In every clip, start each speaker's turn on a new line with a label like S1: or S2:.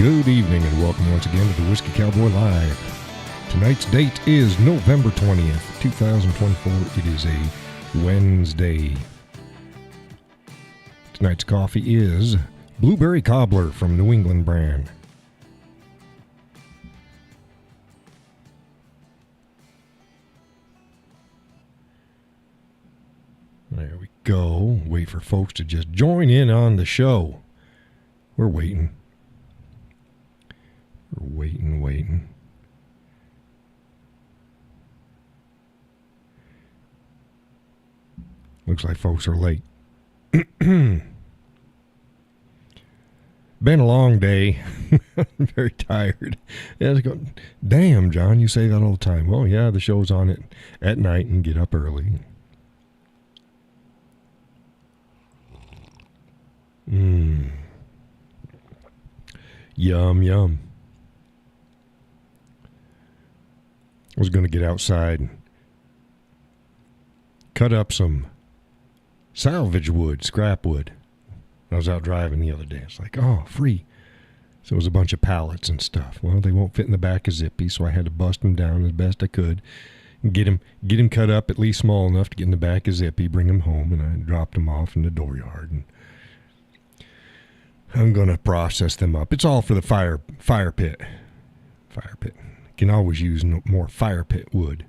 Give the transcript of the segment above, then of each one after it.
S1: Good evening and welcome once again to the Whiskey Cowboy Live. Tonight's date is November 20th, 2024. It is a Wednesday. Tonight's coffee is Blueberry Cobbler from New England brand. There we go. Wait for folks to just join in on the show. We're waiting. We're waiting. Looks like folks are late. Been a long day. I'm very tired. Yeah, damn, John, you say that all the time. Well, yeah, the show's on at night and get up early. Yum, yum. I was going to get outside and cut up some salvage wood, scrap wood. I was out driving the other day. It's like, oh, free. So it was a bunch of pallets and stuff. Well, they won't fit in the back of Zippy, so I had to bust them down as best I could and get them cut up at least small enough to get in the back of Zippy, bring them home, and I dropped them off in the dooryard. And I'm going to process them up. It's all for the fire pit. Fire pit. Can always use more fire pit wood.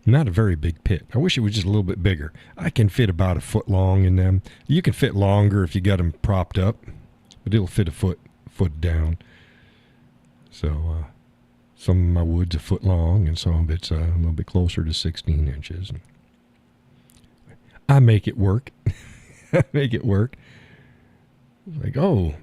S1: Not a very big pit. I wish it was just a little bit bigger. I can fit about a foot long in them. You can fit longer if you got them propped up, but it'll fit a foot down. So some of my wood's a foot long, and some of it's a little bit closer to 16 inches. I make it work. Like, oh,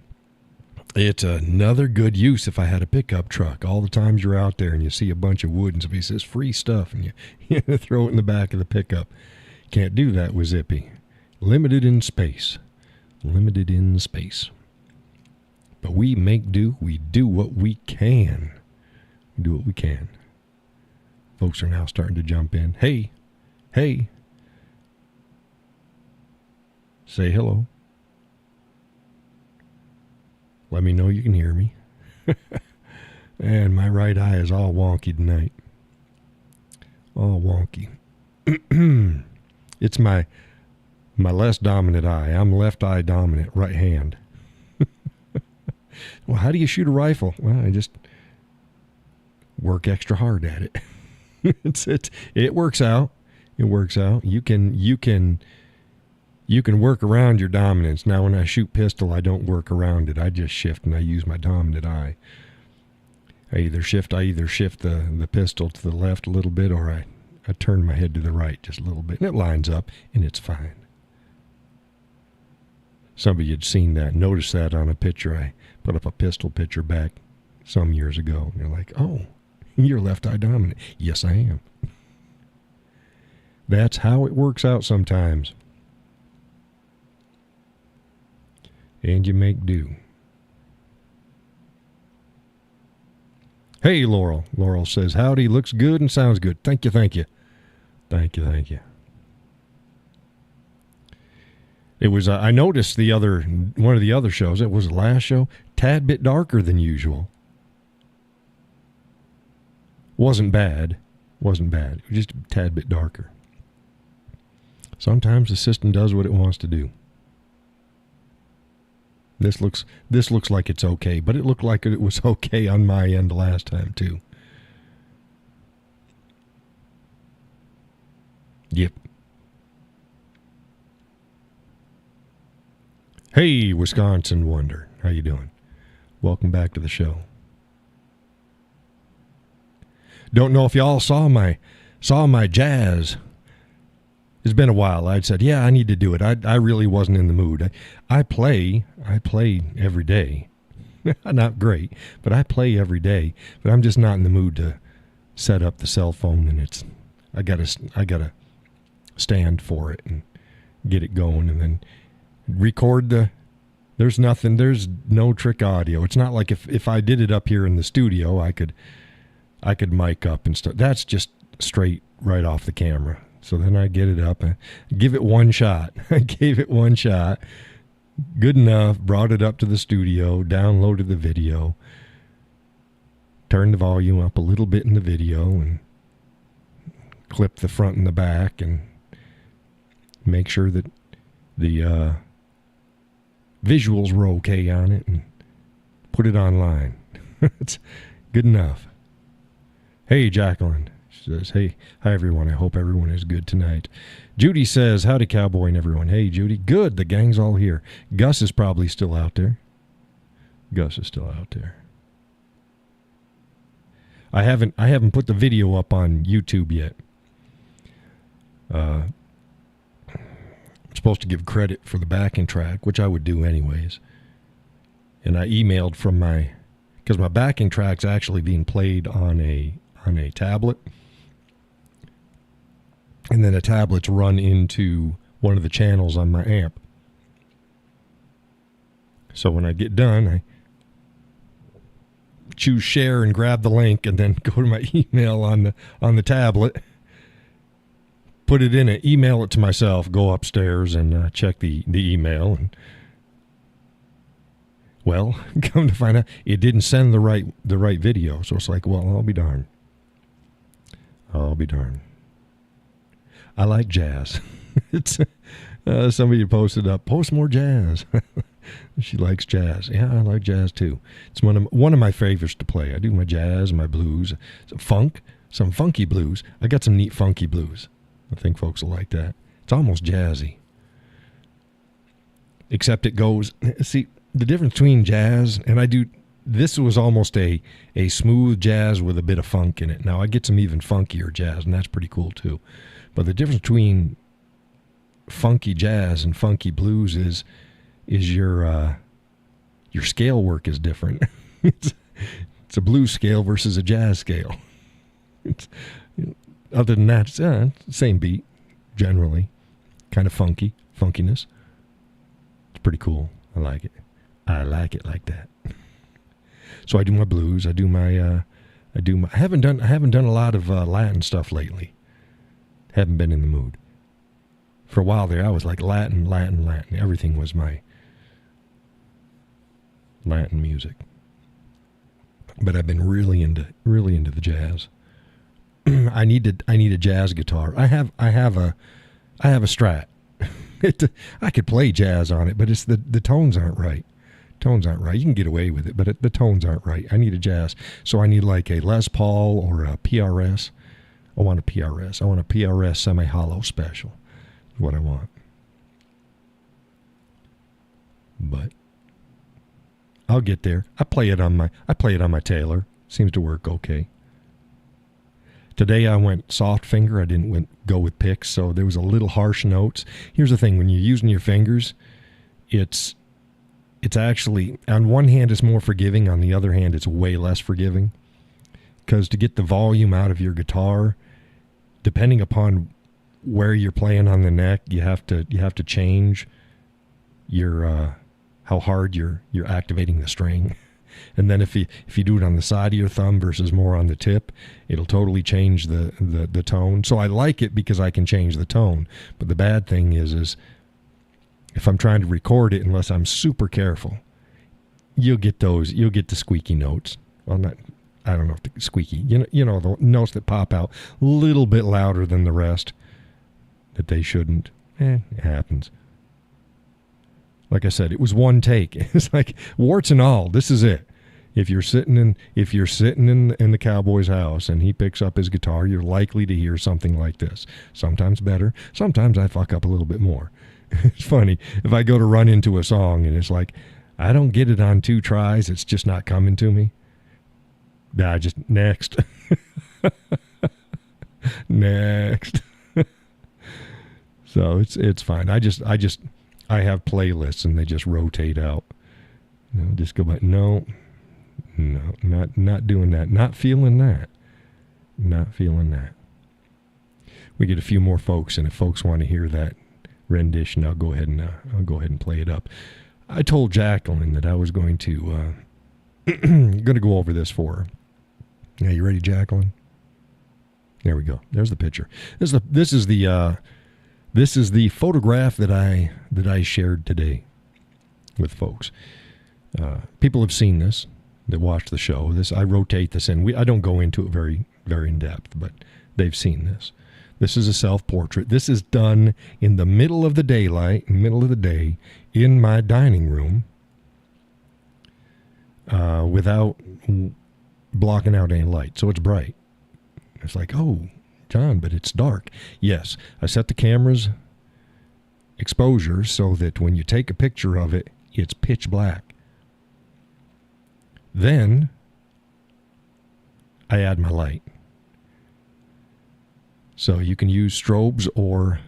S1: it's another good use if I had a pickup truck. All the times you're out there and you see a bunch of wood and somebody says free stuff and you throw it in the back of the pickup. Can't do that with Zippy. Limited in space. But we make do. We do what we can. Folks are now starting to jump in. Hey. Say hello. Let me know you can hear me. And my right eye is all wonky tonight. All wonky. It's my less dominant eye. I'm left eye dominant, right hand. Well, how do you shoot a rifle? Well, I just work extra hard at it. It works out. You can work around your dominance. Now, when I shoot pistol, I don't work around it. I just shift and I use my dominant eye. I either shift the pistol to the left a little bit, or I turn my head to the right just a little bit, and it lines up, and it's fine. Some of you had seen that, noticed that on a picture. I put up a pistol picture back some years ago, and you're like, oh, you're left eye dominant. Yes, I am. That's how it works out sometimes. And you make do. Hey, Laurel. Laurel says, howdy, looks good and sounds good. Thank you. It was, I noticed one of the other shows, it was the last show, tad bit darker than usual. Wasn't bad. It was just a tad bit darker. Sometimes the system does what it wants to do. This looks like it's okay, but it looked like it was okay on my end last time too. Yep. Hey, Wisconsin Wonder, how you doing? Welcome back to the show. Don't know if y'all saw my jazz. It's been a while. I'd said, yeah, I need to do it. I really wasn't in the mood. I play every day. Not great, but I play every day. But I'm just not in the mood to set up the cell phone, and I gotta stand for it and get it going, and then record there's no trick audio. It's not like if I did it up here in the studio, I could mic up and stuff. That's just straight right off the camera. So then I get it up, I give it one shot. Good enough. Brought it up to the studio, downloaded the video, turned the volume up a little bit in the video, and clipped the front and the back, and make sure that the visuals were okay on it, and put it online. It's good enough. Hey, Jacqueline. She says, hey, hi, everyone. I hope everyone is good tonight. Judy says, howdy, Cowboy and everyone. Hey, Judy. Good. The gang's all here. Gus is probably still out there. Gus is still out there. I haven't put the video up on YouTube yet. I'm supposed to give credit for the backing track, which I would do anyways. And I emailed from because my backing track's actually being played on a tablet. And then a tablet's run into one of the channels on my amp. So when I get done, I choose share and grab the link, and then go to my email on the tablet, put it in it, email it to myself, go upstairs and check the email, and well, come to find out it didn't send the right video. So it's like, well, I'll be darned. I like jazz. It's somebody posted up, post more jazz. She likes jazz. Yeah, I like jazz too. It's one of my favorites to play. I do my jazz, my blues, some funky blues. I got some neat funky blues. I think folks will like that. It's almost jazzy. Except it goes, see, the difference between jazz and this was almost a smooth jazz with a bit of funk in it. Now I get some even funkier jazz, and that's pretty cool too. But the difference between funky jazz and funky blues is your scale work is different. It's a blues scale versus a jazz scale. Other than that, it's same beat, generally. Kind of funkiness. It's pretty cool. I like it. I like it like that. So I do my blues. I haven't done a lot of Latin stuff lately. Haven't been in the mood. For a while there, I was like Latin. Everything was my Latin music. But I've been really into the jazz. I need a jazz guitar. I have a Strat. I could play jazz on it, but it's the tones aren't right. You can get away with it, but the tones aren't right. I need a jazz. So I need like a Les Paul or a PRS. I want a PRS semi-hollow special. Is what I want. But I'll get there. I play it on my Taylor. Seems to work okay. Today I went soft finger. I didn't go with picks, so there was a little harsh notes. Here's the thing: when you're using your fingers, it's actually, on one hand it's more forgiving, on the other hand it's way less forgiving. Because to get the volume out of your guitar, depending upon where you're playing on the neck, you have to change your how hard you're activating the string. And then if you do it on the side of your thumb versus more on the tip, it'll totally change the tone. So I like it because I can change the tone. But the bad thing is if I'm trying to record it, unless I'm super careful, you'll get the squeaky notes. Well, I don't know if the squeaky, you know the notes that pop out a little bit louder than the rest that they shouldn't. It happens. Like I said, it was one take. It's like warts and all. This is it. If you're sitting in the Cowboy's house and he picks up his guitar, you're likely to hear something like this. Sometimes better. Sometimes I fuck up a little bit more. It's funny if I go to run into a song and it's like I don't get it on 2 tries. It's just not coming to me. Nah, just next. Next. So it's fine. I have playlists and they just rotate out. Just go back. No, not doing that. Not feeling that. We get a few more folks, and if folks want to hear that rendition, I'll go ahead and play it up. I told Jacqueline that I was going to go over this for her. Yeah, you ready, Jacqueline? There we go. There's the picture. This is the photograph that I shared today. with folks. People have seen this that watch the show. I rotate this in. I don't go into it very, very in depth, but they've seen this. This is a self-portrait. This is done in the middle of the daylight, middle of the day, in my dining room, without blocking out any light. So it's bright. It's like, oh, John, but it's dark. Yes, I set the camera's exposure so that when you take a picture of it, it's pitch black. Then I add my light. So you can use strobes or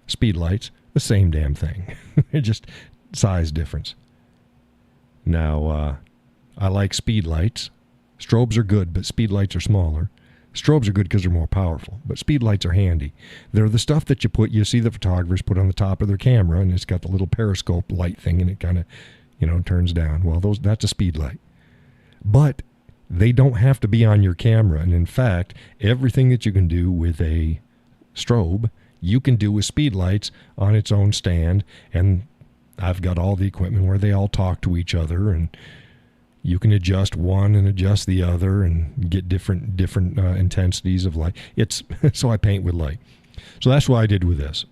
S1: speed lights, the same damn thing. Just size difference. Now, I like speed lights. Strobes are good, but speed lights are smaller. Strobes are good because they're more powerful, but speed lights are handy. They're the stuff that you see the photographers put on the top of their camera, and it's got the little periscope light thing, and it kind of, turns down. Well, that's a speed light. But they don't have to be on your camera, and in fact, everything that you can do with a strobe, you can do with speed lights on its own stand, and I've got all the equipment where they all talk to each other, and you can adjust one and adjust the other and get different intensities of light. So I paint with light. So that's what I did with this.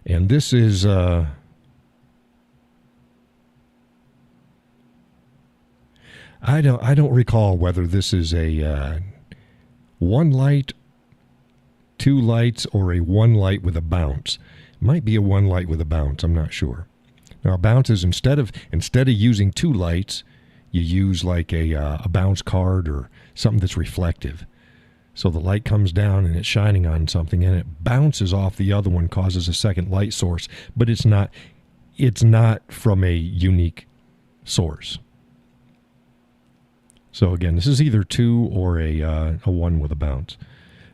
S1: And this is I don't recall whether this is a one light, two lights, or a one light with a bounce. It might be a one light with a bounce. I'm not sure. Now, a bounce is instead of using two lights, you use like a bounce card or something that's reflective. So the light comes down and it's shining on something and it bounces off the other one, causes a second light source, but it's not from a unique source. So again, this is either two or a one with a bounce.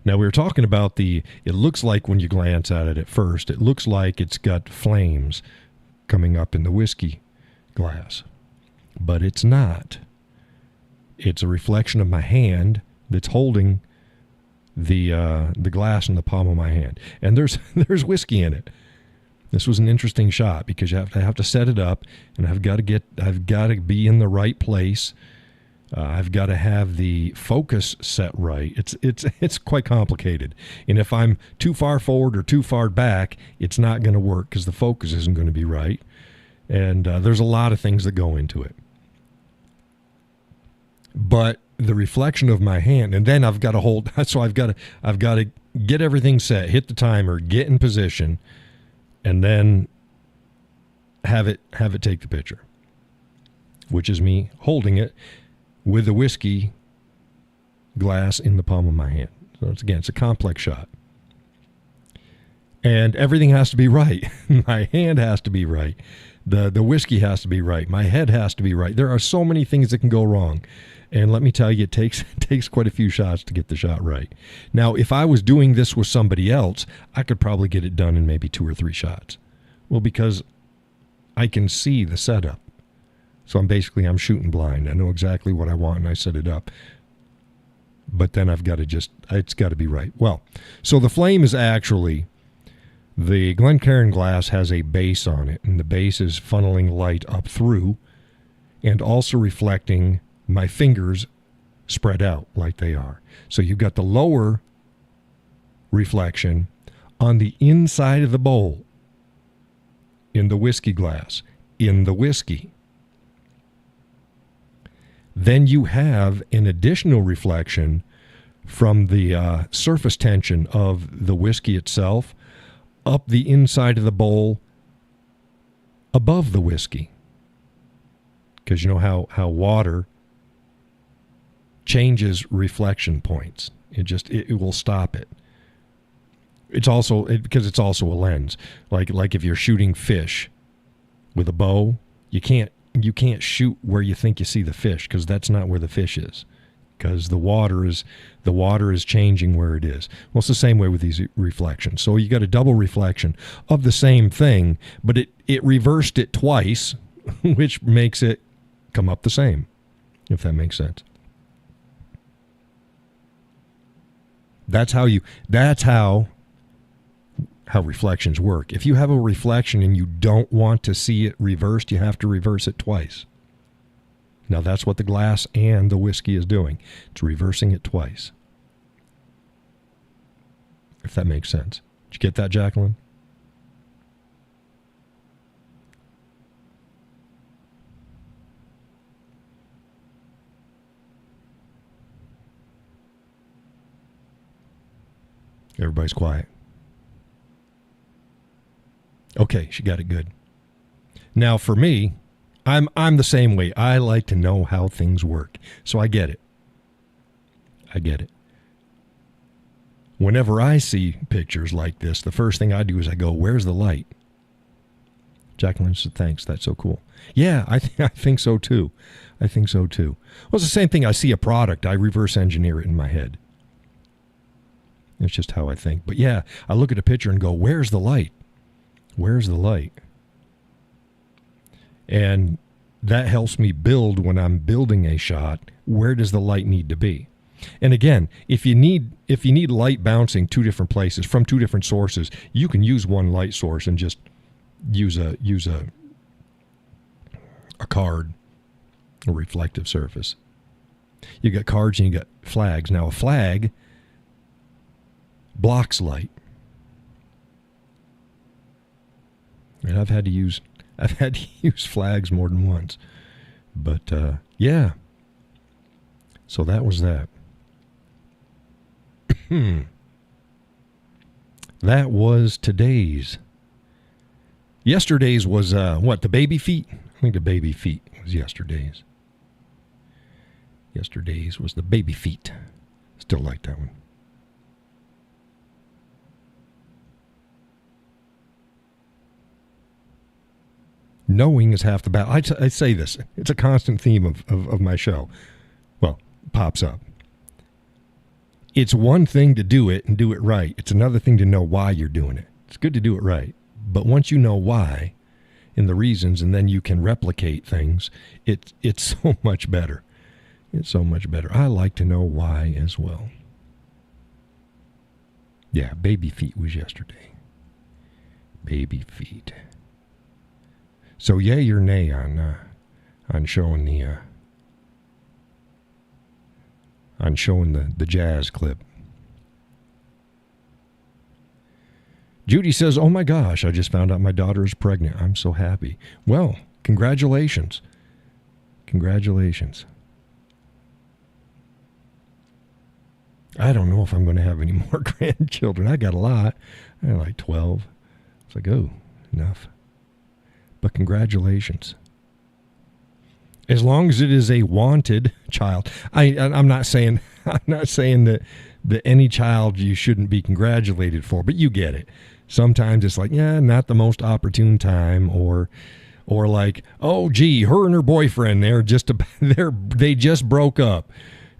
S1: Now we were talking about it looks like when you glance at it at first, it looks like it's got flames coming up in the whiskey glass, but it's not. It's a reflection of my hand that's holding the glass in the palm of my hand, and there's whiskey in it. This was an interesting shot because I have to set it up, and I've got to be in the right place. I've got to have the focus set right. It's quite complicated, and if I'm too far forward or too far back, it's not going to work because the focus isn't going to be right. And there's a lot of things that go into it. But the reflection of my hand, and then I've got to hold. So I've got to get everything set, hit the timer, get in position, and then have it take the picture, which is me holding it with the whiskey glass in the palm of my hand. So it's a complex shot. And everything has to be right. My hand has to be right. The whiskey has to be right. My head has to be right. There are so many things that can go wrong. And let me tell you, it takes quite a few shots to get the shot right. Now, if I was doing this with somebody else, I could probably get it done in maybe 2 or 3 shots. Well, because I can see the setup. So I'm shooting blind. I know exactly what I want and I set it up. But then it's got to be right. Well, so the flame is actually, the Glencairn glass has a base on it, and the base is funneling light up through and also reflecting my fingers spread out like they are. So you've got the lower reflection on the inside of the bowl in the whiskey glass, in the whiskey. Then you have an additional reflection from the surface tension of the whiskey itself up the inside of the bowl above the whiskey. Because you know how water changes reflection points. It will stop it. It's also because it's also a lens. Like if you're shooting fish with a bow, you can't shoot where you think you see the fish because that's not where the fish is, because the water is changing where it is. Well, it's the same way with these reflections. So you got a double reflection of the same thing, but it reversed it twice, which makes it come up the same, if that makes sense. That's how how reflections work. If you have a reflection and you don't want to see it reversed, you have to reverse it twice. Now that's what the glass and the whiskey is doing. It's reversing it twice. If that makes sense. Did you get that, Jacqueline? Everybody's quiet. Okay, she got it good. Now for me, I'm the same way. I like to know how things work. So I get it. I get it. Whenever I see pictures like this, the first thing I do is I go, where's the light? Jacqueline said, thanks. That's so cool. Yeah, I think so too. I think so too. Well, it's the same thing. I see a product. I reverse engineer it in my head. It's just how I think. But yeah, I look at a picture and go, where's the light? Where's the light? And that helps me build when I'm building a shot. Where does the light need to be? And again, if you need light bouncing two different places from two different sources, you can use one light source and just use a card, a reflective surface. You got cards and you got flags. Now a flag blocks light. And I've had to use flags more than once. But yeah. So that was that. That was today's. Yesterday's was what, the baby feet? I think the baby feet was yesterday's. Yesterday's was the baby feet. Still like that one. Knowing is half the battle. I say this. It's a constant theme of my show. Well, pops up. It's one thing to do it and do it right. It's another thing to know why you're doing it. It's good to do it right. But once you know why and the reasons, and then you can replicate things, it's so much better. It's so much better. I like to know why as well. Yeah, baby feet was yesterday. Baby feet. So yay or nay on showing the jazz clip. Judy says, "Oh my gosh, I just found out my daughter is pregnant. I'm so happy." Well, congratulations. Congratulations. I don't know if I'm going to have any more grandchildren. I got a lot. I got like 12. It's like, oh, enough. But congratulations. As long as it is a wanted child. I'm not saying that any child you shouldn't be congratulated for, but you get it. Sometimes it's like, yeah, not the most opportune time, or like, oh gee, her and her boyfriend, they just broke up,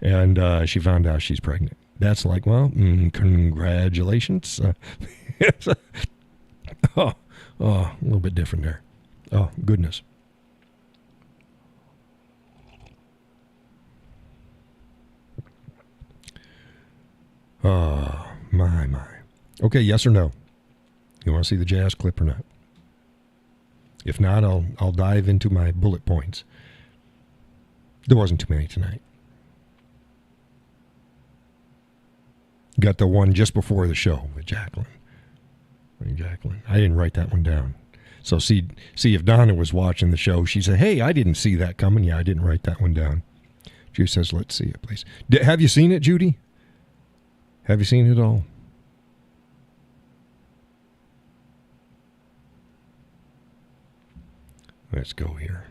S1: and she found out she's pregnant. That's like, well, congratulations. A little bit different there. Oh, goodness. Oh, my. Okay, yes or no? You want to see the jazz clip or not? If not, I'll dive into my bullet points. There wasn't too many tonight. Got the one just before the show with Jacqueline. I didn't write that one down. So see if Donna was watching the show, she said, hey, I didn't see that coming. Yeah, I didn't write that one down. Judy says, let's see it, please. Have you seen it, Judy? Have you seen it all? Let's go here.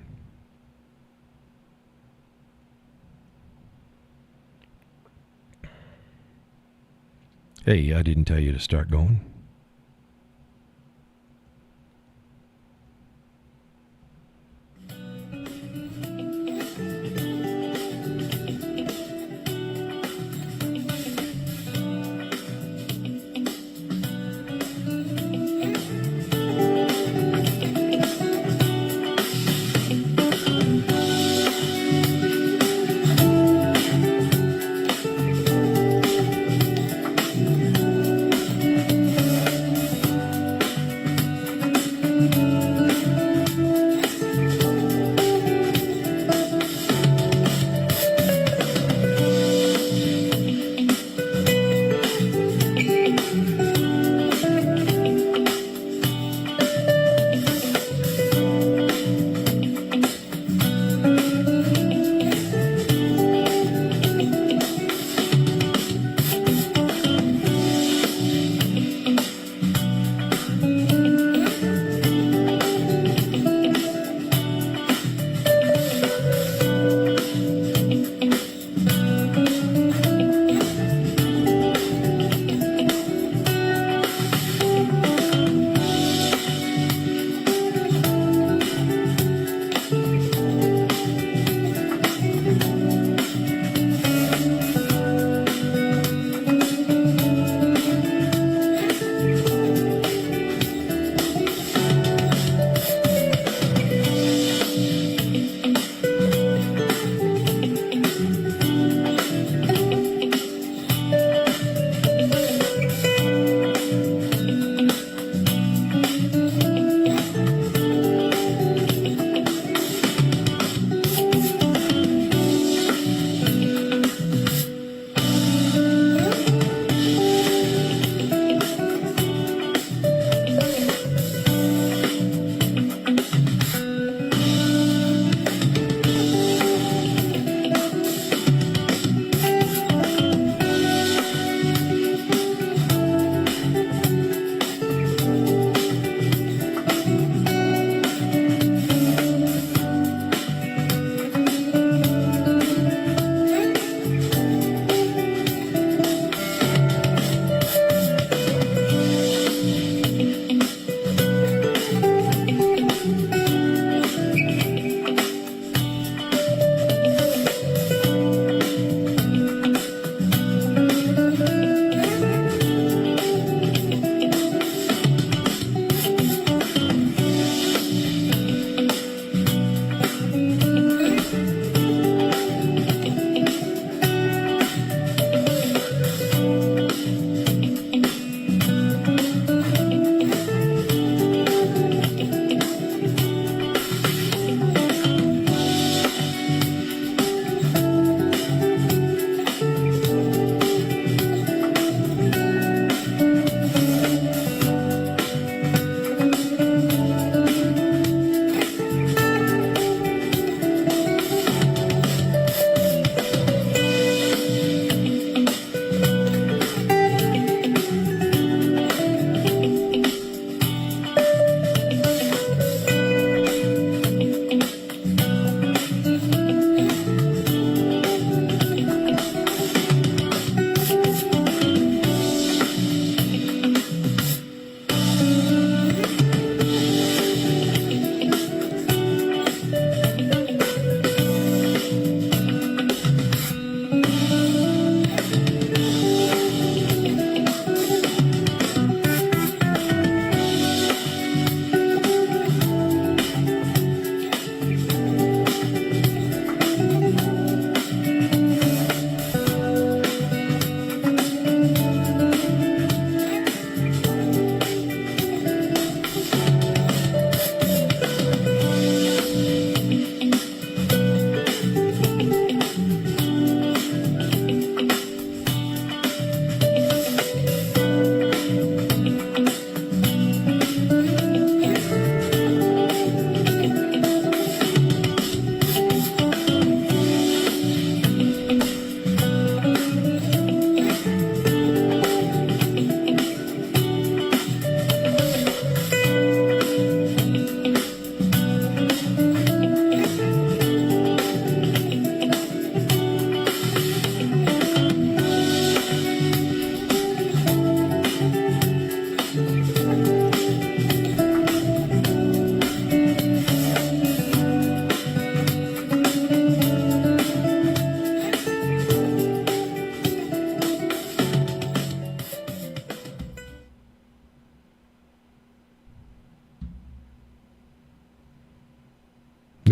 S1: Hey, I didn't tell you to start going.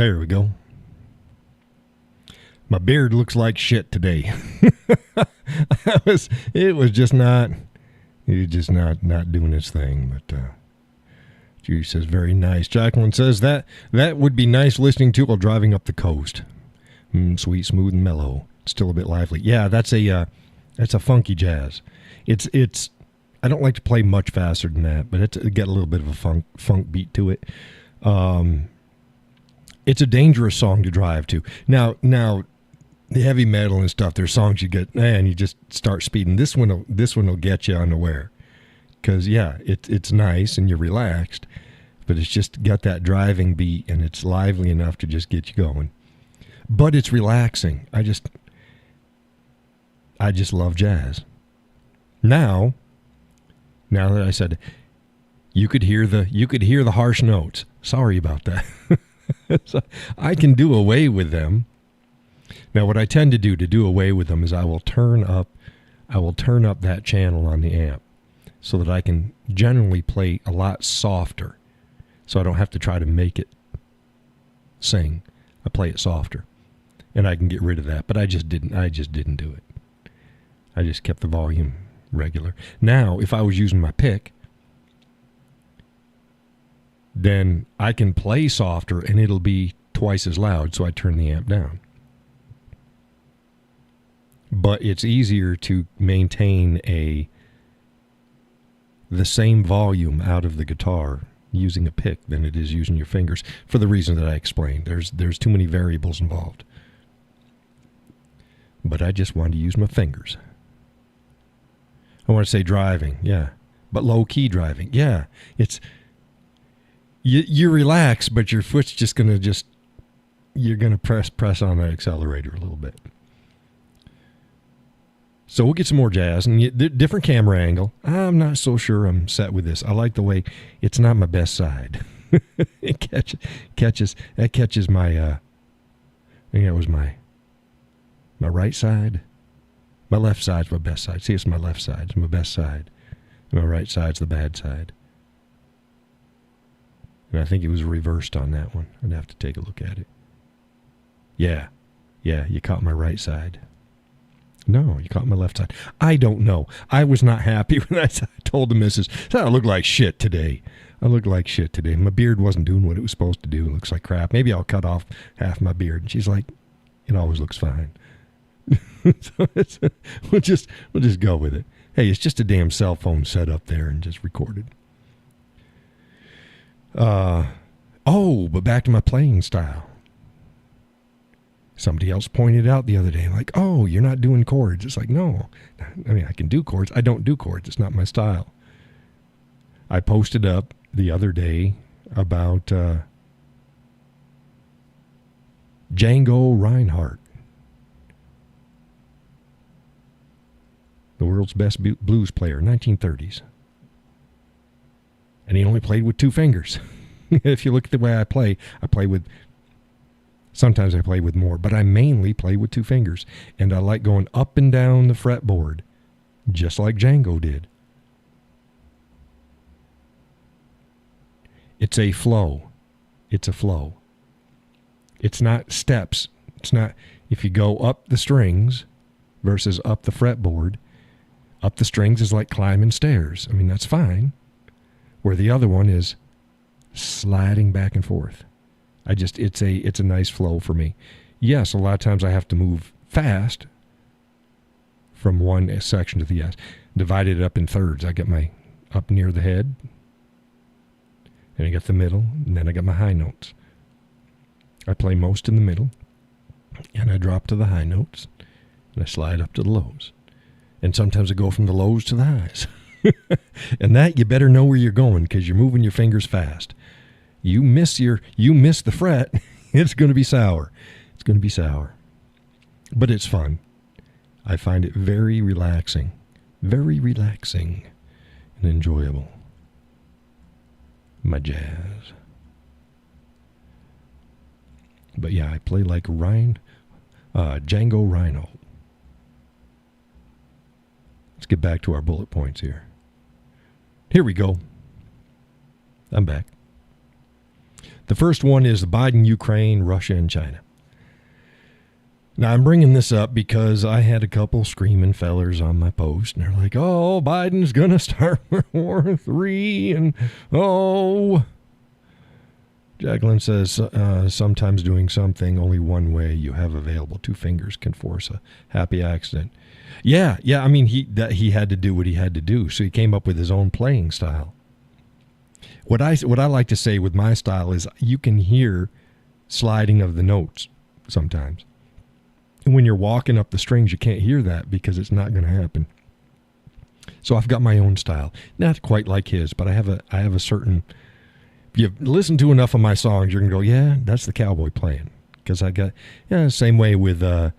S1: There we go. My beard looks like shit today. It was just not doing its thing. But Judy says, very nice. Jacqueline says that would be nice listening to while driving up the coast. Sweet, smooth, and mellow. Still a bit lively. Yeah, that's a funky jazz. It's. I don't like to play much faster than that, but it got a little bit of a funk beat to it. It's a dangerous song to drive to. Now the heavy metal and stuff, there's songs you get, and you just start speeding. This one will get you unaware, because it's nice and you're relaxed, but it's just got that driving beat and it's lively enough to just get you going. But it's relaxing. I just love jazz. Now that I said, you could hear the harsh notes. Sorry about that. So I can do away with them. Now, what I tend to do away with them is I will turn up that channel on the amp so that I can generally play a lot softer, so I don't have to try to make it sing. I play it softer, and I can get rid of that. But I just didn't do it. I just kept the volume regular. Now, if I was using my pick, then I can play softer and it'll be twice as loud, so I turn the amp down. But it's easier to maintain the same volume out of the guitar using a pick than it is using your fingers, for the reason that I explained. There's too many variables involved. But I just wanted to use my fingers. I want to say driving, yeah. But low-key driving, yeah. It's... You relax, but your foot's just going to you're going to press on the accelerator a little bit. So we'll get some more jazz and different camera angle. I'm not so sure I'm set with this. I like the way it's not my best side. It catches my, I think that was my right side. My left side's my best side. See, it's my left side. It's my best side. My right side's the bad side. And I think it was reversed on that one. I'd have to take a look at it. Yeah, you caught my right side. No, you caught my left side. I don't know. I was not happy when I told the missus, I look like shit today. My beard wasn't doing what it was supposed to do. It looks like crap. Maybe I'll cut off half my beard. And she's like, it always looks fine. So we'll just go with it. Hey, it's just a damn cell phone set up there and just recorded. But back to my playing style. Somebody else pointed out the other day, like, oh, you're not doing chords. It's like, no. I mean, I can do chords. I don't do chords. It's not my style. I posted up the other day about Django Reinhardt, the world's best blues player, 1930s. And he only played with two fingers. If you look at the way I play with, sometimes I play with more, but I mainly play with two fingers. And I like going up and down the fretboard, just like Django did. It's a flow. It's a flow. It's not steps. It's not, if you go up the strings versus up the fretboard, up the strings is like climbing stairs. I mean, that's fine. Where the other one is sliding back and forth. It's a nice flow for me. Yes, a lot of times I have to move fast from one section to the other. Divided it up in thirds. I got my up near the head, and I got the middle, and then I got my high notes. I play most in the middle, and I drop to the high notes, and I slide up to the lows. And sometimes I go from the lows to the highs. And that, you better know where you're going, because you're moving your fingers fast. You miss the fret, it's going to be sour. It's going to be sour. But it's fun. I find it very relaxing and enjoyable. My jazz. But yeah, I play like Django Reinhardt. Let's get back to our bullet points here. Here we go. I'm back. The first one is Biden, Ukraine, Russia, and China. Now, I'm bringing this up because I had a couple screaming fellers on my post, and they're like, oh, Biden's going to start World War III, and oh. Jacqueline says, sometimes doing something only one way you have available, 2 fingers can force a happy accident. Yeah, I mean, he had to do what he had to do, so he came up with his own playing style. What I like to say with my style is you can hear sliding of the notes sometimes. And when you're walking up the strings, you can't hear that because it's not going to happen. So I've got my own style. Not quite like his, but I have a certain... If you've listened to enough of my songs, you're going to go, yeah, that's the Cowboy playing. Because I got... Yeah, same way with the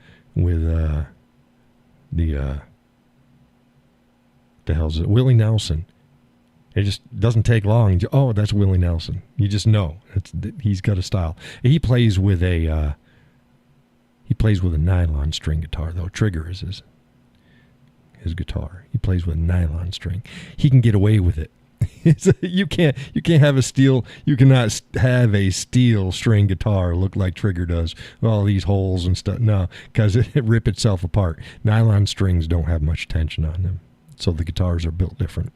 S1: hell's it? Willie Nelson. It just doesn't take long. Oh, that's Willie Nelson. You just know. He's got a style. He plays with a nylon string guitar, though. Trigger is his guitar. He plays with a nylon string. He can get away with it. You can't have a steel. You cannot have a steel string guitar look like Trigger does. All these holes and stuff. No, because it rip itself apart. Nylon strings don't have much tension on them, so the guitars are built different.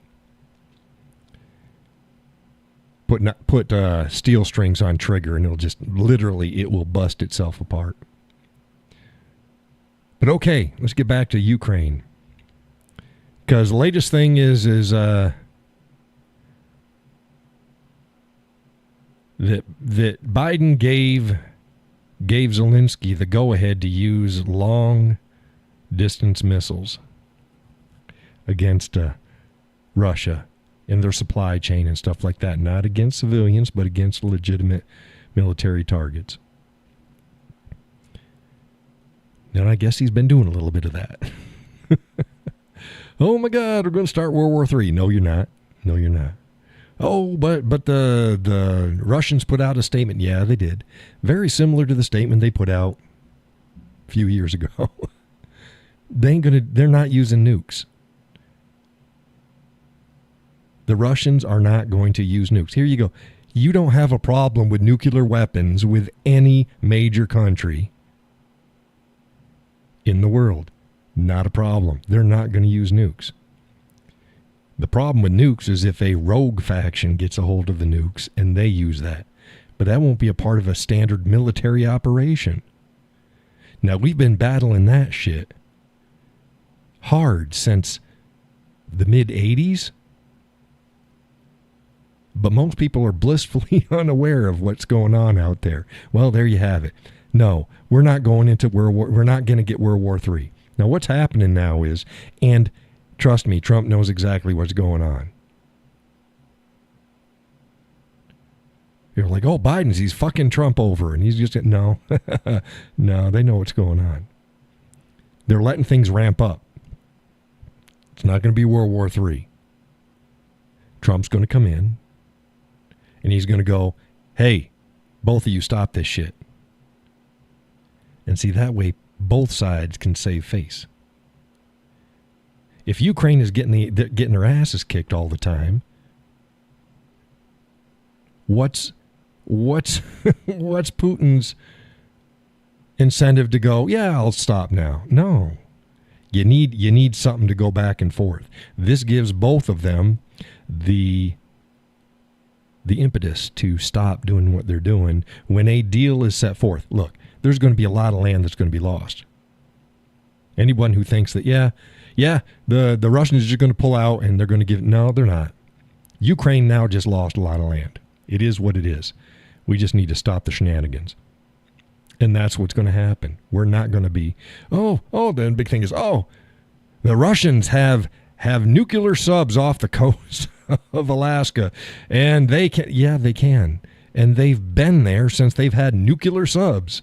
S1: Put steel strings on Trigger, and it'll just literally it will bust itself apart. But okay, let's get back to Ukraine, because the latest thing is that Biden gave Zelensky the go-ahead to use long-distance missiles against Russia in their supply chain and stuff like that. Not against civilians, but against legitimate military targets. And I guess he's been doing a little bit of that. Oh, my God, we're going to start World War III. No, you're not. No, you're not. Oh, but the Russians put out a statement. Yeah, they did. Very similar to the statement they put out a few years ago. They're not using nukes. The Russians are not going to use nukes. Here you go. You don't have a problem with nuclear weapons with any major country in the world. Not a problem. They're not going to use nukes. The problem with nukes is if a rogue faction gets a hold of the nukes and they use that. But that won't be a part of a standard military operation. Now, we've been battling that shit hard since the mid-'80s. But most people are blissfully unaware of what's going on out there. Well, there you have it. No, we're not going into World War. We're not going to get World War III. Now, what's happening now is, and trust me, Trump knows exactly what's going on. You're like, oh, he's fucking Trump over, and he's just no, no. They know what's going on. They're letting things ramp up. It's not going to be World War III. Trump's going to come in. And he's going to go, hey, both of you stop this shit. And see, that way, both sides can save face. If Ukraine is getting their asses kicked all the time, what's Putin's incentive to go, yeah, I'll stop now? No. You need something to go back and forth. This gives both of them the impetus to stop doing what they're doing when a deal is set forth. Look, there's going to be a lot of land that's going to be lost. Anyone who thinks that, the Russians are just going to pull out and they're going to give... No, they're not. Ukraine now just lost a lot of land. It is what it is. We just need to stop the shenanigans. And that's what's going to happen. We're not going to be, the big thing is, the Russians have nuclear subs off the coast of Alaska, and they can. And they've been there since they've had nuclear subs.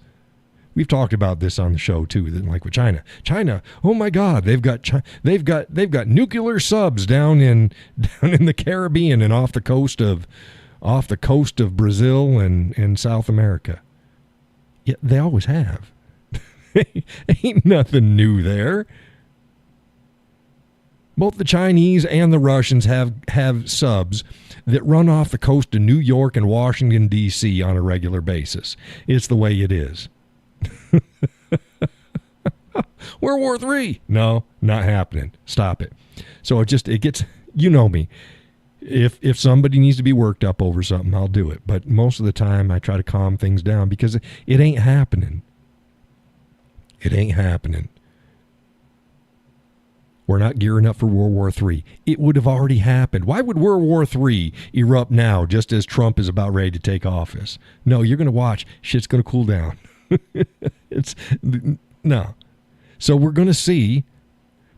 S1: We've talked about this on the show too, like with China. China, oh my God, they've got nuclear subs down in the Caribbean and off the coast of Brazil and South America. Yeah, they always have. Ain't nothing new there. Both the Chinese and the Russians have subs that run off the coast of New York and Washington, D.C. on a regular basis. It's the way it is. World War III. No, not happening. Stop it. So it gets, you know me. If somebody needs to be worked up over something, I'll do it. But most of the time, I try to calm things down because it ain't happening. It ain't happening. We're not gearing up for World War III. It would have already happened. Why would World War III erupt now just as Trump is about ready to take office? No, you're going to watch. Shit's going to cool down. No. So we're going to see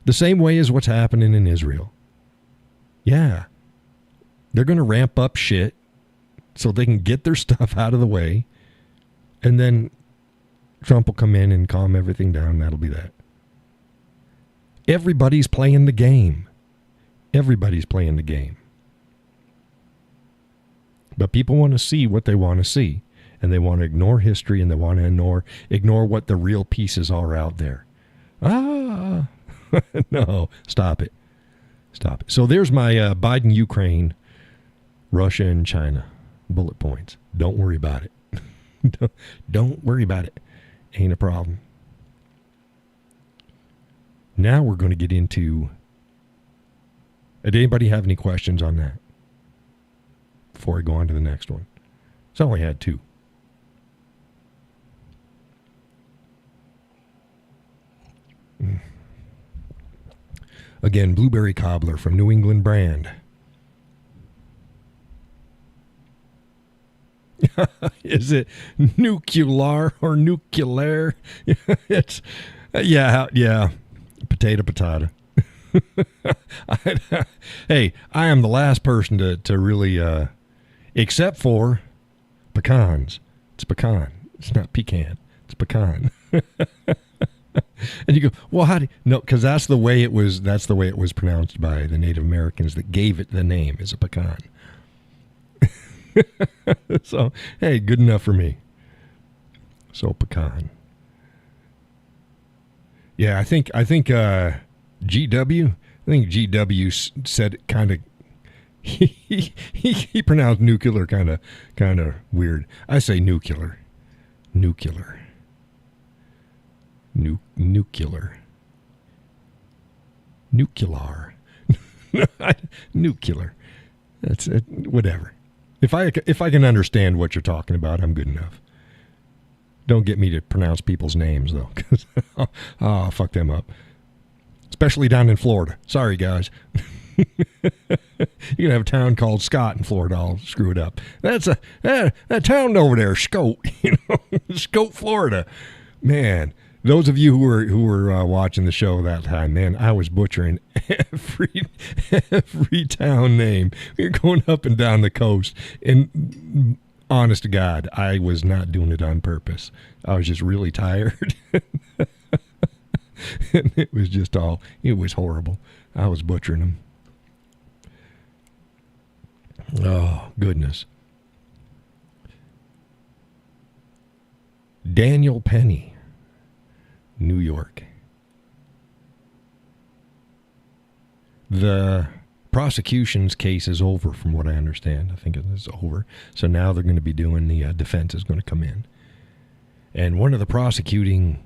S1: the same way as what's happening in Israel. Yeah. They're going to ramp up shit so they can get their stuff out of the way. And then Trump will come in and calm everything down. That'll be that. Everybody's playing the game. Everybody's playing the game. But people want to see what they want to see. And they want to ignore history, and they want to ignore what the real pieces are out there. No, stop it. Stop it. So there's my Biden, Ukraine, Russia, and China bullet points. Don't worry about it. Don't worry about it. Ain't a problem. Now we're going to get into... Did anybody have any questions on that? Before I go on to the next one. So I only had two. Again, blueberry cobbler from New England brand. Is it nuclear or nuclear? It's yeah. Potato. Hey, I am the last person to really, except for pecans. It's pecan. It's not pecan. It's pecan. And you go, well, how do you... No, because that's the way it was pronounced by the Native Americans that gave it the name, is a pecan. So, hey, good enough for me. So, pecan. Yeah, I think GW said it kind of... He pronounced nuclear kind of weird. I say nuclear. Nuclear. Nuclear. Nuclear. That's it. Whatever. If I can understand what you're talking about, I'm good enough. Don't get me to pronounce people's names though, because I'll fuck them up. Especially down in Florida. Sorry, guys. You can have a town called Scott in Florida. I'll screw it up. That's that town over there, Scout. Scout, Florida. Man. Those of you who were watching the show that time, man, I was butchering every town name. We were going up and down the coast, and honest to God, I was not doing it on purpose. I was just really tired, and it was horrible. I was butchering them. Oh, goodness. Daniel Penny, New York. The prosecution's case is over, from what I understand. I think it is over. So now they're going to be doing, the defense is going to come in. And one of the prosecuting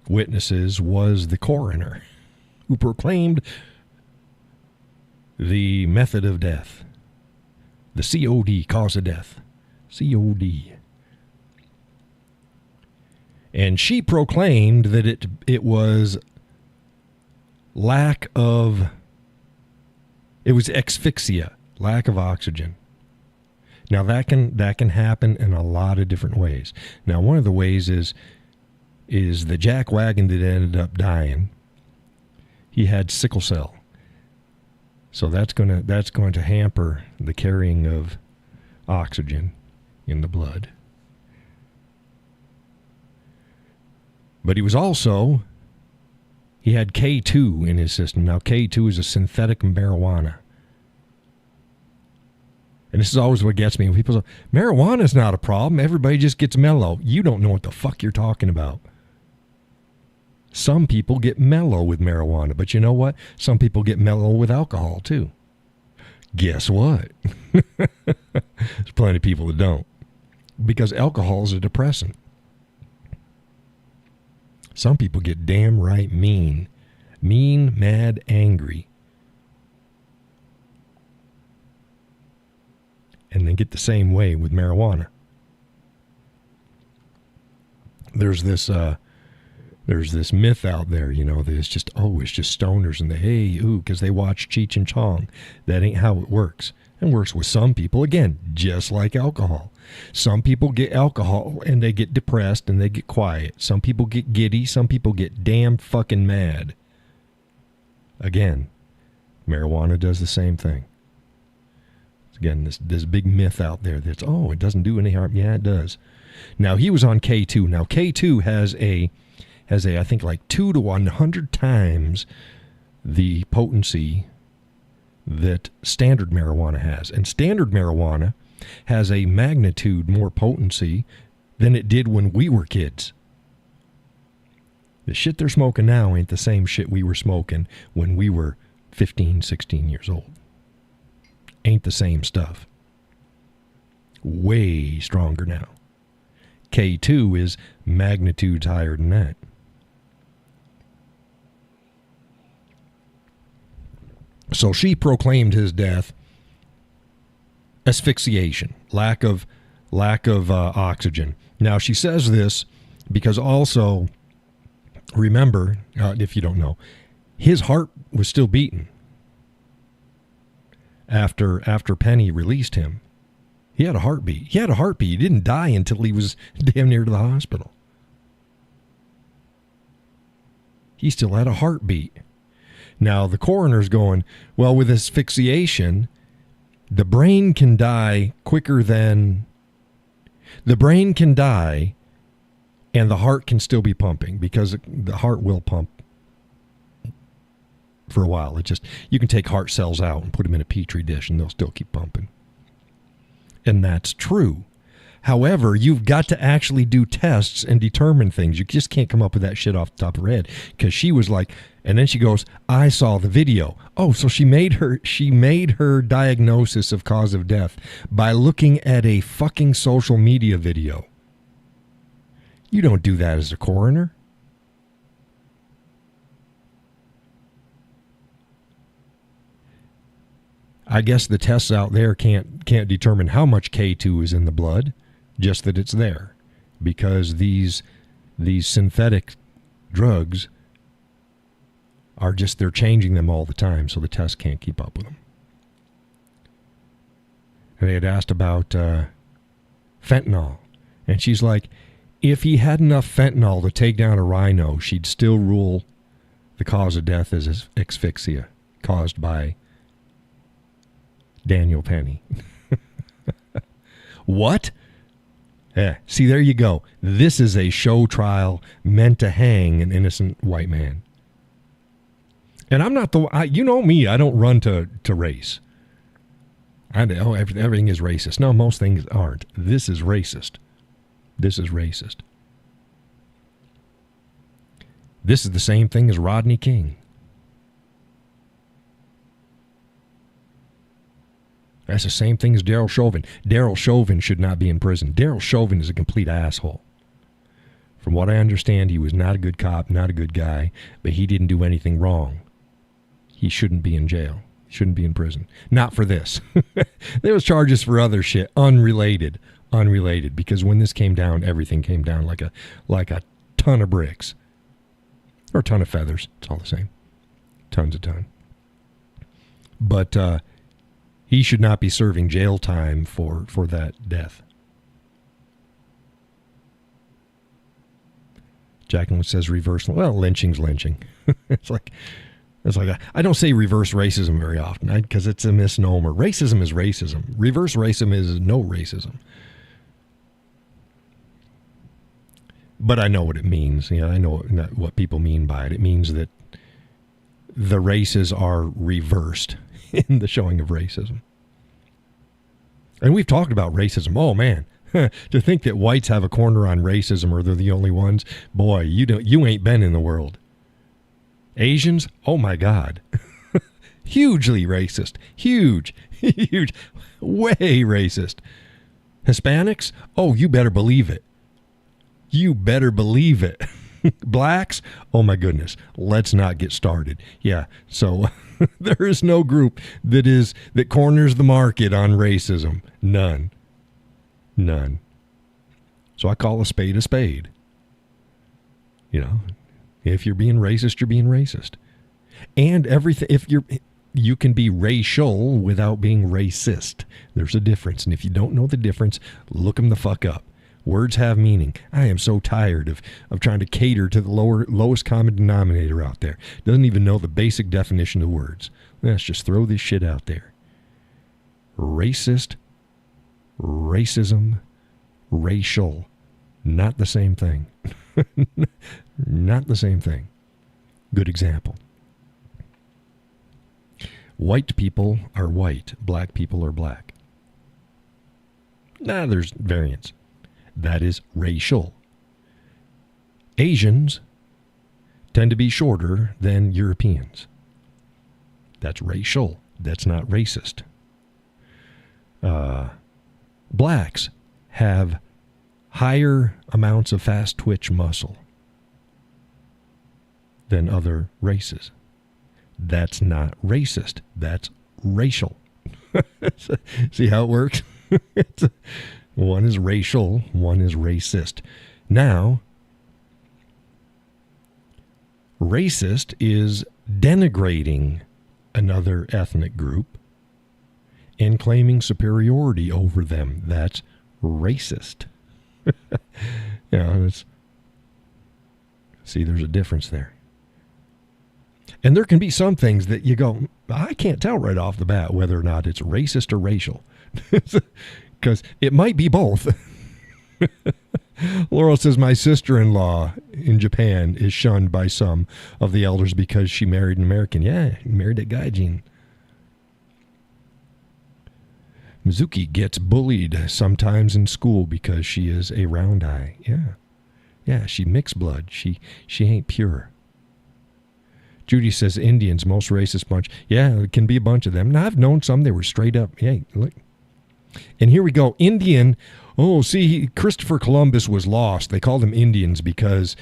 S1: witnesses was the coroner, who proclaimed the method of death. The COD, cause of death. COD. And she proclaimed that it was asphyxia, lack of oxygen. Now that can happen in a lot of different ways. Now one of the ways is the jack wagon that ended up dying. He had sickle cell, so that's going to hamper the carrying of oxygen in the blood. But he had K2 in his system. Now, K2 is a synthetic marijuana. And this is always what gets me. When people say, marijuana's not a problem. Everybody just gets mellow. You don't know what the fuck you're talking about. Some people get mellow with marijuana, but you know what? Some people get mellow with alcohol too. Guess what? There's plenty of people that don't. Because alcohol is a depressant. Some people get damn right mean. Mean, mad, angry. And they get the same way with marijuana. There's this myth out there, you know, that it's just stoners and because they watch Cheech and Chong. That ain't how it works. It works with some people, again, just like alcohol. Some people get alcohol and they get depressed and they get quiet. Some people get giddy. Some people get damn fucking mad. Again, marijuana does the same thing. Again, this big myth out there that's, it doesn't do any harm. Yeah, it does. Now, he was on K2. Now, K2 has I think like 2 to 100 times the potency that standard marijuana has. And standard marijuana has a magnitude more potency than it did when we were kids. The shit they're smoking now ain't the same shit we were smoking when we were 15, 16 years old. Ain't the same stuff. Way stronger now. K2 is magnitudes higher than that. So she proclaimed his death asphyxiation, lack of oxygen. Now she says this because also, remember, if you don't know, his heart was still beating after Penny released him. He had a heartbeat. He didn't die until he was damn near to the hospital. He still had a heartbeat. Now, the coroner's going, well, with asphyxiation, the brain can die quicker than... The brain can die and the heart can still be pumping because the heart will pump for a while. You can take heart cells out and put them in a petri dish and they'll still keep pumping. And that's true. However, you've got to actually do tests and determine things. You just can't come up with that shit off the top of her head. Because she was like, and then she goes, I saw the video. Oh, so she made her diagnosis of cause of death by looking at a fucking social media video. You don't do that as a coroner. I guess the tests out there can't determine how much K2 is in the blood, just that it's there, because these synthetic drugs are they're changing them all the time, so the tests can't keep up with them. And they had asked about fentanyl, and she's like, if he had enough fentanyl to take down a rhino, she'd still rule the cause of death as asphyxia caused by Daniel Penny. What? Yeah, see, there you go. This is a show trial meant to hang an innocent white man. And I'm not you know me, I don't run to race. I know everything is racist. No, most things aren't. This is racist. This is racist. This is the same thing as Rodney King. That's the same thing as Daryl Chauvin. Daryl Chauvin should not be in prison. Daryl Chauvin is a complete asshole. From what I understand, he was not a good cop, not a good guy, but he didn't do anything wrong. He shouldn't be in jail. He shouldn't be in prison. Not for this. There was charges for other shit, unrelated, because when this came down, everything came down like a ton of bricks. Or a ton of feathers. It's all the same. Tons a ton. But he should not be serving jail time for that death. Jacqueline says reverse. Well, lynching's lynching. It's like I don't say reverse racism very often because it's a misnomer. Racism is racism. Reverse racism is no racism. But I know what it means. Yeah, I know what people mean by it. It means that the races are reversed in the showing of racism. And we've talked about racism. Oh, man. To think that whites have a corner on racism or they're the only ones, boy, you ain't been in the world. Asians, oh my God. Hugely racist. Huge, way racist. Hispanics, oh, you better believe it. You better believe it. Blacks, oh my goodness, let's not get started. Yeah, so there is no group that corners the market on racism. None. So I call a spade. You know, if you're being racist, you're being racist. And everything, you can be racial without being racist. There's a difference. And if you don't know the difference, look them the fuck up. Words have meaning. I am so tired of trying to cater to the lowest common denominator out there. Doesn't even know the basic definition of words. Let's just throw this shit out there. Racist, racism, racial. Not the same thing. Not the same thing. Good example. White people are white. Black people are black. There's variance. That is racial. Asians tend to be shorter than Europeans. That's racial. That's not racist. Blacks have higher amounts of fast twitch muscle than other races. That's not racist. That's racial. See how it works? One is racial, one is racist. Now, racist is denigrating another ethnic group and claiming superiority over them. That's racist. See, there's a difference there. And there can be some things that you go, I can't tell right off the bat whether or not it's racist or racial. Because it might be both. Laurel says, my sister-in-law in Japan is shunned by some of the elders because she married an American. Yeah, married that guy, Gene. Mizuki gets bullied sometimes in school because she is a round eye. Yeah, she mixed blood. She ain't pure. Judy says, Indians, most racist bunch. Yeah, it can be a bunch of them. Now, I've known some, they were straight up, hey, look. And here we go. Indian. Oh, see, Christopher Columbus was lost. They called him Indians because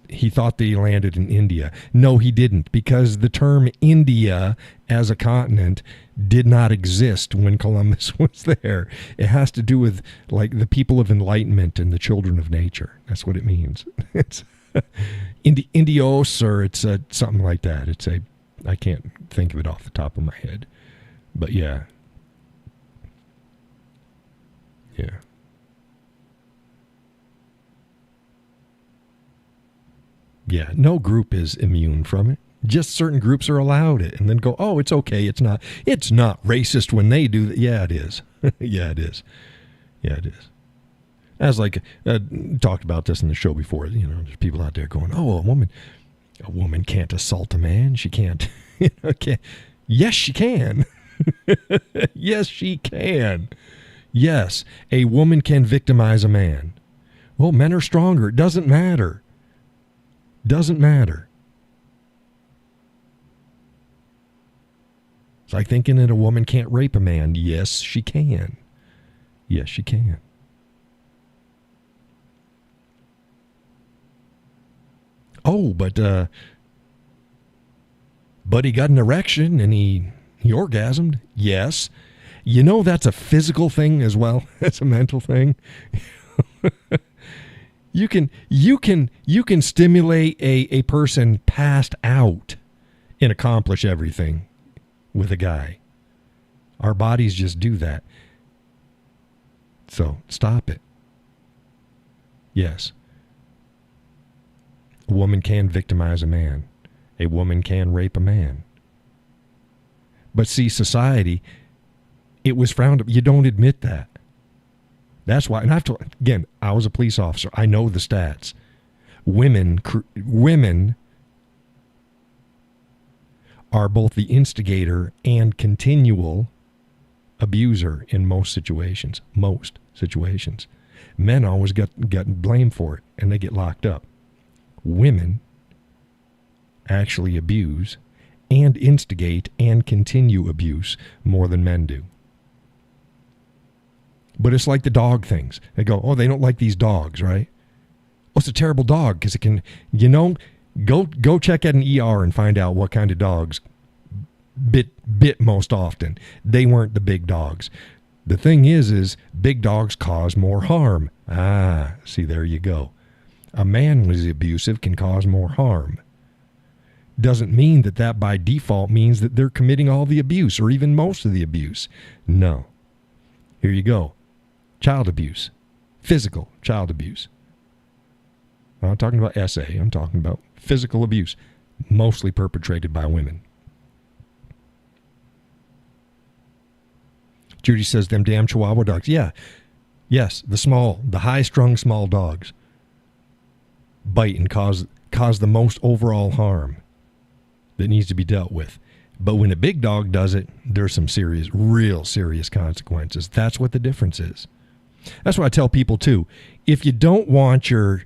S1: he thought that he landed in India. No, he didn't, because the term India as a continent did not exist when Columbus was there. It has to do with like the people of enlightenment and the children of nature. That's what it means. It's Indios, or it's something like that. I can't think of it off the top of my head, but yeah. Yeah. Yeah, no group is immune from it. Just certain groups are allowed it and then go, oh, it's okay. It's not racist when they do that. Yeah, it is. Yeah, it is. As like, talked about this in the show before, there's people out there going, oh, a woman can't assault a man. She can't. Yes, she can. Yes, she can. Yes, a woman can victimize a man. Well, men are stronger. It doesn't matter. Doesn't matter. It's like thinking that a woman can't rape a man. Yes, she can. Yes, she can. Oh, but he got an erection and he orgasmed. Yes. That's a physical thing as well. That's a mental thing. You can stimulate a person passed out and accomplish everything with a guy. Our bodies just do that. So stop it. Yes. A woman can victimize a man. A woman can rape a man. But see, society, it was frowned upon. You don't admit that. That's why, and again, I was a police officer. I know the stats. Women are both the instigator and continual abuser in most situations. Most situations. Men always get blamed for it, and they get locked up. Women actually abuse and instigate and continue abuse more than men do. But it's like the dog things. They go, oh, they don't like these dogs, right? Oh, it's a terrible dog because it can, go check at an ER and find out what kind of dogs bit most often. They weren't the big dogs. The thing is big dogs cause more harm. See, there you go. A man who is abusive can cause more harm. Doesn't mean that by default means that they're committing all the abuse or even most of the abuse. No. Here you go. Child abuse. Physical child abuse. I'm not talking about SA. I'm talking about physical abuse, mostly perpetrated by women. Judy says, them damn Chihuahua dogs. Yeah. Yes, the high-strung small dogs bite and cause the most overall harm that needs to be dealt with. But when a big dog does it, there's some real serious consequences. That's what the difference is. That's what I tell people too. If you don't want your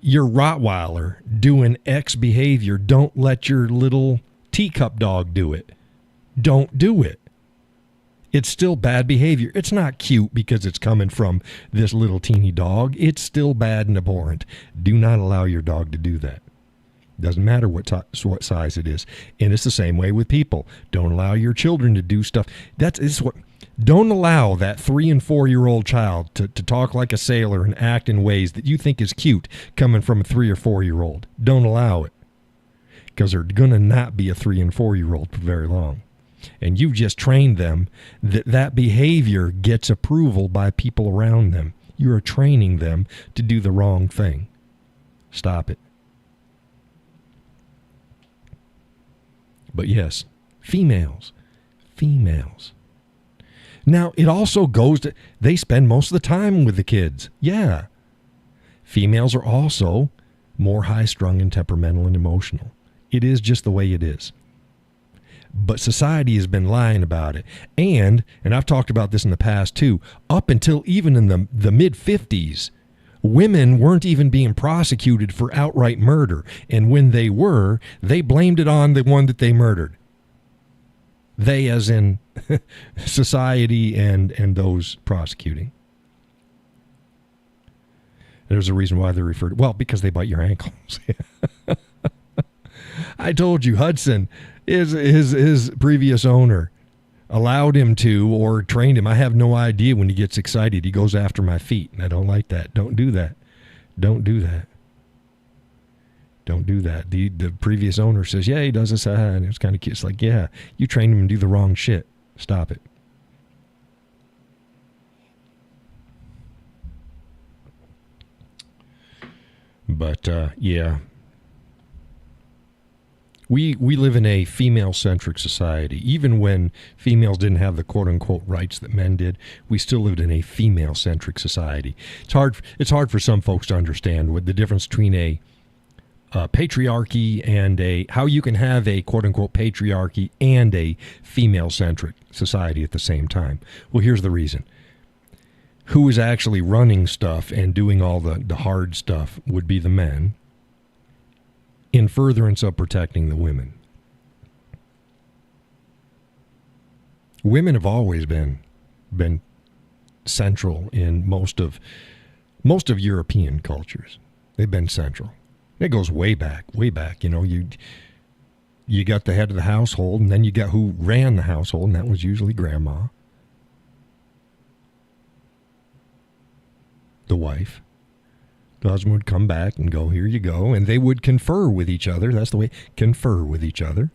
S1: Rottweiler doing X behavior, don't let your little teacup dog do it. Don't do it. It's still bad behavior. It's not cute because it's coming from this little teeny dog. It's still bad and abhorrent. Do not allow your dog to do that. Doesn't matter what size it is. And it's the same way with people. Don't allow your children to do stuff. Don't allow that 3 and 4 year old child to talk like a sailor and act in ways that you think is cute coming from a 3 or 4 year old. Don't allow it. Because they're going to not be a 3 and 4 year old for very long. And you've just trained them that behavior gets approval by people around them. You are training them to do the wrong thing. Stop it. But yes, females. Now, it also goes to, they spend most of the time with the kids. Yeah. Females are also more high-strung and temperamental and emotional. It is just the way it is. But society has been lying about it. And I've talked about this in the past too, up until even in the mid-50s, women weren't even being prosecuted for outright murder. And when they were, they blamed it on the one that they murdered. They as in society and those prosecuting. There's a reason why they're referred to, well, because they bite your ankles. I told you, Hudson, his previous owner allowed him to or trained him. I have no idea when he gets excited. He goes after my feet, and I don't like that. Don't do that. Don't do that. Don't do that. The previous owner says, yeah, he does this, and it's kind of cute. It's like, yeah, you trained him to do the wrong shit. Stop it. But, yeah. We live in a female-centric society. Even when females didn't have the quote-unquote rights that men did, we still lived in a female-centric society. It's hard for some folks to understand what the difference between a patriarchy and how you can have a quote-unquote patriarchy and a female-centric society at the same time. Well, here's the reason. Who is actually running stuff and doing all the hard stuff would be the men, in furtherance of protecting the women. Women have always been central in most of European cultures. They've been central. It goes way back. You know, you got the head of the household, and then you got who ran the household, and that was usually grandma, the wife. The husband would come back and go, here you go. And they would confer with each other. That's the way, confer with each other.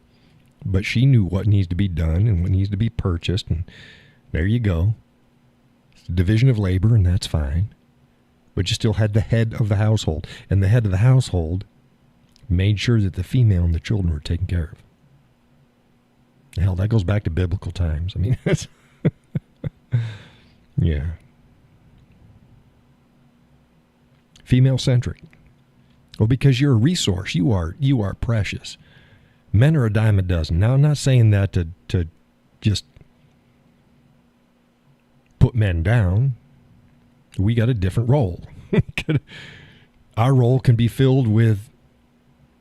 S1: But she knew what needs to be done and what needs to be purchased. And there you go. It's a division of labor, and that's fine. But you still had the head of the household. And the head of the household made sure that the female and the children were taken care of. Hell, that goes back to biblical times. I mean, that's yeah. Female-centric. Well, because you're a resource. You are precious. Men are a dime a dozen. Now, I'm not saying that to just put men down. We got a different role. Our role can be filled with,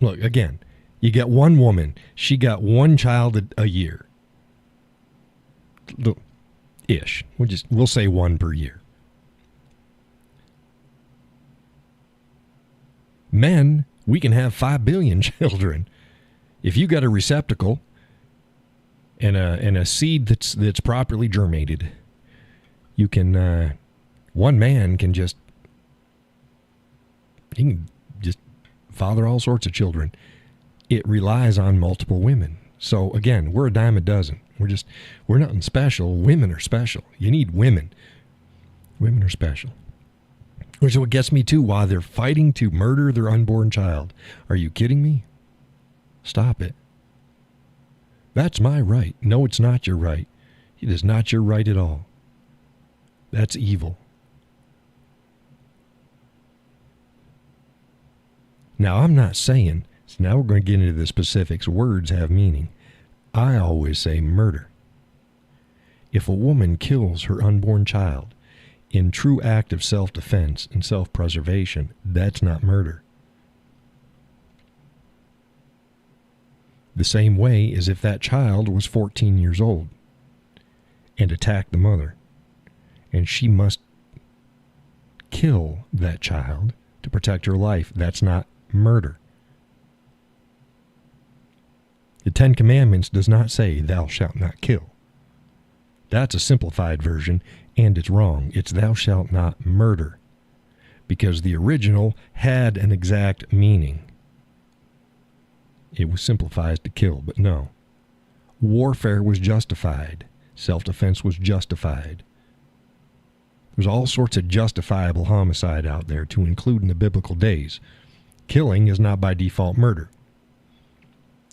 S1: look, again, you get one woman. She got one child a year. Ish. We'll say one per year. Men, we can have 5 billion children. If you got a receptacle and a seed that's properly germinated, you can one man can just father all sorts of children. It relies on multiple women. So again, we're a dime a dozen. We're nothing special. Women are special. You need women. Women are special. Which is what gets me to why they're fighting to murder their unborn child. Are you kidding me? Stop it. That's my right. No, it's not your right. It is not your right at all. That's evil. Now, I'm not saying, so now we're going to get into the specifics. Words have meaning. I always say murder. If a woman kills her unborn child in true act of self-defense and self-preservation, that's not murder. The same way as if that child was 14 years old and attacked the mother, and she must kill that child to protect her life. That's not murder. The Ten Commandments does not say, thou shalt not kill. That's a simplified version, and it's wrong. It's thou shalt not murder, because the original had an exact meaning. It was simplified to kill, but no. Warfare was justified. Self-defense was justified. There's all sorts of justifiable homicide out there, to include in the biblical days. Killing is not by default murder.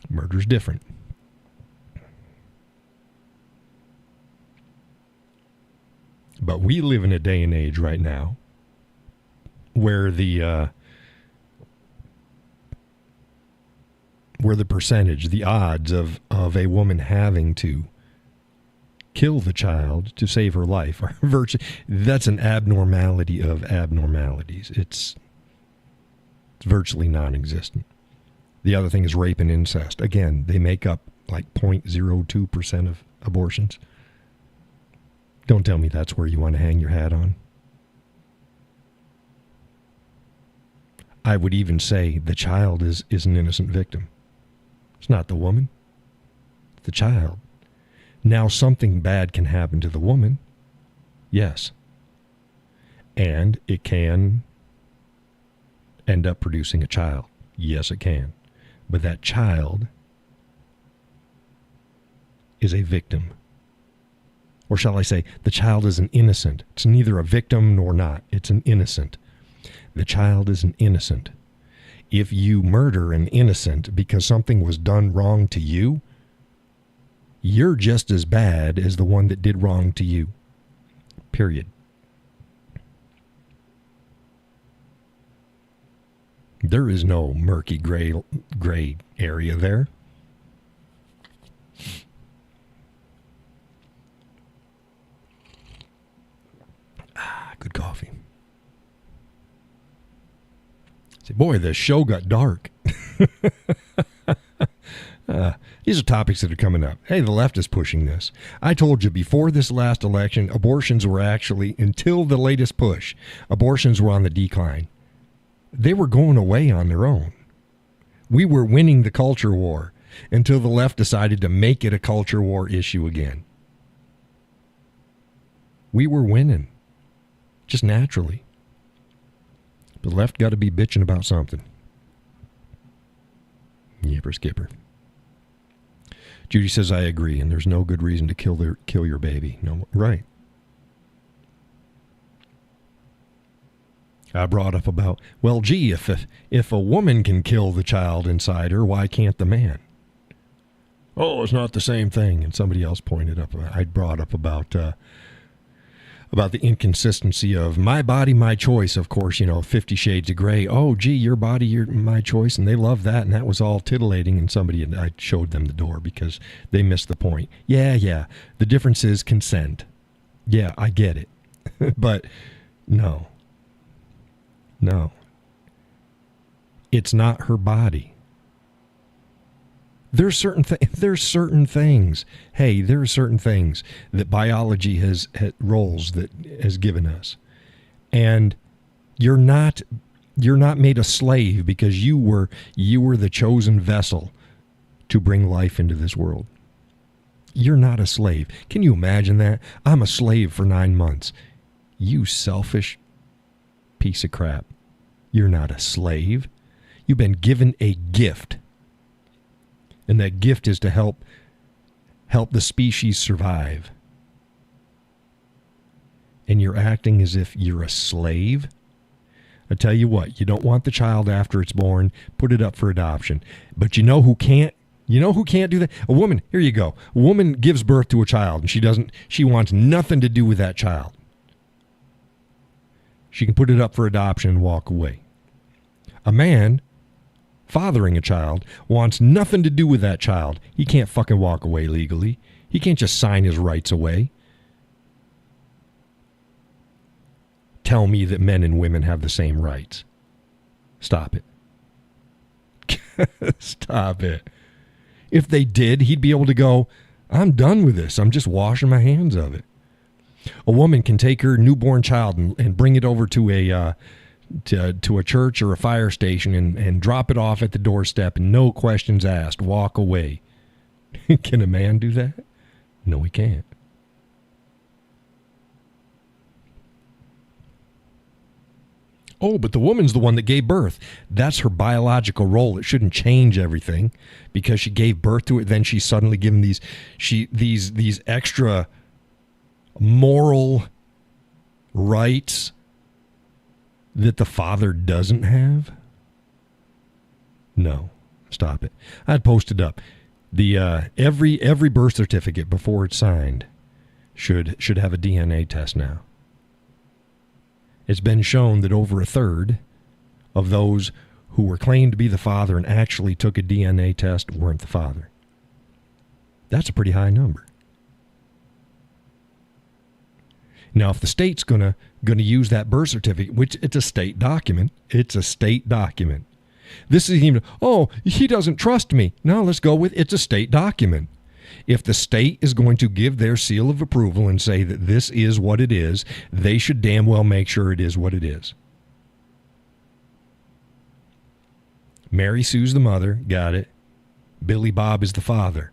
S1: Murder's different. But we live in a day and age right now where the percentage, the odds of a woman having to kill the child to save her life are that's an abnormality of abnormalities. It's virtually non-existent. The other thing is rape and incest. Again, they make up like 0.02% of abortions. Don't tell me that's where you want to hang your hat on. I would even say the child is an innocent victim. It's not the woman. It's the child. Now something bad can happen to the woman. Yes. And it can end up producing a child. Yes, it can. But that child is a victim. Or shall I say, the child is an innocent. It's neither a victim nor not. It's an innocent. The child is an innocent. If you murder an innocent because something was done wrong to you, you're just as bad as the one that did wrong to you. Period. There is no murky gray area there. Good coffee. Say, boy, the show got dark. These are topics that are coming up. Hey, the left is pushing this. I told you before this last election, abortions were actually, until the latest push, abortions were on the decline. They were going away on their own. We were winning the culture war until the left decided to make it a culture war issue again. We were winning, just naturally. The left got to be bitching about something. Yipper skipper. Judy says, I agree, and there's no good reason to kill your baby. No, right. I brought up about, well, gee, if a woman can kill the child inside her, why can't the man? Oh, it's not the same thing. And somebody else pointed up, I brought up about the inconsistency of my body, my choice. Of course, 50 Shades of Grey. Oh, gee, your body, my choice. And they love that. And that was all titillating. And I showed them the door because they missed the point. Yeah. The difference is consent. Yeah, I get it. But no. No. It's not her body. There's certain things. Hey, there are certain things that biology has roles that has given us. And you're not made a slave because you were the chosen vessel to bring life into this world. You're not a slave. Can you imagine that? I'm a slave for 9 months. You selfish piece of crap. You're not a slave. You've been given a gift. And that gift is to help the species survive. And you're acting as if you're a slave? I tell you what, you don't want the child after it's born, put it up for adoption. But you know who can't? You know who can't do that? A woman, here you go. A woman gives birth to a child and she wants nothing to do with that child. She can put it up for adoption and walk away. A man fathering a child wants nothing to do with that child. He can't fucking walk away legally. He can't just sign his rights away. Tell me that men and women have the same rights. Stop it. Stop it. If they did, he'd be able to go, I'm done with this. I'm just washing my hands of it. A woman can take her newborn child and bring it over to a church or a fire station and drop it off at the doorstep and no questions asked, walk away. Can a man do that? No, he can't. Oh, but the woman's the one that gave birth. That's her biological role. It shouldn't change everything because she gave birth to it. Then she's suddenly given these extra moral rights that the father doesn't have. No, stop it. I'd posted up the every birth certificate before it's signed should have a DNA test now. It's been shown that over a third of those who were claimed to be the father and actually took a DNA test weren't the father. That's a pretty high number. Now, if the state's gonna use that birth certificate, which it's a state document, This is even, oh, he doesn't trust me. No, let's go with it's a state document. If the state is going to give their seal of approval and say that this is what it is, they should damn well make sure it is what it is. Mary Sue's the mother, got it. Billy Bob is the father.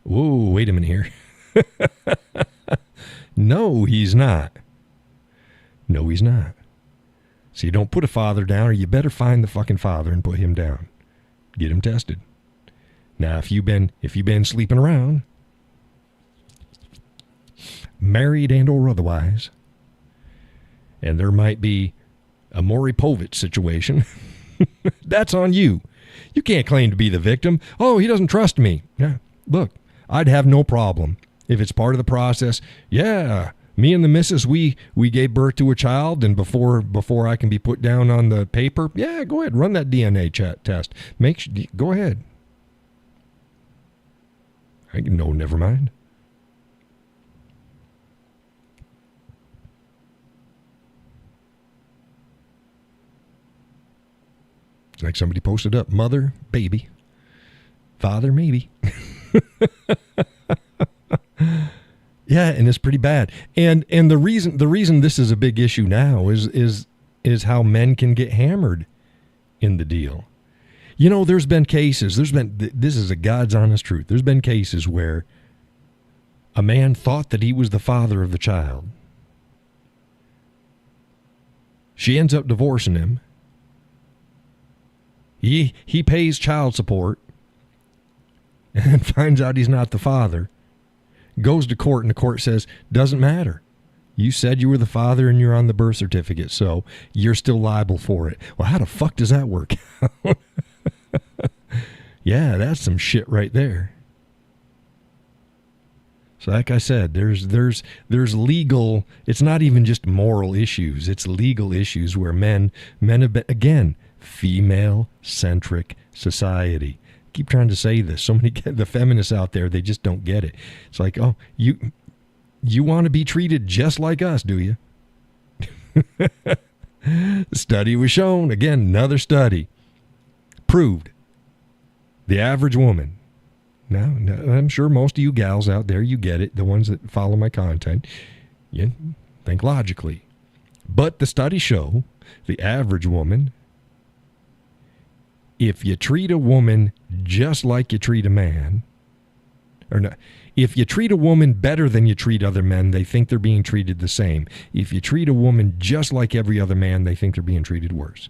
S1: Whoa, wait a minute here. No, he's not. No, he's not. So you don't put a father down, or you better find the fucking father and put him down. Get him tested. Now, if you've been sleeping around, married and or otherwise, and there might be a Maury Povich situation, that's on you. You can't claim to be the victim. Oh, he doesn't trust me. Yeah, look, I'd have no problem if it's part of the process. Yeah, me and the missus, we gave birth to a child, and before I can be put down on the paper, yeah, go ahead, run that DNA test. Go ahead. No, never mind. Like somebody posted up, mother, baby, father, maybe. Yeah, and it's pretty bad. And the reason this is a big issue now is how men can get hammered in the deal. You know, this is a God's honest truth. There's been cases where a man thought that he was the father of the child. She ends up divorcing him. He pays child support and finds out he's not the father. Goes to court and the court says, doesn't matter. You said you were the father and you're on the birth certificate, so you're still liable for it. Well, how the fuck does that work out? Yeah, that's some shit right there. So like I said, there's legal, it's not even just moral issues, it's legal issues where men have been, again, female-centric society. I keep trying to say this. So many, the feminists out there, they just don't get it. It's like, oh, you You want to be treated just like us, do you? The study was shown, again, another study, proved the average woman. Now, I'm sure most of you gals out there, you get it, the ones that follow my content, you think logically. But the studies show the average woman, if you treat a woman just like you treat a man, or not, if you treat a woman better than you treat other men, they think they're being treated the same. If you treat a woman just like every other man, they think they're being treated worse.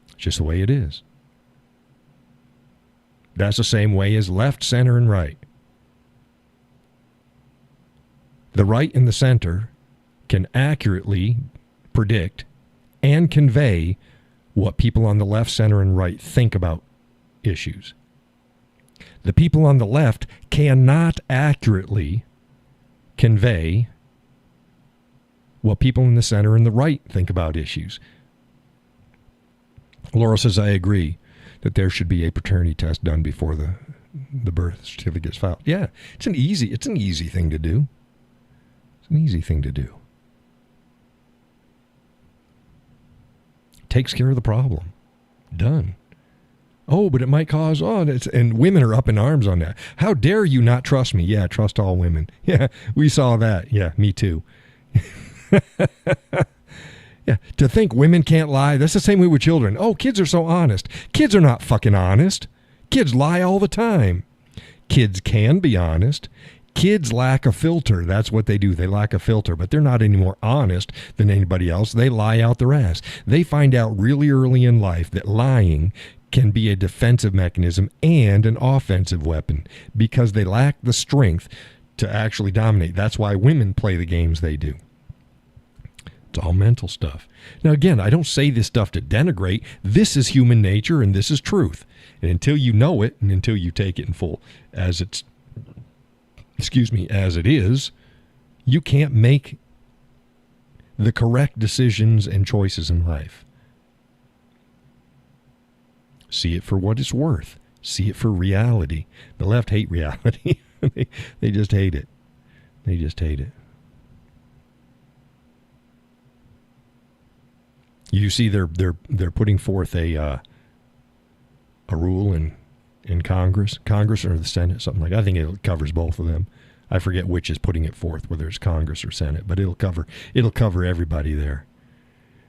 S1: It's just the way it is. That's the same way as left, center, and right. The right and the center can accurately predict and convey what people on the left, center, and right think about issues. The people on the left cannot accurately convey what people in the center and the right think about issues. Laura says, I agree that there should be a paternity test done before the birth certificate is filed. Yeah, it's an easy thing to do. It's an easy thing to do. Takes care of the problem. Done. Oh, but it might cause, and women are up in arms on that. How dare you not trust me? Yeah, trust all women. Yeah, we saw that. Yeah, me too. Yeah, to think women can't lie, that's the same way with children. Oh, kids are so honest. Kids are not fucking honest. Kids lie all the time. Kids can be honest. Kids lack a filter. That's what they do. They lack a filter, but they're not any more honest than anybody else. They lie out their ass. They find out really early in life that lying can be a defensive mechanism and an offensive weapon because they lack the strength to actually dominate. That's why women play the games they do. It's all mental stuff. Now, again, I don't say this stuff to denigrate. This is human nature and this is truth. And until you know it and until you take it in full as it is, you can't make the correct decisions and choices in life. See it for what it's worth. See it for reality. The left hate reality. They just hate it. They just hate it. You see, they're putting forth a rule in Congress or the Senate, something like that. I think it covers both of them. I forget which is putting it forth, whether it's Congress or Senate, but it'll cover everybody there.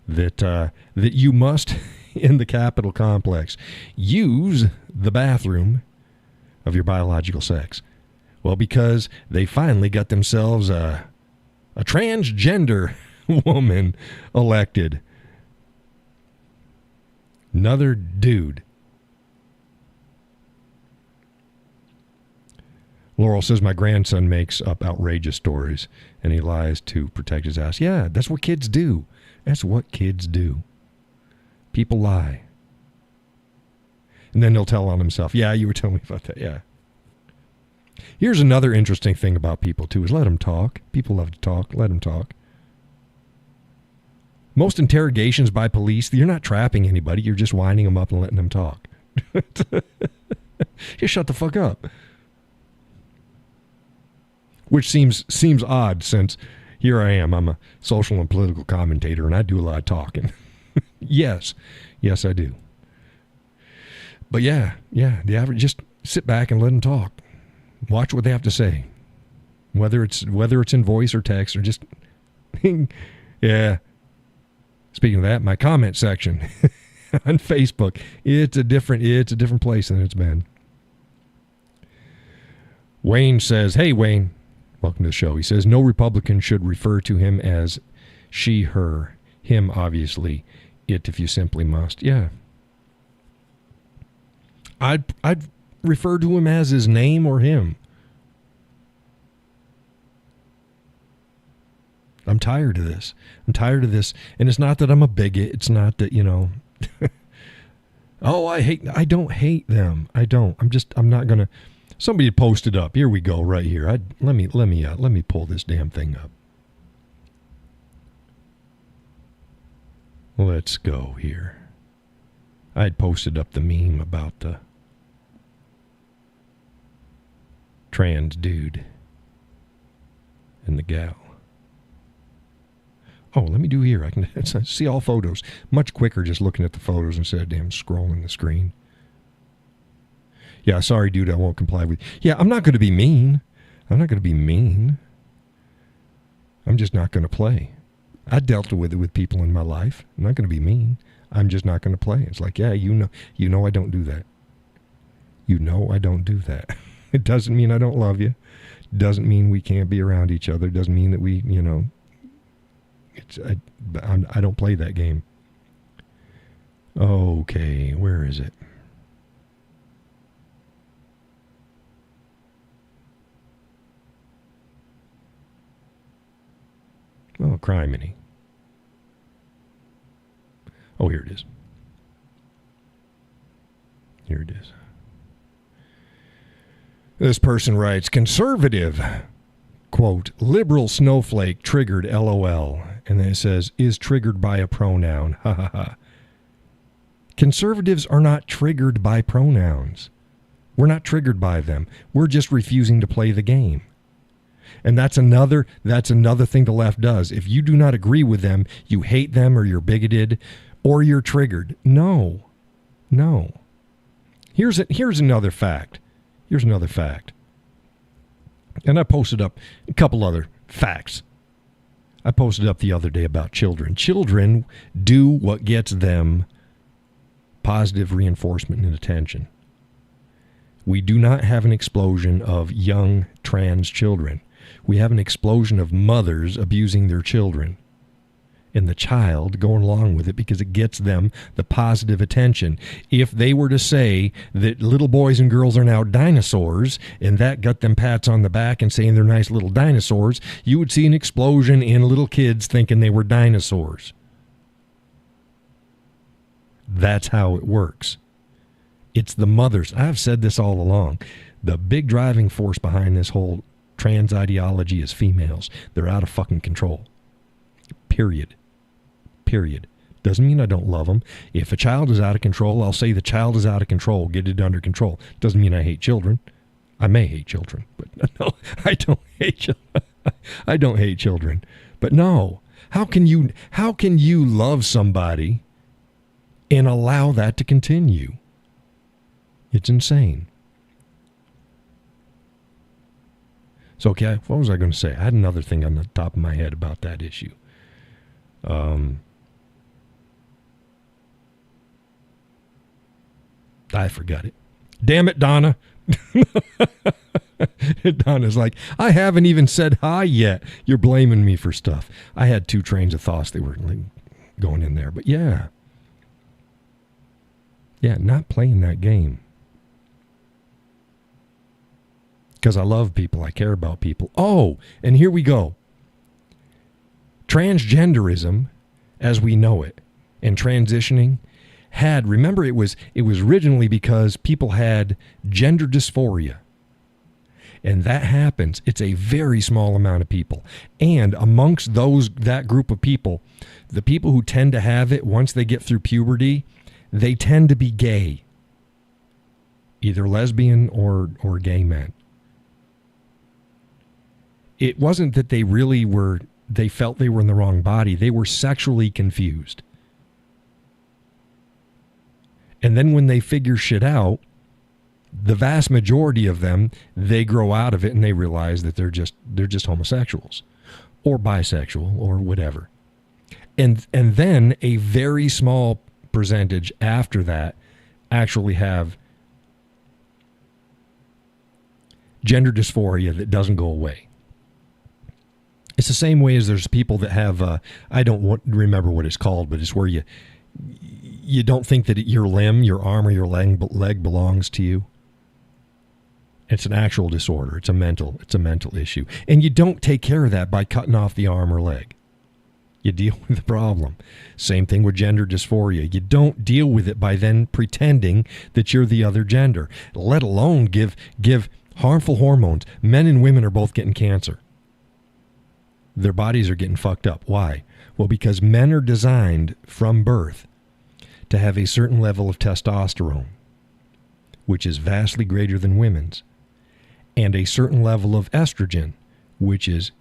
S1: That you must, in the Capitol complex, use the bathroom of your biological sex. Well, because they finally got themselves a transgender woman elected. Another dude. Laurel says, my grandson makes up outrageous stories and he lies to protect his ass. Yeah, that's what kids do. That's what kids do. People lie. And then they'll tell on himself, yeah, you were telling me about that, yeah. Here's another interesting thing about people, too, is let them talk. People love to talk. Let them talk. Most interrogations by police, you're not trapping anybody. You're just winding them up and letting them talk. Just shut the fuck up. Which seems odd since here I am. I'm a social and political commentator and I do a lot of talking. Yes, I do. But yeah, the average, just sit back and let them talk. Watch what they have to say. Whether it's in voice or text or just, yeah. Speaking of that, my comment section on Facebook, it's a different place than it's been. Wayne says, hey, Wayne, welcome to the show. He says, no Republican should refer to him as she, her, him, obviously, it if you simply must. Yeah. I'd refer to him as his name or him. I'm tired of this. And it's not that I'm a bigot. It's not that, I don't hate them. I don't. I'm not going to. Somebody posted up. Here we go right here. Let me pull this damn thing up. Let's go here. I'd posted up the meme about the trans dude. and the gal. Oh, let me do here. I can see all photos. Much quicker just looking at the photos instead of damn scrolling the screen. Yeah, sorry, dude, I won't comply with you. Yeah, I'm not going to be mean. I'm not going to be mean. I'm just not going to play. I dealt with it with people in my life. I'm not going to be mean. I'm just not going to play. It's like, yeah, you know I don't do that. You know I don't do that. It doesn't mean I don't love you. Doesn't mean we can't be around each other. Doesn't mean that we, I don't play that game. Okay, where is it? Oh, criminy. Oh, here it is. Here it is. This person writes, conservative, quote, liberal snowflake triggered LOL. And then it says, is triggered by a pronoun. Ha ha ha. Conservatives are not triggered by pronouns. We're not triggered by them. We're just refusing to play the game. And that's another thing the left does. If you do not agree with them, you hate them or you're bigoted or you're triggered. No. Here's another fact. Here's another fact. And I posted up a couple other facts. I posted up the other day about children. Children do what gets them positive reinforcement and attention. We do not have an explosion of young trans children. We have an explosion of mothers abusing their children. And the child going along with it because it gets them the positive attention. If they were to say that little boys and girls are now dinosaurs, and that got them pats on the back and saying they're nice little dinosaurs, you would see an explosion in little kids thinking they were dinosaurs. That's how it works. It's the mothers. I've said this all along. The big driving force behind this whole trans ideology is females. They're out of fucking control. Period. Doesn't mean I don't love them. If a child is out of control, I'll say the child is out of control. Get it under control. Doesn't mean I hate children. I may hate children, but no, I don't hate children. I don't hate children. But no, how can you love somebody and allow that to continue? It's insane. So, okay, what was I going to say? I had another thing on the top of my head about that issue. I forgot it. Damn it, Donna. Donna's like, I haven't even said hi yet. You're blaming me for stuff. I had two trains of thoughts that were going in there. But yeah. Yeah, not playing that game. Because I love people. I care about people. Oh, and here we go. Transgenderism, as we know it, and transitioning remember, it was originally because people had gender dysphoria. And that happens. It's a very small amount of people. And amongst that group of people, the people who tend to have it once they get through puberty, they tend to be gay. Either lesbian or gay men. It wasn't that they felt they were in the wrong body. They were sexually confused. And then when they figure shit out, the vast majority of them, they grow out of it and they realize that they're just homosexuals or bisexual or whatever. And then a very small percentage after that actually have gender dysphoria that doesn't go away. It's the same way as there's people that have, I don't remember what it's called, but it's where you don't think that your limb, your arm, or your leg belongs to you. It's an actual disorder. It's a mental issue. And you don't take care of that by cutting off the arm or leg. You deal with the problem. Same thing with gender dysphoria. You don't deal with it by then pretending that you're the other gender, let alone give harmful hormones. Men and women are both getting cancer. Their bodies are getting fucked up. Why? Well, because men are designed from birth to have a certain level of testosterone, which is vastly greater than women's, and a certain level of estrogen, which is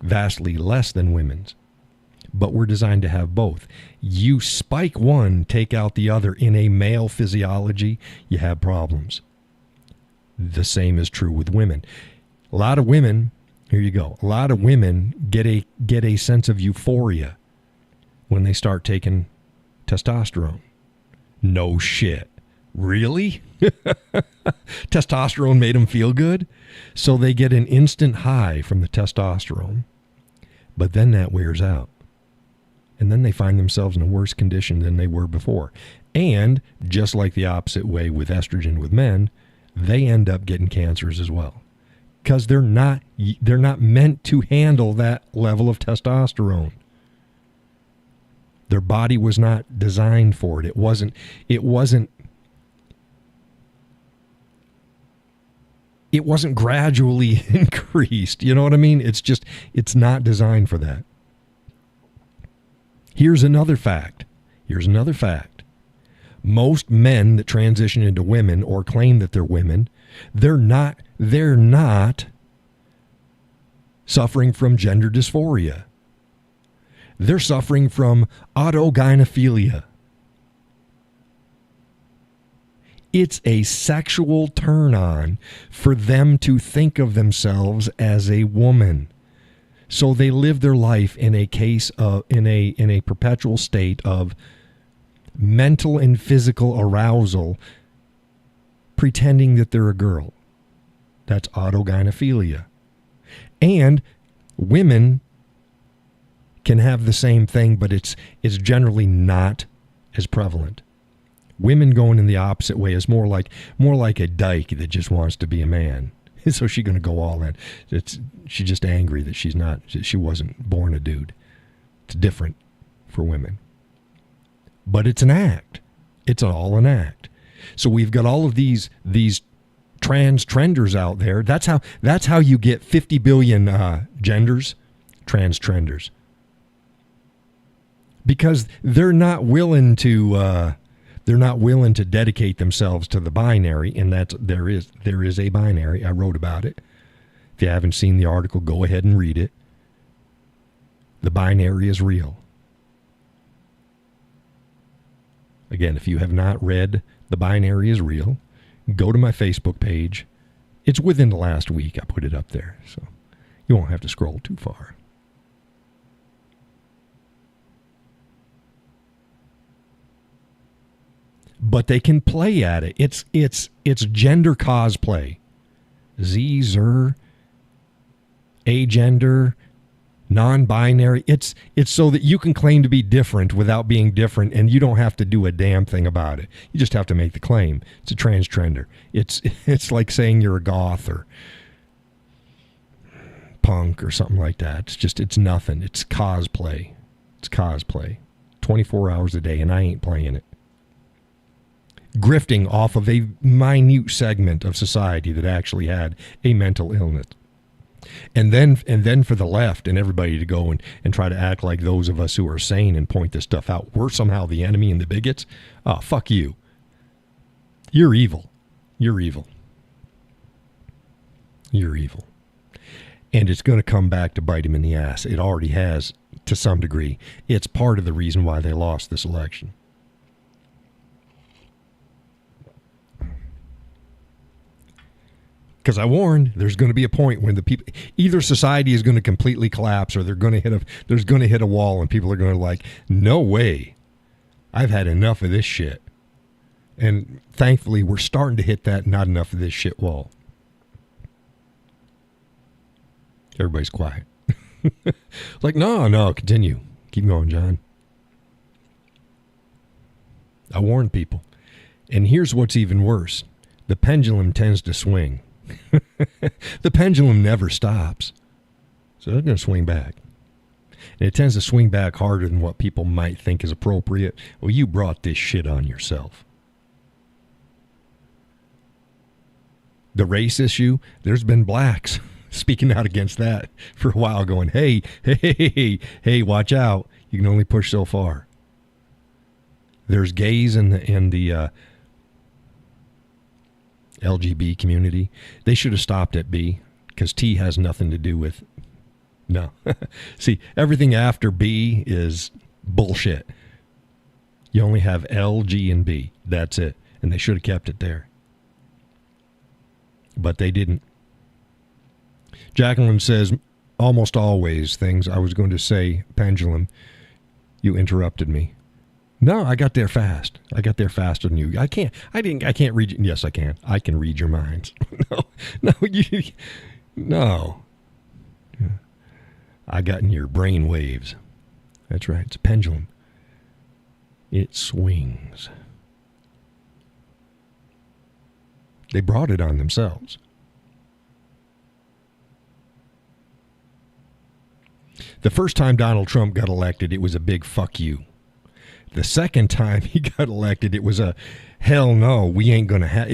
S1: vastly less than women's. But we're designed to have both. You spike one, take out the other in a male physiology, you have problems. The same is true with women. A lot of women, here you go, a lot of women get a sense of euphoria when they start taking testosterone. No shit. Really? Testosterone made them feel good? So they get an instant high from the testosterone. But then that wears out. And then they find themselves in a worse condition than they were before. And just like the opposite way with estrogen with men, they end up getting cancers as well. Because they're not meant to handle that level of testosterone. Their body was not designed for it. It wasn't gradually increased. You know what I mean? It's not designed for that. Here's another fact. Most men that transition into women or claim that they're women, they're not suffering from gender dysphoria. They're suffering from autogynephilia. It's a sexual turn-on for them to think of themselves as a woman. So they live their life in a perpetual state of mental and physical arousal, pretending that they're a girl. That's autogynephilia. And women can have the same thing, but it's generally not as prevalent. Women going in the opposite way is more like a dyke that just wants to be a man. So she's going to go all in. She's just angry that she wasn't born a dude. It's different for women. But it's an act. It's all an act. So we've got all of these trans-trenders out there. That's how you get 50 billion genders, trans-trenders. Because they're not willing to dedicate themselves to the binary, and there is a binary. I wrote about it. If you haven't seen the article, go ahead and read it. The binary is real. Again, if you have not read The Binary is Real, go to my Facebook page. It's within the last week I put it up there, so you won't have to scroll too far. But they can play at it. It's gender cosplay. Z, zer, agender, non-binary. It's so that you can claim to be different without being different, and you don't have to do a damn thing about it. You just have to make the claim. It's a trans-trender. It's like saying you're a goth or punk or something like that. It's nothing. It's cosplay. 24 hours a day, and I ain't playing it. Grifting off of a minute segment of society that actually had a mental illness. And then for the left and everybody to go and try to act like those of us who are sane and point this stuff out, we're somehow the enemy and the bigots. Oh, fuck you. You're evil. You're evil. You're evil. And it's going to come back to bite him in the ass. It already has to some degree. It's part of the reason why they lost this election. Because I warned, there's going to be a point when the people, either society is going to completely collapse, or there's going to hit a wall, and people are going to like, no way, I've had enough of this shit. And thankfully, we're starting to hit that not enough of this shit wall. Everybody's quiet. Like, no, continue. Keep going, John. I warned people. And here's what's even worse. The pendulum tends to swing. The pendulum never stops. So it's going to swing back. And it tends to swing back harder than what people might think is appropriate. Well, you brought this shit on yourself. The race issue, there's been blacks speaking out against that for a while, going, hey, watch out. You can only push so far. There's gays in the LGB community. They should have stopped at B, because T has nothing to do with No. See, everything after B is bullshit. You only have L, G, and B. That's it. And they should have kept it there. But they didn't. Jacqueline says, almost always things I was going to say, pendulum, you interrupted me. No, I got there fast. I got there faster than you. I can't read. Yes, I can. I can read your minds. No. I got in your brain waves. That's right. It's a pendulum. It swings. They brought it on themselves. The first time Donald Trump got elected, it was a big fuck you. The second time he got elected, it was a hell no, we ain't going to have.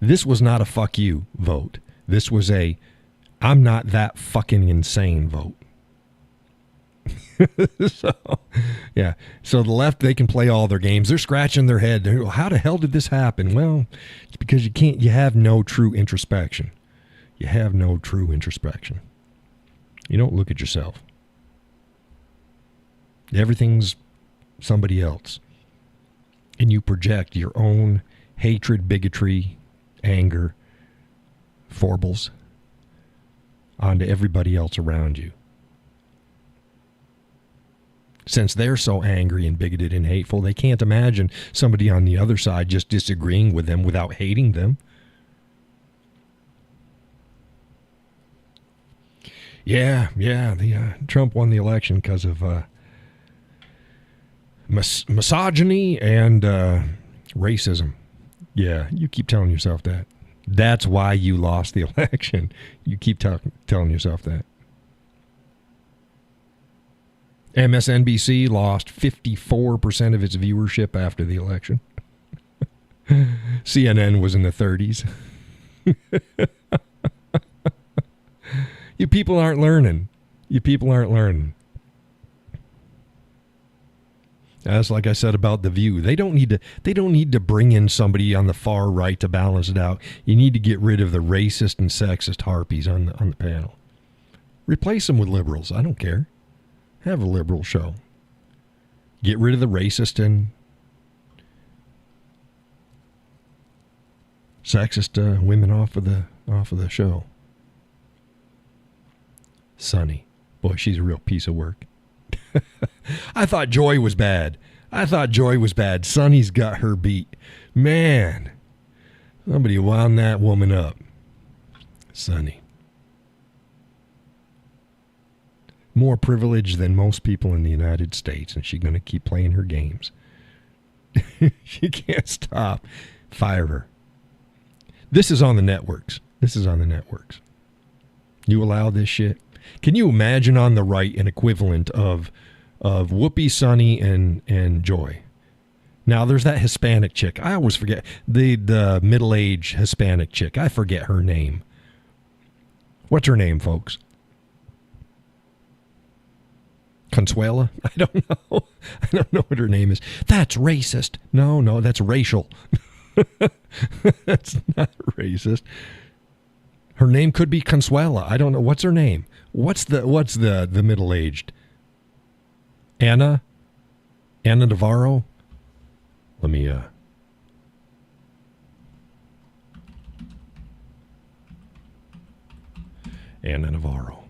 S1: This was not a fuck you vote. This was a I'm not that fucking insane vote. So the left, they can play all their games. They're scratching their head. How the hell did this happen? Well, it's because you have no true introspection. You have no true introspection. You don't look at yourself. Everything's somebody else. And you project your own hatred, bigotry, anger, foibles onto everybody else around you. Since they're so angry and bigoted and hateful, they can't imagine somebody on the other side just disagreeing with them without hating them. Yeah, Trump won the election because of misogyny and racism. Yeah, you keep telling yourself that. That's why you lost the election. You keep telling yourself that. MSNBC lost 54% of its viewership after the election. CNN was in the 30s. You people aren't learning. That's like I said about The View. They don't need to bring in somebody on the far right to balance it out. You need to get rid of the racist and sexist harpies on the panel. Replace them with liberals. I don't care. Have a liberal show. Get rid of the racist and sexist women off of the show. Sunny. Boy, she's a real piece of work. I thought Joy was bad. Sunny's got her beat. Man, somebody wound that woman up. Sunny. More privileged than most people in the United States, and she's going to keep playing her games. She can't stop. Fire her. This is on the networks. You allow this shit? Can you imagine on the right an equivalent of Whoopi, Sunny, and Joy? Now, there's that Hispanic chick. I always forget. The middle-aged Hispanic chick. I forget her name. What's her name, folks? Consuela? I don't know. I don't know what her name is. That's racist. No, that's racial. That's not racist. Her name could be Consuela. I don't know. What's her name? What's the middle-aged? Anna Navarro? Let me Anna Navarro.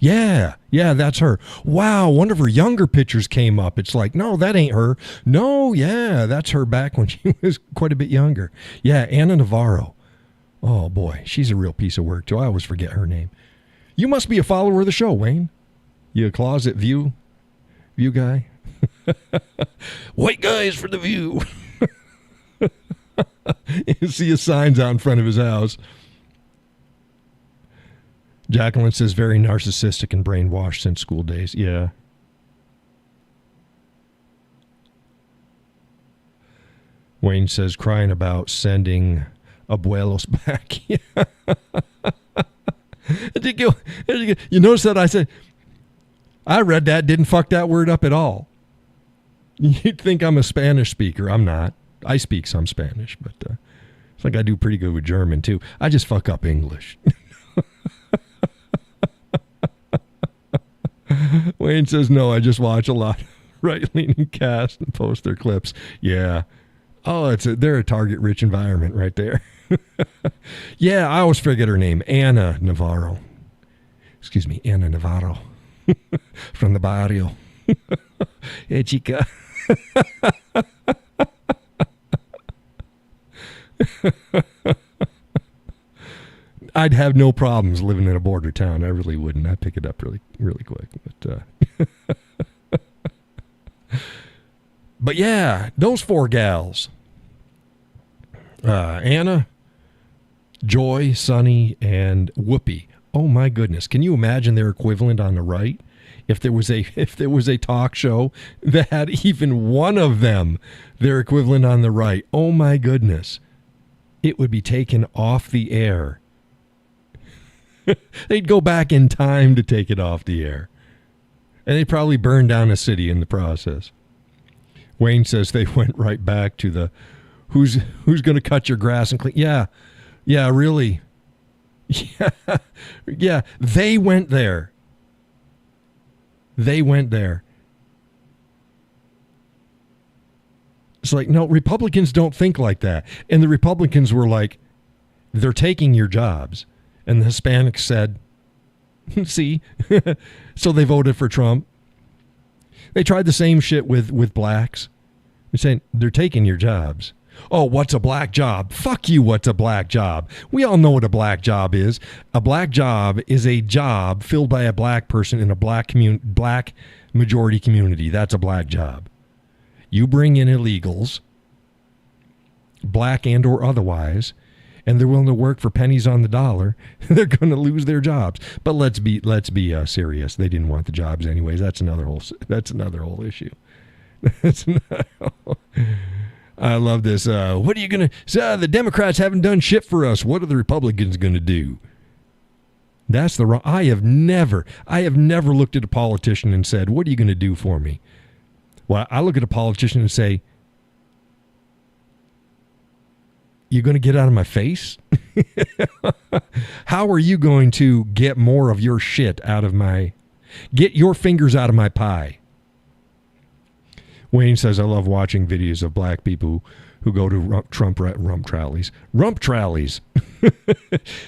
S1: Yeah, that's her. Wow, one of her younger pictures came up. It's like, no, that ain't her. No, yeah, that's her back when she was quite a bit younger. Yeah, Anna Navarro. Oh, boy, she's a real piece of work, too. I always forget her name. You must be a follower of the show, Wayne. You a closet view guy? White guys for the View. You see his signs out in front of his house. Jacqueline says very narcissistic and brainwashed since school days. Yeah. Wayne says crying about sending abuelos back. Yeah. You notice that I said, I read that, didn't fuck that word up at all. You'd think I'm a Spanish speaker. I'm not. I speak some Spanish, but it's like I do pretty good with German, too. I just fuck up English. Wayne says, no, I just watch a lot of right-leaning cast and post their clips. Yeah. Oh, they're a target-rich environment right there. Yeah, I always forget her name. Anna Navarro. Excuse me, Anna Navarro. From the barrio. Hey, chica. I'd have no problems living in a border town. I really wouldn't. I'd pick it up really, really quick. But yeah, those four gals. Anna, Joy, Sunny, and Whoopi. Oh my goodness. Can you imagine their equivalent on the right? If there was a talk show that had even one of them, their equivalent on the right. Oh my goodness. It would be taken off the air. They'd go back in time to take it off the air. And they'd probably burn down a city in the process. Wayne says they went right back to the who's going to cut your grass and clean. Yeah, really. Yeah, they went there. It's like, no, Republicans don't think like that. And the Republicans were like, they're taking your jobs. And the Hispanics said, see? So they voted for Trump. They tried the same shit with blacks. They're saying, they're taking your jobs. Oh, what's a black job? Fuck you, what's a black job? We all know what a black job is. A black job is a job filled by a black person in a black majority community. That's a black job. You bring in illegals, black and or otherwise, and they're willing to work for pennies on the dollar, they're going to lose their jobs. But let's be serious. They didn't want the jobs anyways. That's another whole issue. I love this. What are you going to... the Democrats haven't done shit for us. What are the Republicans going to do? That's the wrong... I have never looked at a politician and said, what are you going to do for me? Well, I look at a politician and say, you going to get out of my face? How are you going to get more of your shit out of my... Get your fingers out of my pie. Wayne says, I love watching videos of black people who go to rump rallies. Rump trallies.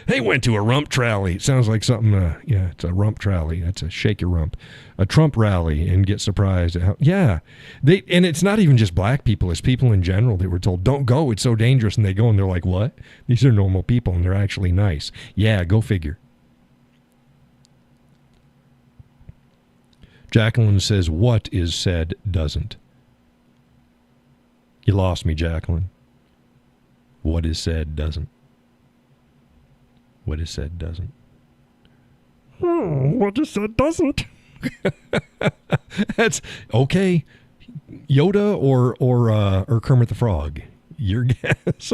S1: They went to a rump rally. It sounds like something, it's a rump rally. That's a shake your rump. A Trump rally and get surprised at how, and it's not even just black people. It's people in general that were told, don't go, it's so dangerous. And they go and they're like, what? These are normal people and they're actually nice. Yeah, go figure. Jacqueline says, what is said doesn't. You lost me, Jacqueline. What is said doesn't. What is said doesn't. What is said doesn't. That's okay. Yoda or Kermit the Frog. Your guess.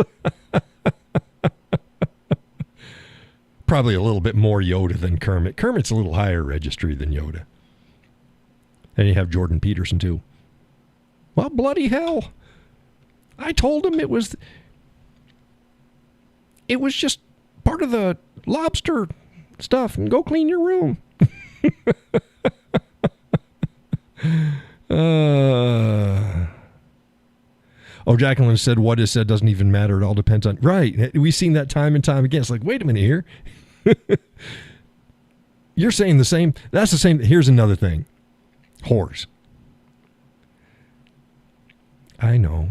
S1: Probably a little bit more Yoda than Kermit. Kermit's a little higher registry than Yoda. And you have Jordan Peterson too. Well, bloody hell. I told him it was just part of the lobster stuff, and go clean your room. Jacqueline said, what is said doesn't even matter. It all depends on... Right. We've seen that time and time again. It's like, wait a minute here. You're saying the same. That's the same. Here's another thing. Whores. I know.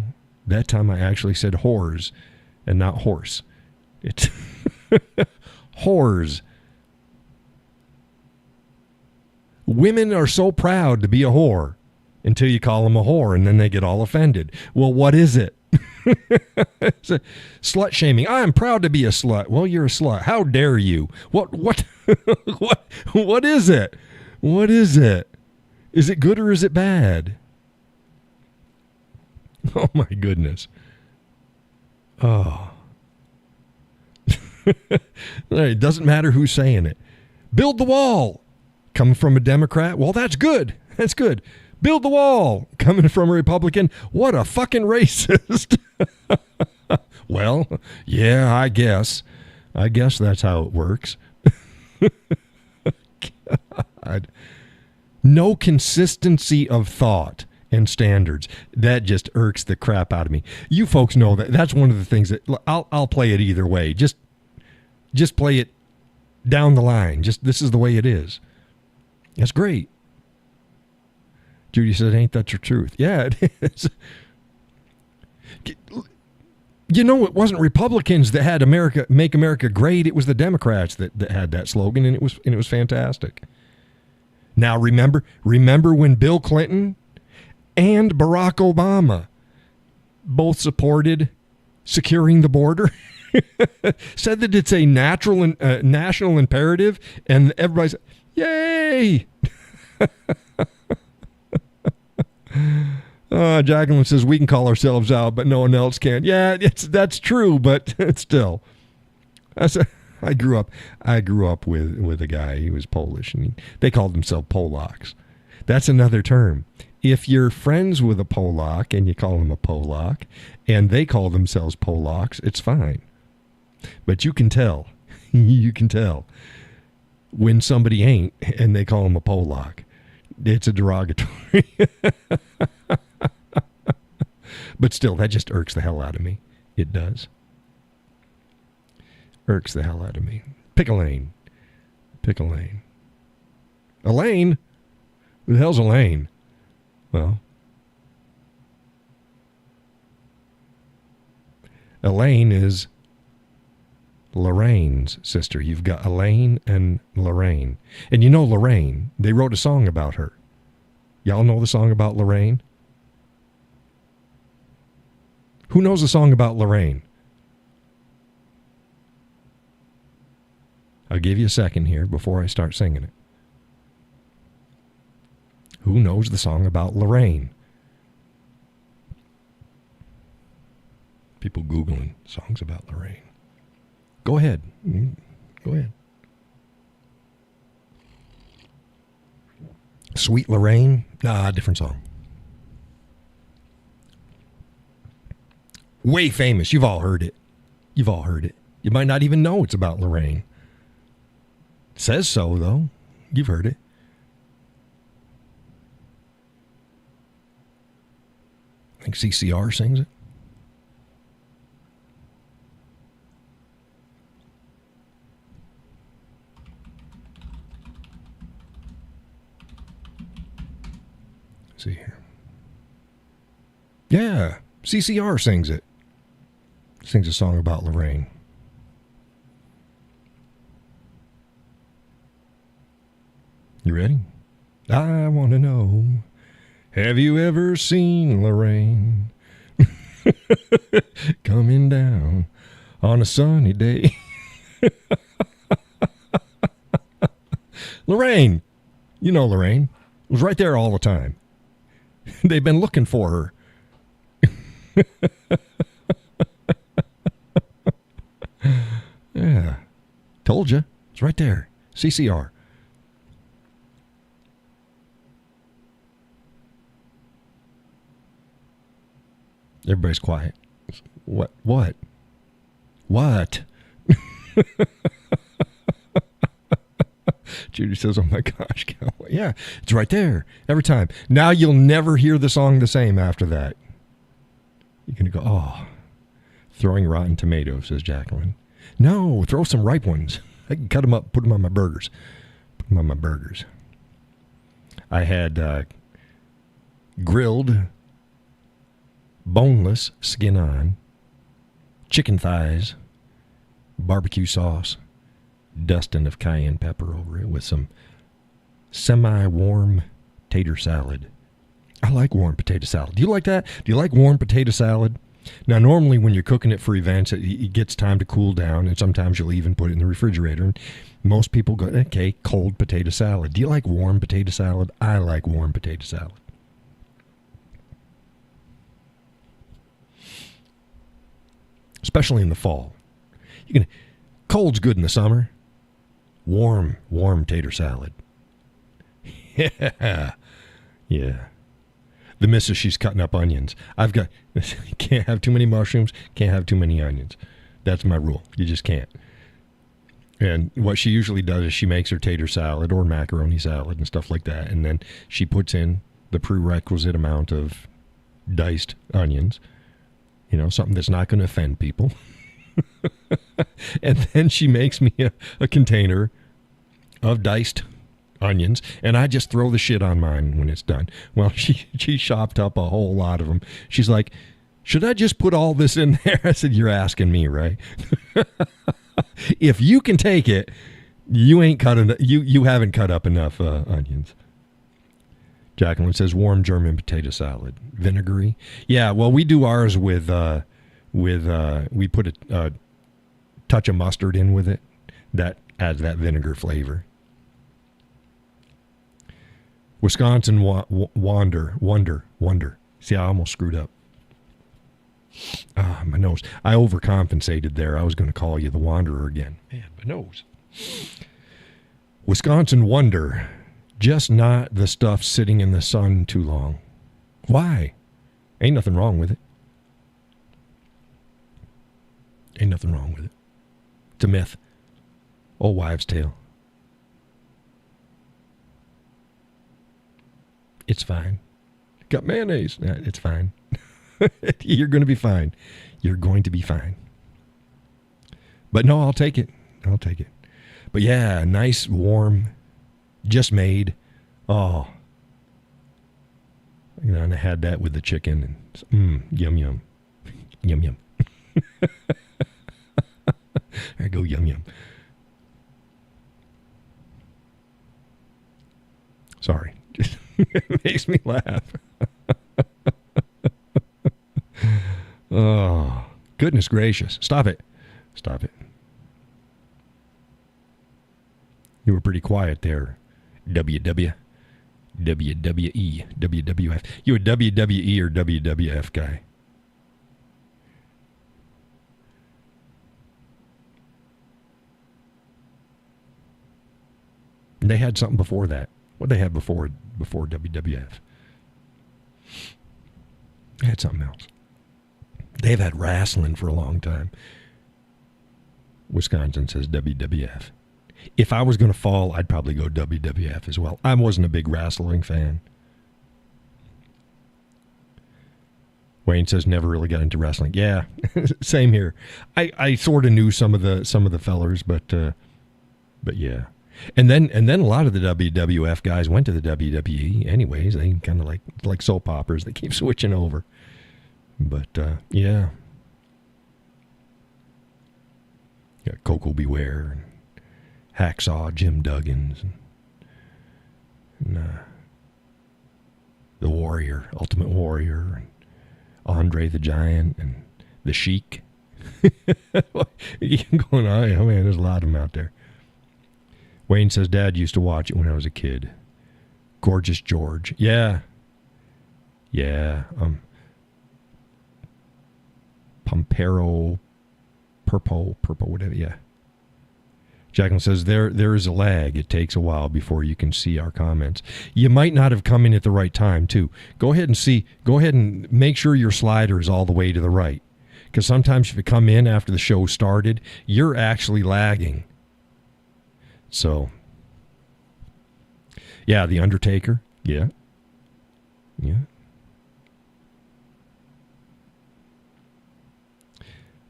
S1: That time I actually said whores and not horse. It's whores. Women are so proud to be a whore until you call them a whore, and then they get all offended. Well, what is it? It's a slut shaming. I'm proud to be a slut. Well, you're a slut. How dare you? What what is it? What is it? Is it good or is it bad? Oh my goodness. Oh. It doesn't matter who's saying it. Build the wall. Coming from a Democrat? Well, that's good. That's good. Build the wall. Coming from a Republican. What a fucking racist. Well, yeah, I guess. I guess that's how it works. God. No consistency of thought and standards. That just irks the crap out of me. You folks know that. That's one of the things that I'll play it either way. Just play it down the line. This is the way it is. That's great. Judy said, ain't that your truth? Yeah, it is. You know, it wasn't Republicans that had Make America Great. It was the Democrats that had that slogan, and it was fantastic. Now, remember when Bill Clinton and Barack Obama both supported securing the border? Said that it's a natural and national imperative, and everybody said, yay! Jacqueline says, we can call ourselves out, but no one else can. Yeah, that's true, but still. I grew up with a guy. He was Polish, and they called themselves Polacks. That's another term. If you're friends with a Polak and you call them a Polak, and they call themselves Polacks, it's fine. But you can tell when somebody ain't and they call them a Polak. It's a derogatory. But still, that just irks the hell out of me. It does. Irks the hell out of me. Pick a lane. Elaine? Who the hell's Elaine? Well, Elaine is Lorraine's sister. You've got Elaine and Lorraine. And you know Lorraine, they wrote a song about her. Y'all know the song about Lorraine? Who knows the song about Lorraine? I'll give you a second here before I start singing it. Who knows the song about Lorraine? People Googling songs about Lorraine. Go ahead. Go ahead. Sweet Lorraine? Nah, different song. Way famous. You've all heard it. You might not even know it's about Lorraine. It says so, though. You've heard it. I think CCR sings it. Let's see here. Yeah, CCR sings it. Sings a song about Lorraine. You ready? I want to know, have you ever seen Lorraine coming down on a sunny day? Lorraine. You know Lorraine. Was right there all the time. They've been looking for her. Yeah. Told you. It's right there. CCR. Everybody's quiet. What? Judy says, oh my gosh, Cowboy. Yeah, it's right there. Every time. Now you'll never hear the song the same after that. You're going to go, oh, throwing rotten tomatoes, says Jacqueline. No, throw some ripe ones. I can cut them up, put them on my burgers. I had grilled, boneless, skin on, chicken thighs, barbecue sauce, dusting of cayenne pepper over it with some semi-warm tater salad. I like warm potato salad. Do you like that? Do you like warm potato salad? Now, normally when you're cooking it for events, it gets time to cool down, and sometimes you'll even put it in the refrigerator. And most people go, okay, cold potato salad. Do you like warm potato salad? I like warm potato salad. Especially in the fall. Cold's good in the summer. Warm tater salad. Yeah. The missus, she's cutting up onions. I've got, can't have too many mushrooms, can't have too many onions. That's my rule. You just can't. And what she usually does is she makes her tater salad or macaroni salad and stuff like that. And then she puts in the prerequisite amount of diced onions, something that's not going to offend people. And then she makes me a container of diced onions, and I just throw the shit on mine when it's done. Well, she chopped up a whole lot of them. She's like, should I just put all this in there? I said, you're asking me, right? If you can take it, you ain't cut enough. You haven't cut up enough onions. Jacqueline says warm German potato salad, vinegary. Yeah, well, we do ours with we put a touch of mustard in with it. That adds that vinegar flavor. Wisconsin wonder. See, I almost screwed up. My nose. I overcompensated there. I was going to call you the Wanderer again. Man, my nose. Wisconsin wonder. Just not the stuff sitting in the sun too long. Why? Ain't nothing wrong with it. Ain't nothing wrong with it. It's a myth. Old wives' tale. It's fine. Got mayonnaise. It's fine. You're going to be fine. You're going to be fine. But no, I'll take it. But yeah, nice, warm, just made. Oh. And I had that with the chicken. And yum. Yum. There I go, yum. Sorry. It makes me laugh. Oh, goodness gracious. Stop it. You were pretty quiet there. WWE, WWF. You a WWE or WWF guy? And they had something before that. What they had before WWF? They had something else. They've had wrestling for a long time. Wisconsin says WWF. If I was going to fall, I'd probably go WWF as well. I wasn't a big wrestling fan. Wayne says never really got into wrestling. Yeah, same here. I sort of knew some of the fellers, but yeah. And then a lot of the WWF guys went to the WWE anyways. They kind of like soap operas. They keep switching over. But yeah. Got Coco Beware and Hacksaw Jim Duggins and the Warrior, Ultimate Warrior, and Andre the Giant and the Sheik. Going on, oh man, there's a lot of them out there. Wayne says Dad used to watch it when I was a kid. Gorgeous George. Yeah. Pompero, purple, whatever. Yeah. Jacqueline says there is a lag. It takes a while before you can see our comments. You might not have come in at the right time too. Go ahead and make sure your slider is all the way to the right. Because sometimes if you come in after the show started, you're actually lagging. So, yeah, The Undertaker. Yeah.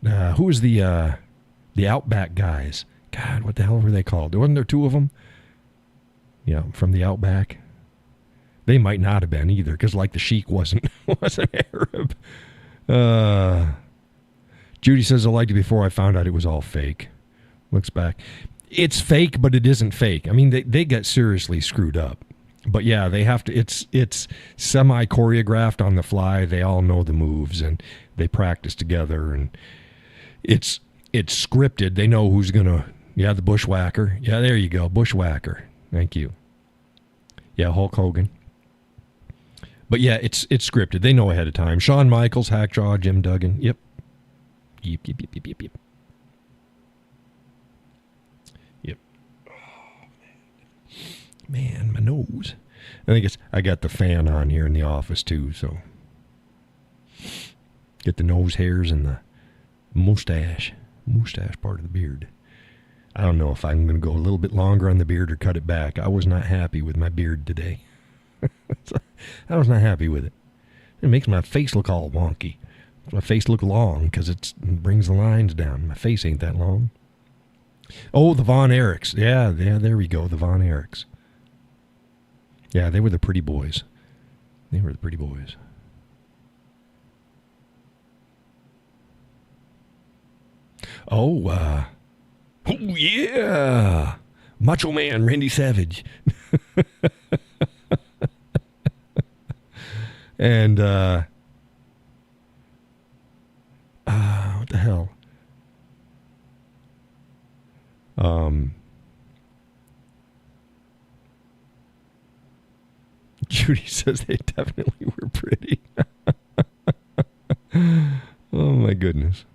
S1: Who was the Outback guys? God, what the hell were they called? Wasn't there two of them? Yeah, from the Outback. They might not have been either, because like the Sheik wasn't Arab. Judy says I liked it before I found out it was all fake. Looks back. It's fake, but it isn't fake. I mean, they get seriously screwed up. But yeah, they have to. It's semi-choreographed on the fly. They all know the moves, and they practice together, and it's scripted. They know who's gonna. Yeah, the Bushwhacker. Yeah, there you go, Bushwhacker. Thank you. Yeah, Hulk Hogan. But yeah, it's scripted. They know ahead of time. Shawn Michaels, Hacksaw, Jim Duggan. Yep. Yep. Oh, man, my nose. I think I got the fan on here in the office too, so get the nose hairs and the mustache part of the beard. I don't know if I'm going to go a little bit longer on the beard or cut it back. I was not happy with my beard today. I was not happy with it. It makes my face look all wonky. My face look long because it brings the lines down. My face ain't that long. Oh, the Von Erichs. Yeah, there we go, the Von Erichs. Yeah, they were the pretty boys. Oh, yeah. Macho Man, Randy Savage. And, what the hell? Judy says they definitely were pretty. Oh, my goodness.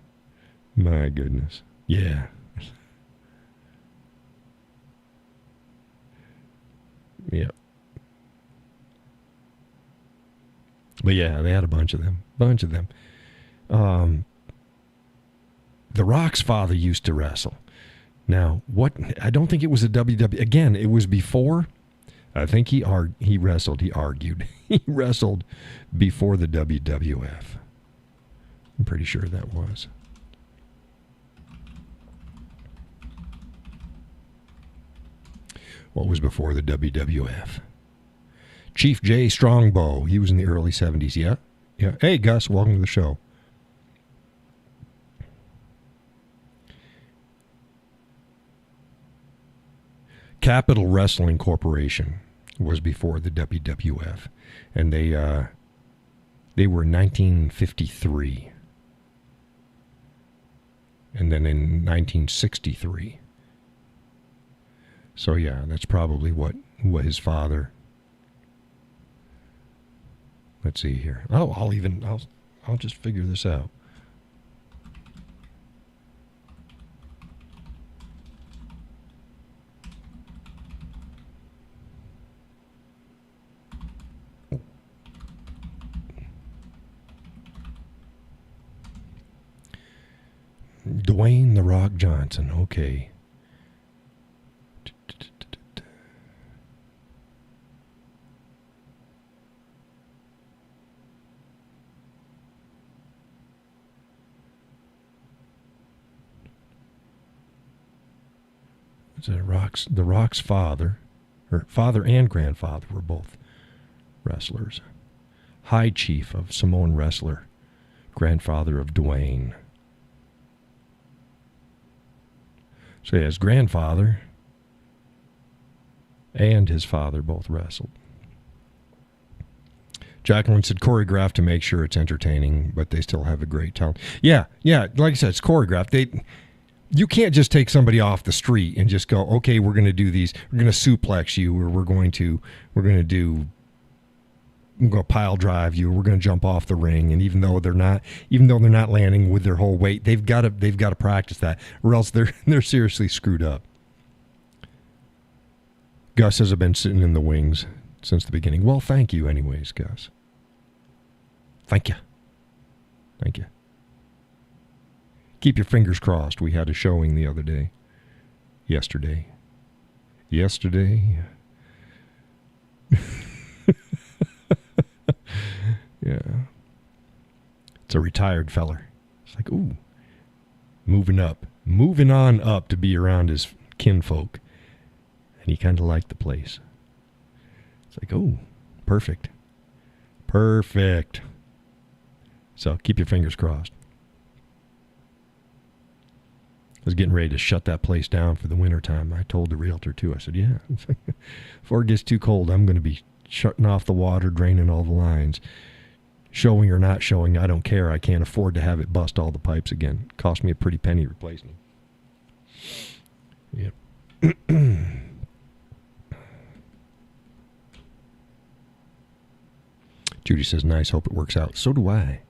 S1: My goodness. Yeah. Yeah. But yeah, they had a bunch of them. The Rock's father used to wrestle. Now, I don't think it was a WWE. Again, it was before. I think he wrestled. He argued. He wrestled before the WWF. I'm pretty sure that was. What was before the WWF? Chief J. Strongbow. He was in the early 70s. Yeah. Hey, Gus, welcome to the show. Capital Wrestling Corporation was before the WWF, and they were in 1953, and then in 1963. So yeah, that's probably what his father. Let's see here. Oh, I'll just figure this out. Dwayne "The Rock" Johnson. Okay. The Rock's father, or father and grandfather, were both wrestlers. High Chief of Samoan wrestler, grandfather of Dwayne. So his grandfather and his father both wrestled. Jacqueline said choreographed to make sure it's entertaining, but they still have a great talent. Yeah, like I said, it's choreographed. You can't just take somebody off the street and just go, okay, we're going to do these. We're going to suplex you, or we're going to pile drive you. We're going to jump off the ring, and even though they're not landing with their whole weight, they've got to practice that, or else they're seriously screwed up. Gus says I've been sitting in the wings since the beginning. Well, thank you, anyways, Gus. Thank you. Keep your fingers crossed. We had a showing the other day. Yesterday. Yeah. It's a retired feller. It's like, ooh, moving on up to be around his kinfolk. And he kind of liked the place. It's like, oh, perfect. So keep your fingers crossed. I was getting ready to shut that place down for the wintertime. I told the realtor, too. I said, yeah, before it gets too cold, I'm going to be shutting off the water, draining all the lines. Showing or not showing, I don't care. I can't afford to have it bust all the pipes again. It cost me a pretty penny replacing. Yep. Judy says, nice, hope it works out. So do I.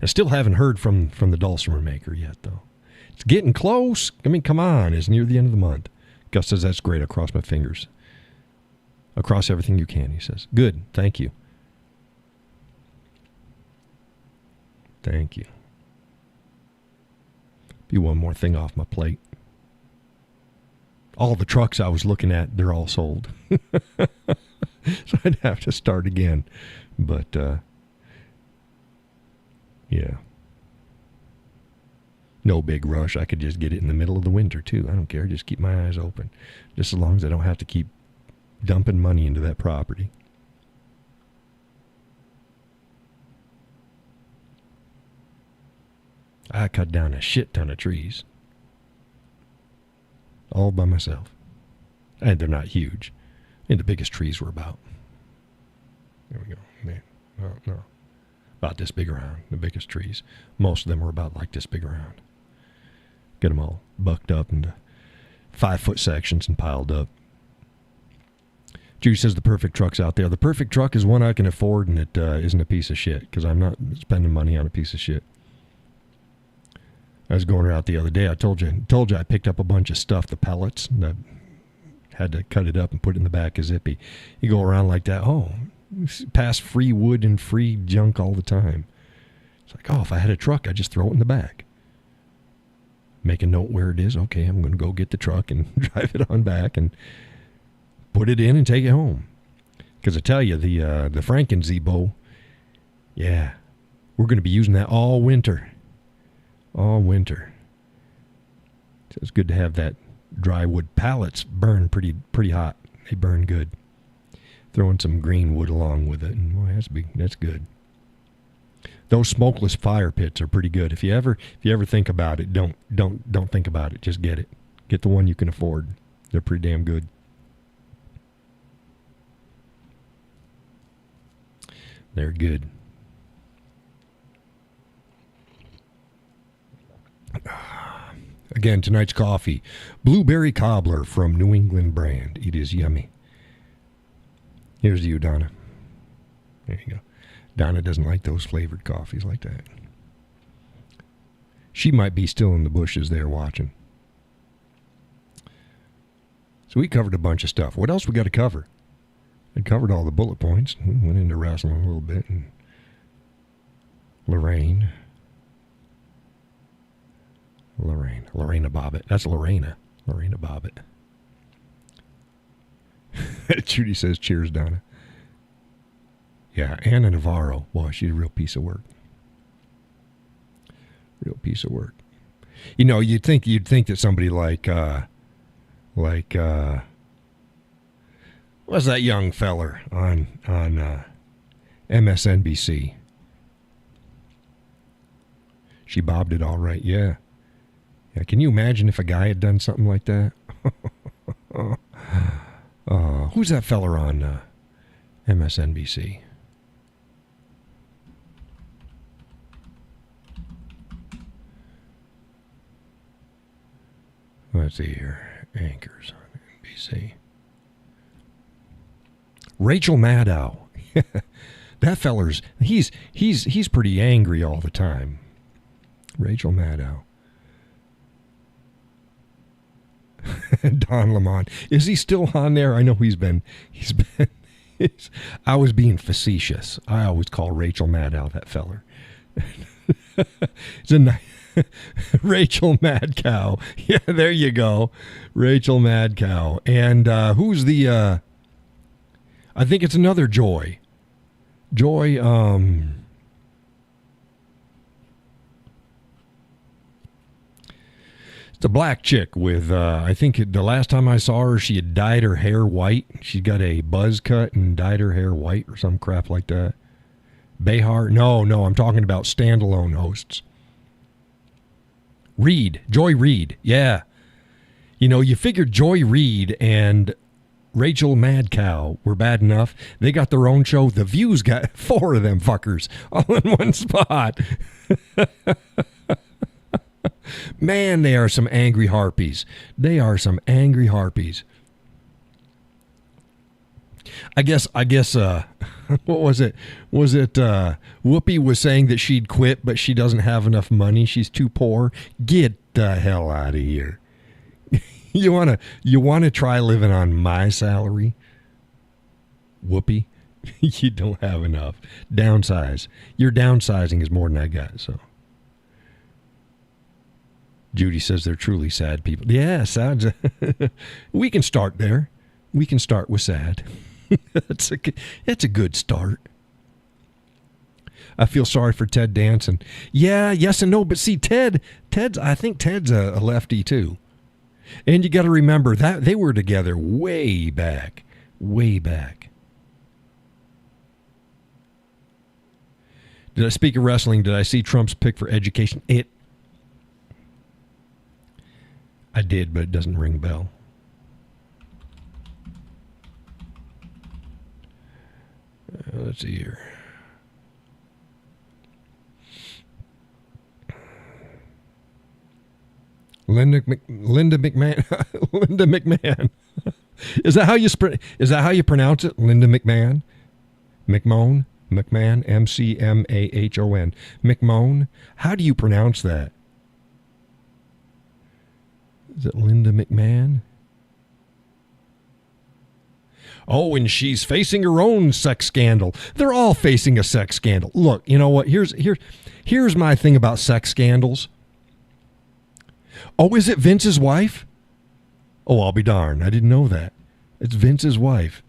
S1: I still haven't heard from the dulcimer maker yet, though. It's getting close. I mean, come on. It's near the end of the month. Gus says, that's great. I'll cross my fingers. Across everything you can, he says. Good, thank you. Thank you. Be one more thing off my plate. All the trucks I was looking at, they're all sold. So I'd have to start again. But, yeah. No big rush. I could just get it in the middle of the winter, too. I don't care. Just keep my eyes open. Just as long as I don't have to keep dumping money into that property. I cut down a shit ton of trees. All by myself. And they're not huge. And the biggest trees were about... There we go. Man. No. About this big around. The biggest trees. Most of them were about like this big around. Get them all bucked up into 5-foot sections and piled up. Judy says the perfect truck's out there. The perfect truck is one I can afford and it isn't a piece of shit because I'm not spending money on a piece of shit. I was going out the other day. I told you I picked up a bunch of stuff, the pellets, and I had to cut it up and put it in the back of Zippy. You go around like that. Oh, pass free wood and free junk all the time. It's like, oh, if I had a truck, I'd just throw it in the back. Make a note where it is. Okay, I'm going to go get the truck and drive it on back and put it in and take it home. Because I tell you, the Franken Zebo, yeah, we're going to be using that all winter. All winter. So it's good to have that dry wood. Pallets burn pretty hot. They burn good. Throwing some green wood along with it, and boy, that's good. Those smokeless fire pits are pretty good. If you ever think about it, don't think about it. Just get it. Get the one you can afford. They're pretty damn good. They're good. Again, tonight's coffee. Blueberry Cobbler from New England brand. It is yummy. Here's to you, Donna. There you go. Donna doesn't like those flavored coffees like that. She might be still in the bushes there watching. So we covered a bunch of stuff. What else we got to cover? I covered all the bullet points. We went into wrestling a little bit. And Lorraine Bobbitt. That's Lorena Bobbitt. Judy says, cheers, Donna. Yeah, Anna Navarro. Boy, she's a real piece of work. Real piece of work. You know, you'd think that somebody like what's that young feller on MSNBC? She bobbed it all right, yeah. Yeah, can you imagine if a guy had done something like that? Who's that feller on MSNBC? Let's see here. Anchors on NBC. Rachel Maddow. That feller's he's pretty angry all the time. Rachel Maddow. Don Lemon. Is he still on there? I know he's been I was being facetious. I always call Rachel Maddow that feller. It's a Rachel Mad Cow. Yeah, there you go. Rachel Mad Cow. And who's the I think it's another Joy. Joy, it's a black chick with, I think the last time I saw her, she had dyed her hair white. She got a buzz cut and dyed her hair white or some crap like that. Behar? No, I'm talking about standalone hosts. Reed. Joy Reid. Yeah. You know, you figured Joy Reid and Rachel Mad Cow were bad enough. They got their own show. The View's got 4 of them fuckers all in one spot. Man, they are some angry harpies. They are some angry harpies. I guess what was it? Was it Whoopi was saying that she'd quit, but she doesn't have enough money. She's too poor. Get the hell out of here. You wanna try living on my salary? Whoopee. You don't have enough. Downsize. Your downsizing is more than I got, so. Judy says they're truly sad people. Yeah, sad. We can start there. We can start with sad. That's a good start. I feel sorry for Ted Danson. Yeah, yes and no, but see, I think Ted's a lefty too. And you got to remember that they were together way back. Did I speak of wrestling? Did I see Trump's pick for education? I did, but it doesn't ring a bell. Let's see here. Linda McMahon. Linda McMahon. Is that how you pronounce it? Linda McMahon. McMahon. McMahon. McMahon. How do you pronounce that? Is it Linda McMahon? Oh, and she's facing her own sex scandal. They're all facing a sex scandal. Look, you know what? Here's my thing about sex scandals. Oh, is it Vince's wife? Oh, I'll be darned. I didn't know that. It's Vince's wife.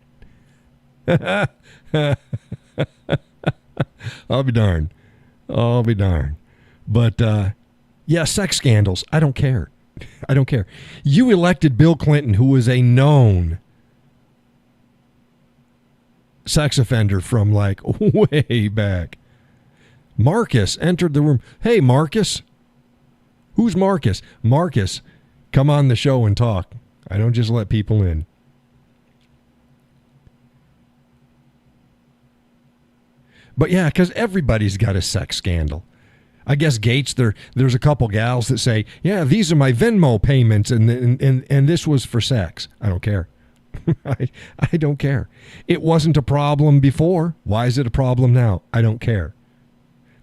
S1: I'll be darned. But, yeah, sex scandals. I don't care. You elected Bill Clinton, who was a known sex offender from like way back. Marcus entered the room. Hey, Marcus. Who's Marcus? Marcus, come on the show and talk. I don't just let people in. But yeah, because everybody's got a sex scandal. I guess Gates, there's a couple gals that say, yeah, these are my Venmo payments, and this was for sex. I don't care. I don't care. It wasn't a problem before. Why is it a problem now? I don't care.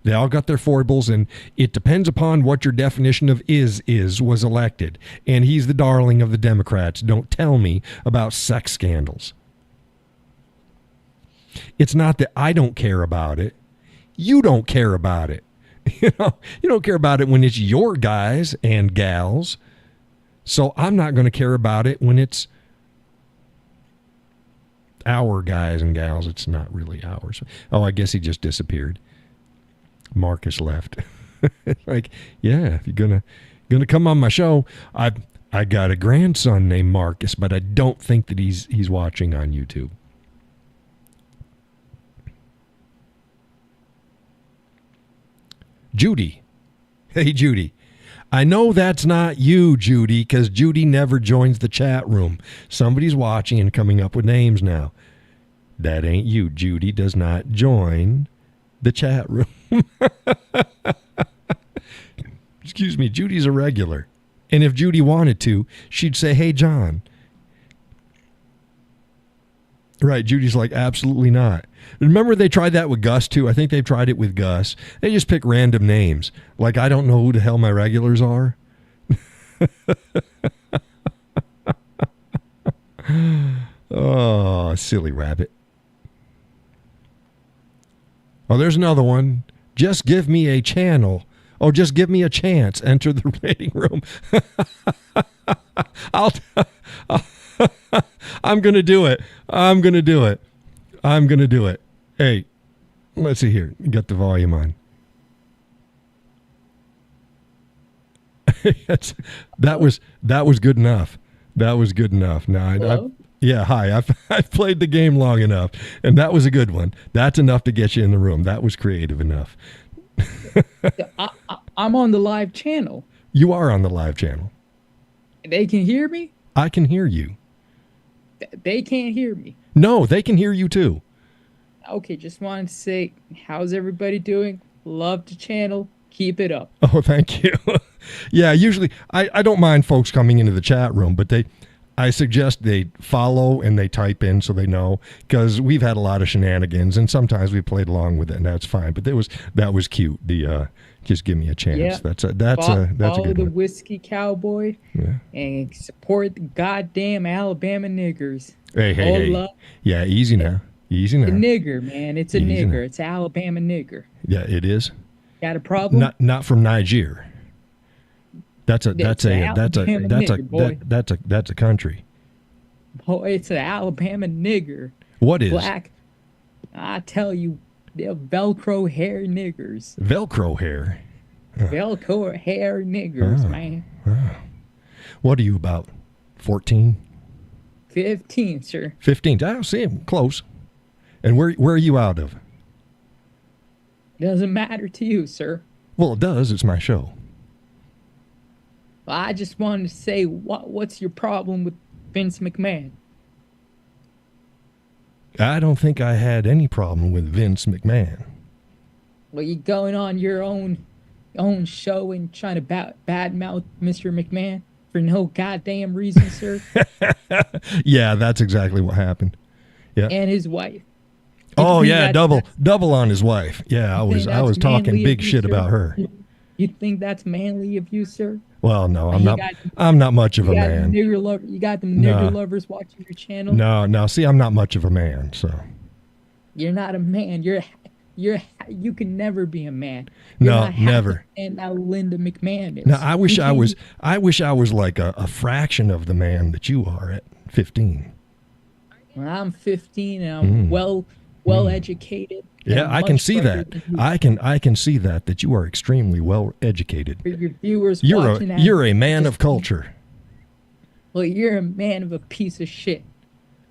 S1: They all got their foibles, and it depends upon what your definition of was elected. And he's the darling of the Democrats. Don't tell me about sex scandals. It's not that I don't care about it. You don't care about it. You don't care about it when it's your guys and gals. So I'm not going to care about it when it's our guys and gals. It's not really ours. Oh, I guess he just disappeared. Marcus left. Like, yeah, if you're gonna come on my show, I got a grandson named Marcus, but I don't think that he's watching on YouTube. Judy. Hey, Judy. I know that's not you, Judy, because Judy never joins the chat room. Somebody's watching and coming up with names now. That ain't you. Judy does not join the chat room. Excuse me, Judy's a regular. And if Judy wanted to, she'd say, hey, John. Right, Judy's like, absolutely not. Remember they tried that with Gus, too? I think they've tried it with Gus. They just pick random names. Like, I don't know who the hell my regulars are. Oh, silly rabbit. Oh, there's another one. Just give me a channel. Oh, just give me a chance. Enter the waiting room. I'm going to do it. I'm going to do it. Hey, let's see here. Get the volume on. that was good enough. That was good enough. Now, yeah, hi. I've played the game long enough, and that was a good one. That's enough to get you in the room. That was creative enough.
S2: I'm on the live channel.
S1: You are on the live channel.
S2: They can hear me?
S1: I can hear you.
S2: They can't hear me.
S1: No, they can hear you too.
S2: Okay, just wanted to say, how's everybody doing? Love the channel. Keep it up.
S1: Oh, thank you. Yeah, usually I don't mind folks coming into the chat room, but I suggest they follow and they type in so they know, because we've had a lot of shenanigans and sometimes we played along with it and that's fine. But that was cute. The just give me a chance. Yeah. That's a good
S2: Follow the
S1: one.
S2: Whiskey Cowboy, yeah, and support the goddamn Alabama niggers.
S1: Hey. Yeah, easy now. Easy
S2: The
S1: now.
S2: nigger, man. It's a
S1: Easy now.
S2: nigger. It's an Alabama nigger.
S1: Yeah, it is.
S2: Got a problem?
S1: Not from Niger. That's a
S2: It's an Alabama nigger, boy.
S1: that's a country.
S2: Boy, it's an Alabama nigger.
S1: What is
S2: Black. I tell you, they're Velcro hair niggers.
S1: Velcro hair?
S2: Velcro hair niggers,
S1: Oh.
S2: man.
S1: What are you about? 14?
S2: 15, sir.
S1: 15? I don't see him close. And where are you out of?
S2: Doesn't matter to you, sir.
S1: Well, it does. It's my show.
S2: I just wanted to say, what's your problem with Vince McMahon?
S1: I don't think I had any problem with Vince McMahon.
S2: Well, you going on your own show and trying to badmouth Mr. McMahon for no goddamn reason, sir,
S1: Yeah, that's exactly what happened. Yeah.
S2: and his wife.
S1: Oh
S2: think
S1: yeah,
S2: that's-
S1: double on his wife. Yeah, I was
S2: that's
S1: talking
S2: manly
S1: big
S2: of you,
S1: shit
S2: sir?
S1: about her.
S2: You think that's manly of you, sir?
S1: Well, no,
S2: You
S1: I'm not much of a
S2: You got
S1: man.
S2: you got them
S1: No.
S2: nigger lovers watching your channel.
S1: No, see, I'm not much of a man, so.
S2: You're not a man. You can never be a man. You're
S1: No,
S2: not half
S1: never.
S2: the man that Linda McMahon is.
S1: Now, I wish
S2: You
S1: I
S2: can't
S1: was
S2: be-
S1: like a fraction of the man that you are at 15.
S2: When I'm 15 and I'm well educated. and
S1: Yeah,
S2: I'm
S1: I can
S2: much
S1: see
S2: brighter
S1: that.
S2: than you.
S1: I can see that you are extremely well educated.
S2: For your viewers
S1: You're
S2: watching that,
S1: you're a man
S2: just-
S1: of culture.
S2: Well, you're a man of a piece of shit.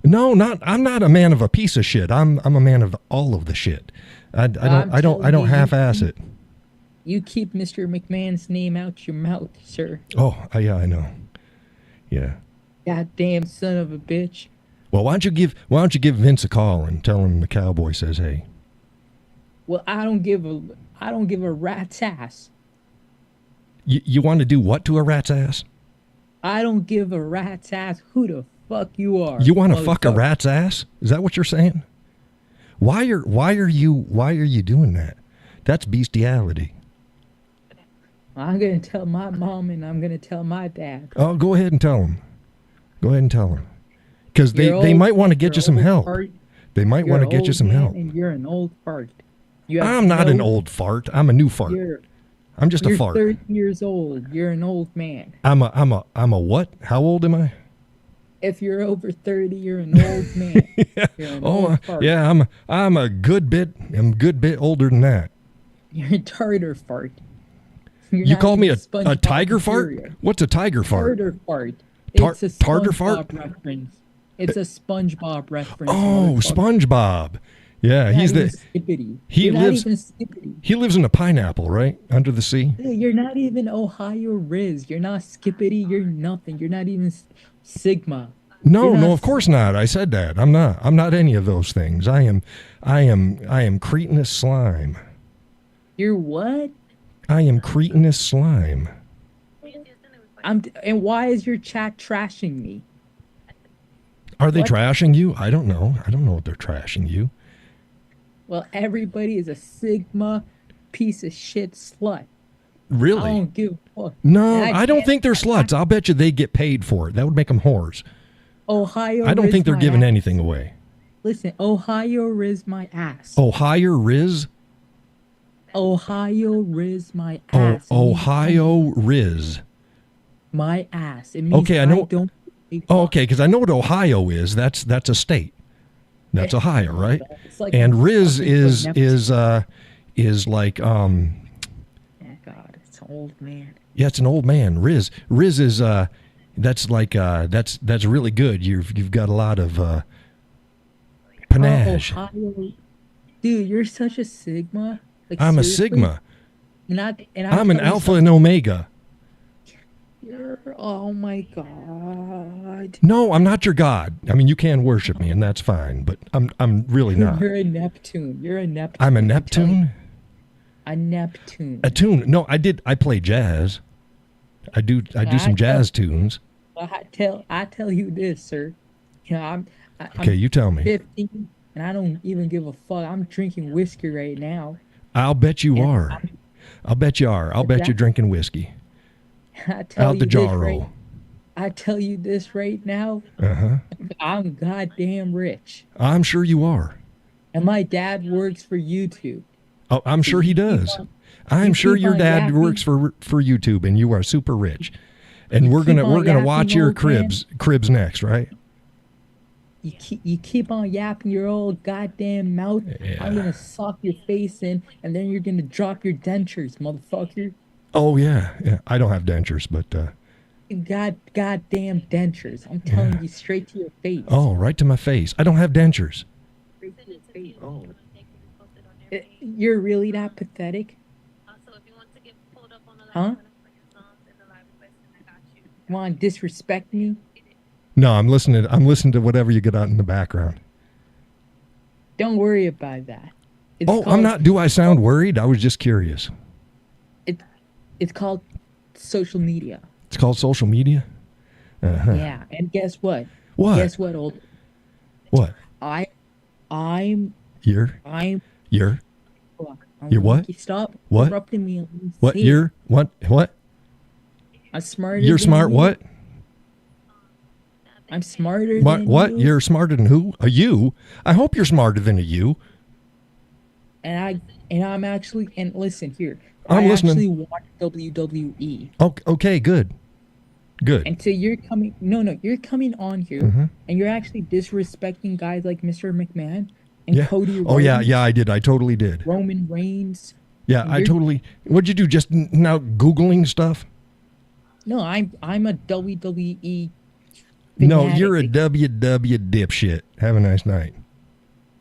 S1: No, I'm not a man of a piece of shit. I'm a man of all of the shit. I don't
S2: telling you,
S1: half-ass it.
S2: You keep Mr. McMahon's name out your mouth, sir.
S1: Oh, yeah, I know. Yeah.
S2: Goddamn son of a bitch.
S1: Well, why don't you give Vince a call and tell him the Cowboy says hey.
S2: Well, I don't give a rat's ass.
S1: You want to do what to a rat's ass?
S2: I don't give a rat's ass who the fuck you are.
S1: You want to fuck a
S2: motherfucker.
S1: rat's ass? Is that what you're saying? Why are you doing that? That's bestiality.
S2: I'm gonna tell my mom and I'm gonna tell my dad.
S1: Oh, go ahead and tell him. Go ahead and tell him. Because they
S2: You're
S1: might
S2: old-
S1: want to get
S2: you're
S1: you some
S2: old
S1: help.
S2: fart.
S1: They might
S2: You're
S1: want to
S2: an
S1: get you
S2: old
S1: some
S2: man
S1: help.
S2: And you're an old fart. You have
S1: I'm not an
S2: no-
S1: old fart. I'm a new fart. I'm just a
S2: You're
S1: fart.
S2: 30 years old. You're an old man.
S1: I'm a what? How old am I?
S2: If you're over 30, you're an old man. You're an old fart.
S1: yeah, I'm a good bit older than that.
S2: You're a tartar fart. You're
S1: You
S2: not
S1: call me
S2: even
S1: a
S2: SpongeBob
S1: tiger fart?
S2: material.
S1: What's a tiger fart?
S2: Tartar fart.
S1: Tar-
S2: It's a
S1: tartar
S2: SpongeBob
S1: fart?
S2: reference. It's a SpongeBob reference.
S1: Oh,
S2: motherfucker.
S1: SpongeBob. Yeah,
S2: You're
S1: he's
S2: not
S1: the
S2: even Skippity.
S1: he
S2: You're
S1: lives-
S2: not even Skippity.
S1: he lives in a pineapple, right? Under the sea.
S2: Dude, you're not even Ohio Riz. You're not Skippity. You're nothing. You're not even Sigma.
S1: No,
S2: You're
S1: no,
S2: not-
S1: of course not. I said that. I'm not any of those things. I am cretinous slime.
S2: You're what?
S1: I am cretinous slime.
S2: And why is your chat trashing me?
S1: Are they
S2: What?
S1: trashing you? I don't know. I don't know if they're trashing you.
S2: Well, everybody is a Sigma piece of shit slut. I
S1: Really?
S2: don't give a fuck.
S1: No,
S2: And
S1: I don't
S2: can't-
S1: think they're sluts. I'll bet you they get paid for it. That would make them whores.
S2: Ohio.
S1: I don't
S2: Riz
S1: think they're
S2: my
S1: giving
S2: ass.
S1: anything away.
S2: Listen, Ohio Riz my ass.
S1: Ohio Riz?
S2: Ohio Riz my
S1: Oh,
S2: ass. It means
S1: Ohio Riz.
S2: my ass. It means
S1: Okay, I know-
S2: don't.
S1: Oh, okay, because I know what Ohio is. That's a state. That's Ohio, right?
S2: It's like
S1: And Riz
S2: fucking
S1: is
S2: Neptune.
S1: is like
S2: Oh God, it's an old man.
S1: yeah, it's an old man. Riz is that's like that's really good. You've got a lot of panache.
S2: Ohio. Dude, you're such a Sigma. Like,
S1: I'm a
S2: seriously?
S1: Sigma.
S2: And
S1: I'm an Alpha and Omega.
S2: Oh my God.
S1: No, I'm not your god. I mean, you can worship me, and that's fine. But I'm really not.
S2: You're a Neptune. You're a Neptune.
S1: I'm a
S2: I'm telling you.
S1: Neptune.
S2: A Neptune.
S1: A tune? No, I play jazz. I do some jazz tunes.
S2: Well, I tell you this, sir. You know, I'm
S1: Okay, you tell me.
S2: 15, and I don't even give a fuck. I'm drinking whiskey right now.
S1: I'll bet you
S2: And
S1: are. I'll bet you are. I'll bet you're
S2: Exactly.
S1: drinking whiskey
S2: I tell
S1: out
S2: you
S1: the
S2: this
S1: jarro.
S2: right. I tell you this right now.
S1: Uh huh.
S2: I'm goddamn rich.
S1: I'm sure you are.
S2: And my dad works for YouTube.
S1: Oh, I'm
S2: So
S1: sure he does. I'm
S2: you
S1: sure
S2: keep
S1: your
S2: on
S1: dad works
S2: yapping,
S1: for YouTube, and you are super rich.
S2: you
S1: And
S2: keep
S1: we're
S2: on
S1: gonna
S2: yapping,
S1: watch your
S2: old man.
S1: cribs next, right?
S2: You keep on yapping your old goddamn mouth. I'm
S1: Yeah.
S2: gonna sock your face in, and then you're gonna drop your dentures, motherfucker.
S1: Oh yeah, yeah. I don't have dentures, but
S2: You got goddamn dentures. I'm telling
S1: yeah.
S2: you straight to your face.
S1: Oh, right to my face. I don't have dentures.
S2: Straight to your face. Oh, you're really that pathetic, huh? You want to disrespect me?
S1: No, I'm listening to whatever you get out in the background.
S2: Don't worry about that. It's
S1: Oh, I'm
S2: called
S1: not. Do I sound worried? I was just curious.
S2: it. It's called social media.
S1: It's called social media. Uh huh.
S2: Yeah, and guess what?
S1: What?
S2: Guess what, old?
S1: What?
S2: I, I'm,
S1: You're
S2: I'm.
S1: you're
S2: I'm
S1: you're
S2: gonna
S1: what?
S2: make you stop
S1: What?
S2: interrupting me. Let me
S1: What?
S2: say it.
S1: You're what? What?
S2: I'm smarter
S1: You're
S2: than
S1: smart.
S2: you.
S1: What?
S2: I'm smarter
S1: What?
S2: than
S1: What?
S2: you.
S1: You're smarter than who? A you? I hope you're smarter than a you.
S2: And I'm actually and listen here. I
S1: I'm listening.
S2: actually watch WWE.
S1: Okay, good. Good.
S2: And so you're coming no, you're coming on here
S1: Mm-hmm.
S2: and you're actually disrespecting guys like Mr. McMahon and
S1: Yeah.
S2: Cody
S1: Oh yeah, yeah,
S2: Rhodes,
S1: I did. I totally did.
S2: Roman Reigns.
S1: Yeah,
S2: And
S1: I
S2: you're
S1: totally. What'd you do? Just now Googling stuff?
S2: no, I'm a WWE
S1: No, you're a
S2: fanatic.
S1: WW dipshit. Have a nice night.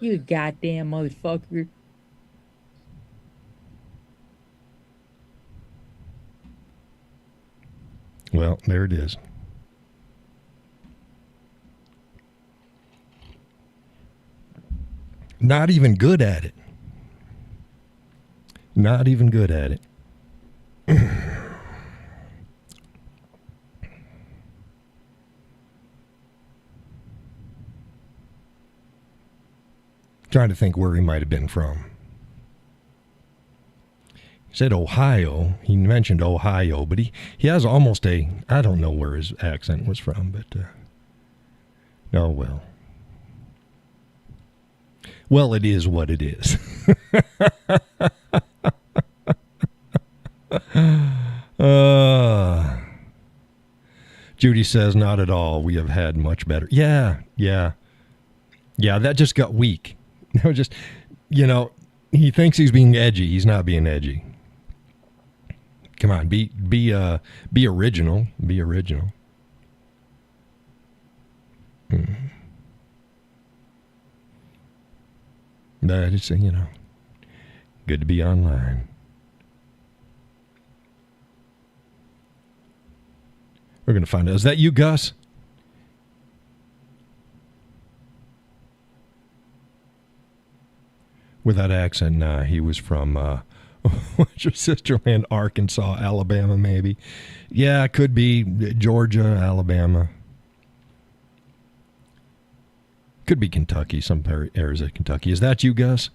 S2: You goddamn motherfucker.
S1: Well, there it is. Not even good at it. Not even good at it. Trying to think where he might have been from. He said Ohio. He mentioned Ohio, but he has almost a, I don't know where his accent was from, but oh well. Well, it is what it is. Judy says, not at all. We have had much better. Yeah, yeah. Yeah, that just got weak. That was just, you know, he thinks he's being edgy. He's not being edgy. Come on, be original. Be original. But it's, you know, good to be online. We're going to find out. Is that you, Gus? With that accent, nah, he was from, what's your sister land? Arkansas, Alabama, maybe. Yeah, it could be Georgia, Alabama. Could be Kentucky, some areas of Kentucky. Is that you, Gus?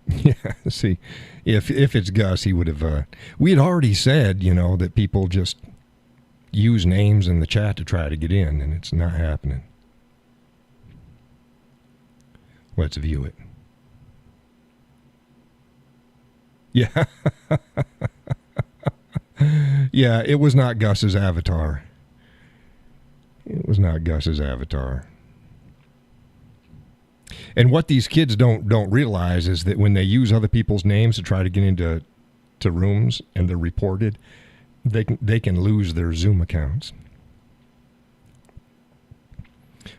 S1: Yeah, see, if it's Gus, he would have. We had already said, you know, that people just use names in the chat to try to get in, and it's not happening. Let's view it. Yeah. Yeah, it was not Gus's avatar. It was not Gus's avatar. And what these kids don't realize is that when they use other people's names to try to get into rooms and they're reported, they can lose their Zoom accounts.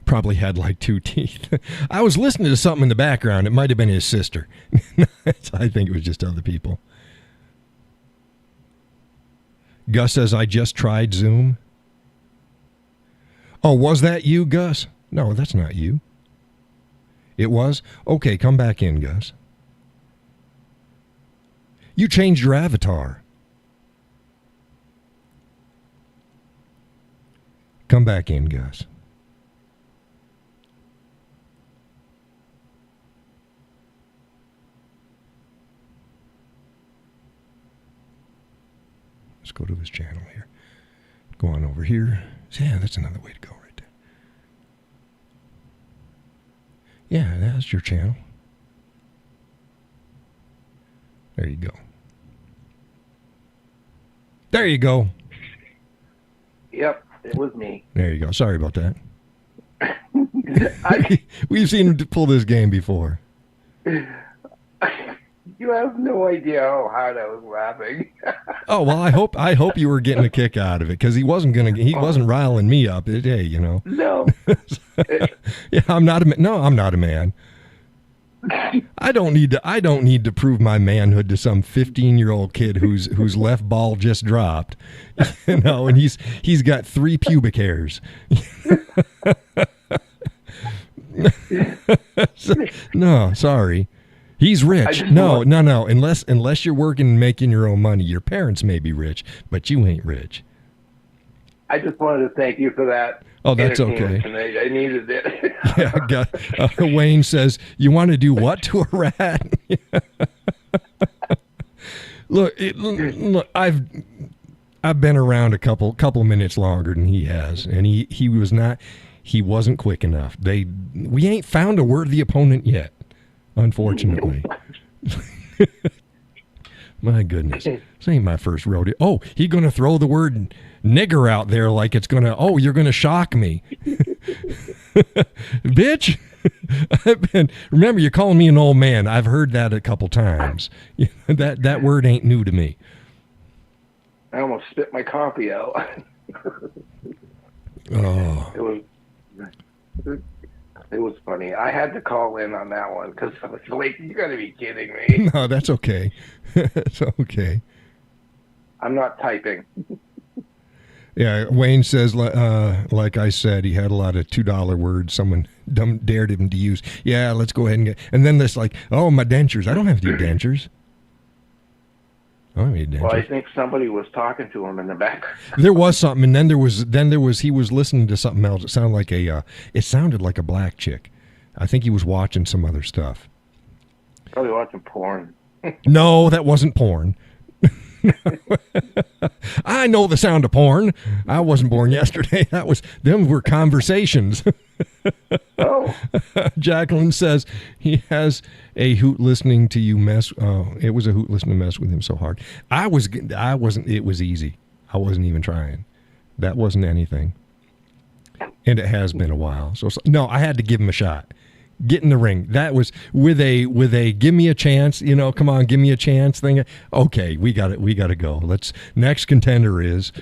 S1: Probably had like 2 teeth. I was listening to something in the background. It might have been his sister. I think it was just other people. Gus says, I just tried Zoom. Oh, was that you, Gus? No, that's not you. It was? Okay, come back in, Gus. You changed your avatar. Come back in, Gus. Let's go to his channel here. Go on over here. Yeah, that's another way to go right there. Yeah, that's your channel. There you go. There you go.
S3: Yep, it was me.
S1: There you go. Sorry about that. We've seen him pull this game before.
S3: You have no idea how hard I was laughing.
S1: Oh well, I hope you were getting a kick out of it because he wasn't riling me up. Hey, you know.
S3: No.
S1: Yeah, I'm not a man. I don't need to prove my manhood to some 15-year-old kid whose left ball just dropped, you know, and he's got 3 pubic hairs. No, sorry. He's rich. No. Unless you're working and making your own money, your parents may be rich, but you ain't rich.
S3: I just wanted to thank you for that.
S1: Oh, that's okay.
S3: Tonight. I needed it.
S1: Yeah, Wayne says, "You want to do what to a rat?" Look, I've been around a couple minutes longer than he has, and he wasn't quick enough. We ain't found a worthy opponent yet, unfortunately. My goodness, this ain't my first rodeo. Oh, he gonna throw the word nigger out there like it's gonna. Oh, you're gonna shock me, bitch. Remember, you're calling me an old man. I've heard that a couple times. That word ain't new to me.
S3: I almost spit my coffee out.
S1: Oh.
S3: It was funny. I had to call in on that one because I was like, you got to be kidding me.
S1: No, that's okay. It's okay.
S3: I'm not typing.
S1: Yeah, Wayne says, like I said, he had a lot of $2 words someone dared him to use. Yeah, let's go ahead and and then this like, oh, my dentures. I don't have to do dentures. I don't need dentures.
S3: Well, I think somebody was talking to him in the back.
S1: There was something, and then there was he was listening to something else. It sounded like a black chick. I think he was watching some other stuff.
S3: Probably watching porn.
S1: No, that wasn't porn. I know the sound of porn. I wasn't born yesterday. Them were conversations.
S3: Oh.
S1: Jacqueline says he has a hoot listening to you mess. It was a hoot listening to mess with him so hard. I wasn't. It was easy. I wasn't even trying. That wasn't anything. And it has been a while. So no, I had to give him a shot. Get in the ring. That was with a give me a chance, you know, come on, give me a chance thing. Okay, we got to go. Next contender is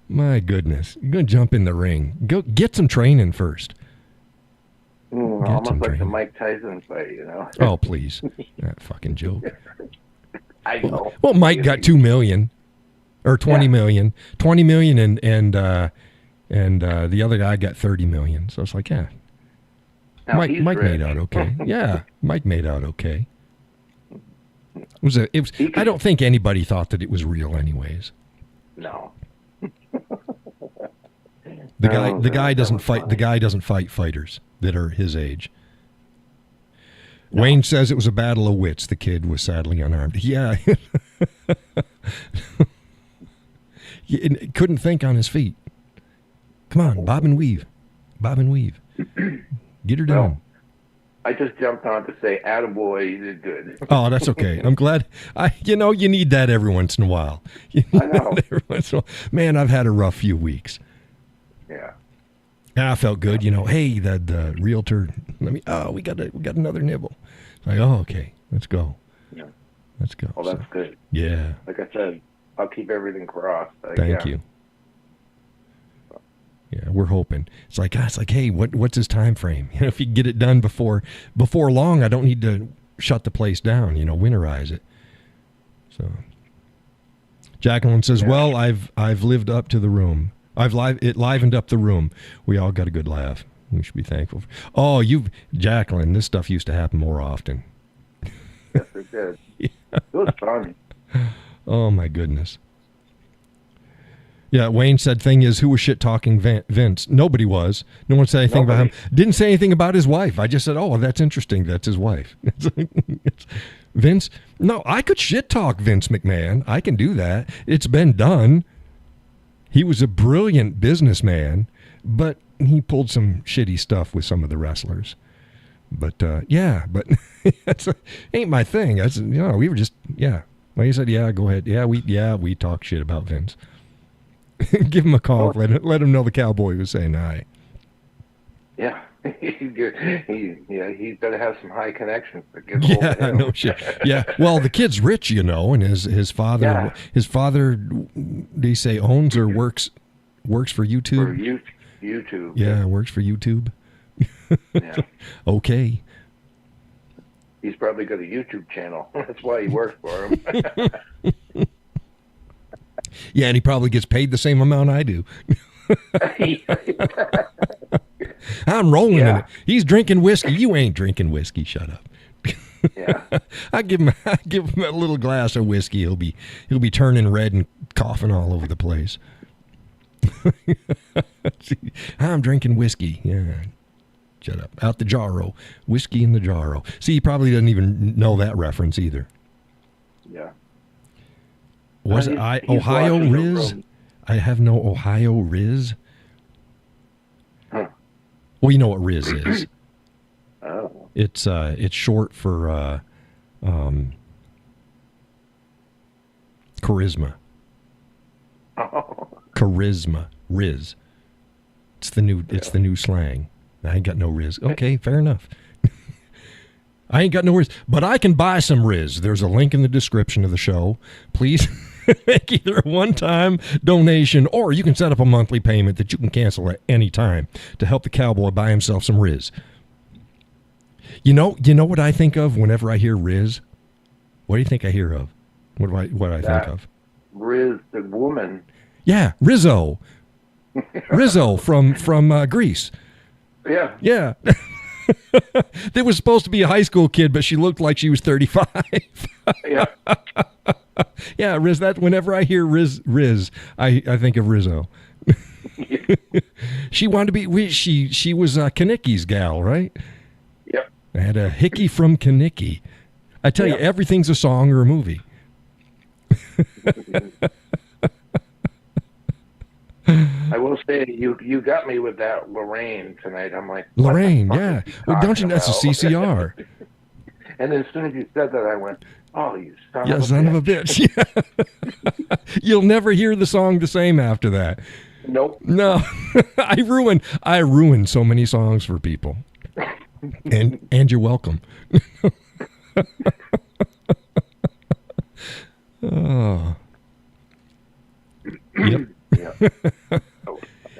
S1: my goodness. You're going to jump in the ring. Go get some training first.
S3: Almost like the Mike Tyson fight, you know.
S1: Oh, please. That fucking joke.
S3: I know.
S1: Well, Mike got 2 million or 20 million. 20 million and the other guy got 30 million. So it's like, yeah.
S3: Now
S1: Mike made out okay. Yeah, Mike made out okay. I don't think anybody thought that it was real anyways.
S3: No.
S1: The guy doesn't fight. The guy doesn't fight fighters that are his age. No. Wayne says it was a battle of wits. The kid was sadly unarmed. Yeah. He couldn't think on his feet. Come on, bob and weave. Bob and weave. Get her done.
S3: Well, I just jumped on to say, attaboy, you did good.
S1: Oh, that's okay. I'm glad. You need that every once in a while.
S3: I know.
S1: Every once in a while. Man, I've had a rough few weeks.
S3: Yeah.
S1: And I felt good. Hey, the realtor, we got another nibble. Like, oh, okay, let's go.
S3: Yeah.
S1: Let's go.
S3: Well, that's good.
S1: Yeah.
S3: Like I said, I'll keep everything crossed.
S1: Thank you. Yeah, we're hoping. It's like, hey, what's his time frame? If you can get it done before long, I don't need to shut the place down. Winterize it. So, Jacqueline says,
S3: yeah.
S1: Well, I've lived up to the room. It livened up the room. We all got a good laugh. We should be thankful. Jacqueline, this stuff used to happen more often.
S3: Yes, it did. Yeah. It was fun.
S1: Oh my goodness. Yeah, Wayne said, thing is, who was shit talking Vince? Nobody was. No one said anything about him. Didn't say anything about his wife. I just said, oh, well, that's interesting. That's his wife. Vince, no, I could shit talk Vince McMahon. I can do that. It's been done. He was a brilliant businessman, but he pulled some shitty stuff with some of the wrestlers. But, yeah, but that's ain't my thing. That's, we were just, yeah. Like you said, yeah, go ahead. Yeah, we talk shit about Vince. Give him a call. Let him know the Cowboy was saying hi.
S3: Yeah. He's got to have some high connections to get hold of him.
S1: No shit. Yeah. Well, the kid's rich, and his father, they say owns or works for YouTube.
S3: For YouTube.
S1: Yeah, works for YouTube.
S3: Yeah.
S1: Okay.
S3: He's probably got a YouTube channel. That's why he works for him.
S1: Yeah, and he probably gets paid the same amount I do. I'm rolling in it. He's drinking whiskey. You ain't drinking whiskey. Shut up.
S3: Yeah.
S1: I give him a little glass of whiskey. He'll be turning red and coughing all over the place. I'm drinking whiskey. Yeah. Shut up. Out the jarro. Whiskey in the jarro. See, he probably doesn't even know that reference either.
S3: Yeah.
S1: Was it Ohio Riz? I have no Ohio Riz.
S3: Huh.
S1: Well, you know what Riz is.
S3: Oh.
S1: It's short for charisma.
S3: Oh.
S1: Charisma. Riz. It's the new slang. I ain't got no Riz. Okay, fair enough. I ain't got no Riz, but I can buy some Riz. There's a link in the description of the show. Please make either a one-time donation or you can set up a monthly payment that you can cancel at any time to help the Cowboy buy himself some Riz. You know what I think of whenever I hear Riz? What do you think I hear of? What I think of?
S3: Riz, the woman.
S1: Yeah, Rizzo. Rizzo from Greece.
S3: Yeah.
S1: Yeah. There was supposed to be a high school kid, but she looked like she was 35.
S3: Yeah.
S1: Yeah, Riz. That whenever I hear Riz, I think of Rizzo. She wanted to be. She was Kanicki's gal, right?
S3: Yep.
S1: I had a hickey from Kanicki. I tell you, everything's a song or a movie.
S3: I will say you got me with that Lorraine tonight. I'm like,
S1: Lorraine, yeah. Well, don't you know that's a CCR?
S3: And then as soon as you said that, I went, oh, you son
S1: of a bitch. Yeah. You'll never hear the song the same after that.
S3: Nope.
S1: No. I ruin so many songs for people. And you're welcome. Oh. Yep.
S3: Yeah.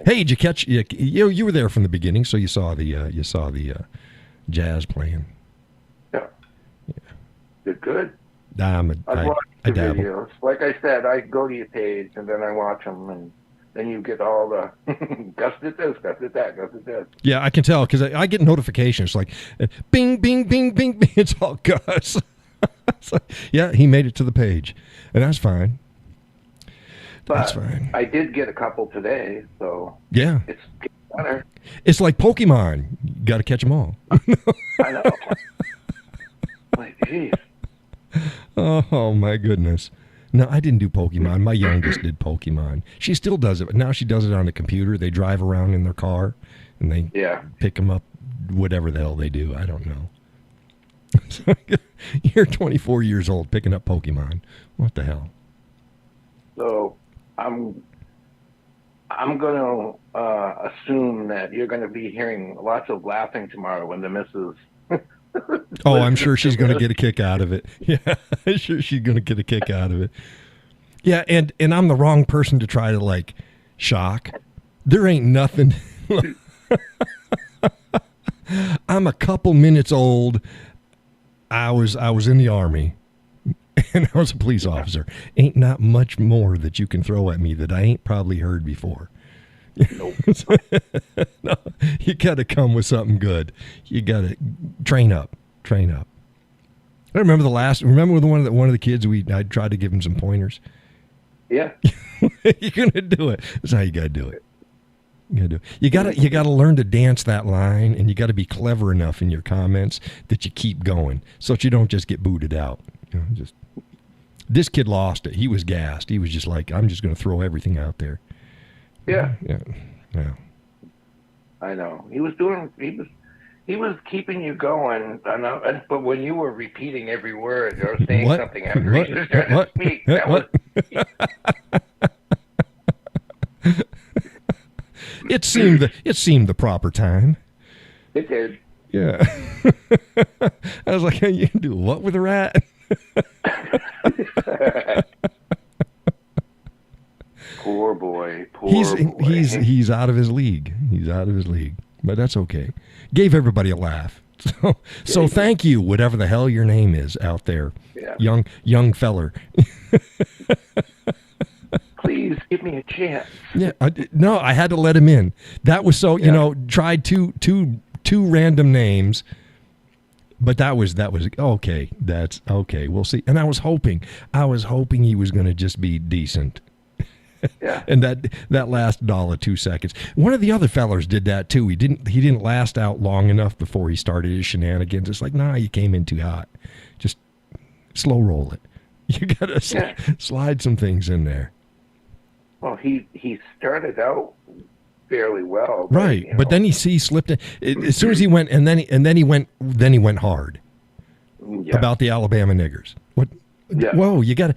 S1: Hey, did you catch? You were there from the beginning, so you saw the jazz playing.
S3: Yeah. Good.
S1: I
S3: the
S1: dabble.
S3: videos. Like I said, I go to your page and then I watch them, and then you get all the Gus did this, Gus did that, Gus did this.
S1: Yeah, I can tell because I get notifications like, bing, bing, bing, bing, bing. It's all Gus. So, yeah, he made it to the page, and that's fine. That's fine.
S3: I did get a couple today, so
S1: yeah,
S3: it's better.
S1: It's like Pokemon. You got to catch them all.
S3: I know. Like, geez.
S1: Oh my goodness. No, I didn't do Pokemon. My youngest did Pokemon. She still does it, but now she does it on the computer. They drive around in their car, and they pick them up, whatever the hell they do. I don't know. You're 24 years old picking up Pokemon. What the hell?
S3: So I'm going to assume that you're going to be hearing lots of laughing tomorrow when the missus.
S1: Oh, I'm sure she's going to get a kick out of it. Yeah, I'm sure she's going to get a kick out of it. Yeah, and I'm the wrong person to try to like shock. There ain't nothing. I'm a couple minutes old. I was in the Army, and I was a police officer. Ain't not much more that you can throw at me that I ain't probably heard before.
S3: Nope.
S1: No, you got to come with something good. You got to train up. I remember one of the kids I tried to give him some pointers.
S3: Yeah.
S1: You're gonna do it. That's how you gotta do it. You gotta learn to dance that line, and you gotta be clever enough in your comments that you keep going, so that you don't just get booted out. Just this kid lost it. He was gassed. He was just like, I'm just gonna throw everything out there.
S3: Yeah.
S1: Yeah.
S3: I know. He was keeping you going. But when you were repeating every word or saying something after he was trying to speak, that was.
S1: It seemed the proper time.
S3: It did.
S1: Yeah. I was like, hey, you can do what with a rat?
S3: Poor boy.
S1: He's out of his league. He's out of his league. But that's okay. Gave everybody a laugh. So thank you, whatever the hell your name is out there.
S3: Yeah.
S1: Young feller.
S3: Please give me a chance.
S1: Yeah, I had to let him in. That was so, tried two random names, but that was okay. That's okay. We'll see. And I was hoping he was going to just be decent.
S3: Yeah.
S1: And that last 2 seconds. One of the other fellers did that too. He didn't last out long enough before he started his shenanigans. It's like, nah, you came in too hot. Just slow roll it. You got to slide some things in there.
S3: Well, he started out fairly well,
S1: right? But then he slipped in. As soon as he went, and then he went hard about the Alabama niggers. What?
S3: Yeah.
S1: Whoa! You gotta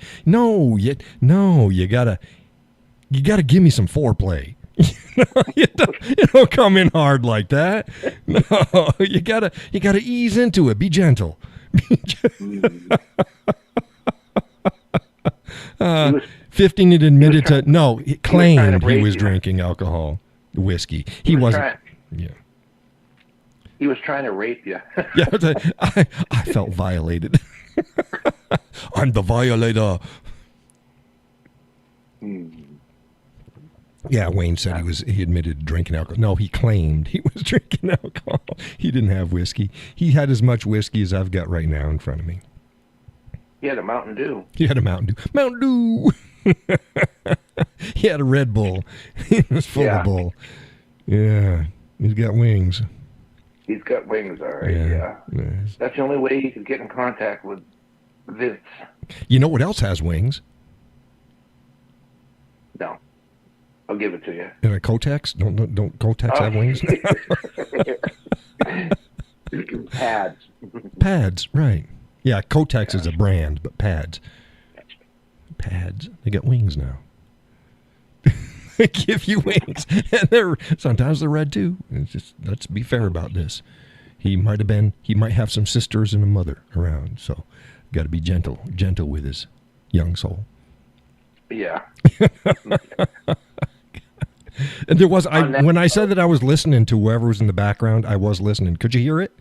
S1: you gotta give me some foreplay. You don't come in hard like that. No, you gotta ease into it. Be gentle. 15 had admitted he claimed he was drinking alcohol, whiskey. He wasn't.
S3: He was trying to rape you.
S1: Yeah, I felt violated. I'm the violator. Yeah, Wayne said he admitted to drinking alcohol. No, he claimed he was drinking alcohol. He didn't have whiskey. He had as much whiskey as I've got right now in front of me.
S3: He had a Mountain Dew.
S1: He had a Mountain Dew. Mountain Dew! He had a Red Bull. He was full of bull. Yeah, he's got wings.
S3: He's got wings, all right, yeah. That's the only way he could get in contact with Vince.
S1: You know what else has wings?
S3: No. I'll give it to you.
S1: And a Kotex? Don't Kotex have wings?
S3: Pads.
S1: Pads, right. Yeah, Kotex is a brand, but pads. They got wings now. They give you wings. And sometimes they're red too. It's just, let's be fair about this. He might have some sisters and a mother around, so got to be gentle with his young soul.
S3: Yeah.
S1: And there was when I said that I was listening to whoever was in the background, I was listening. Could you hear it?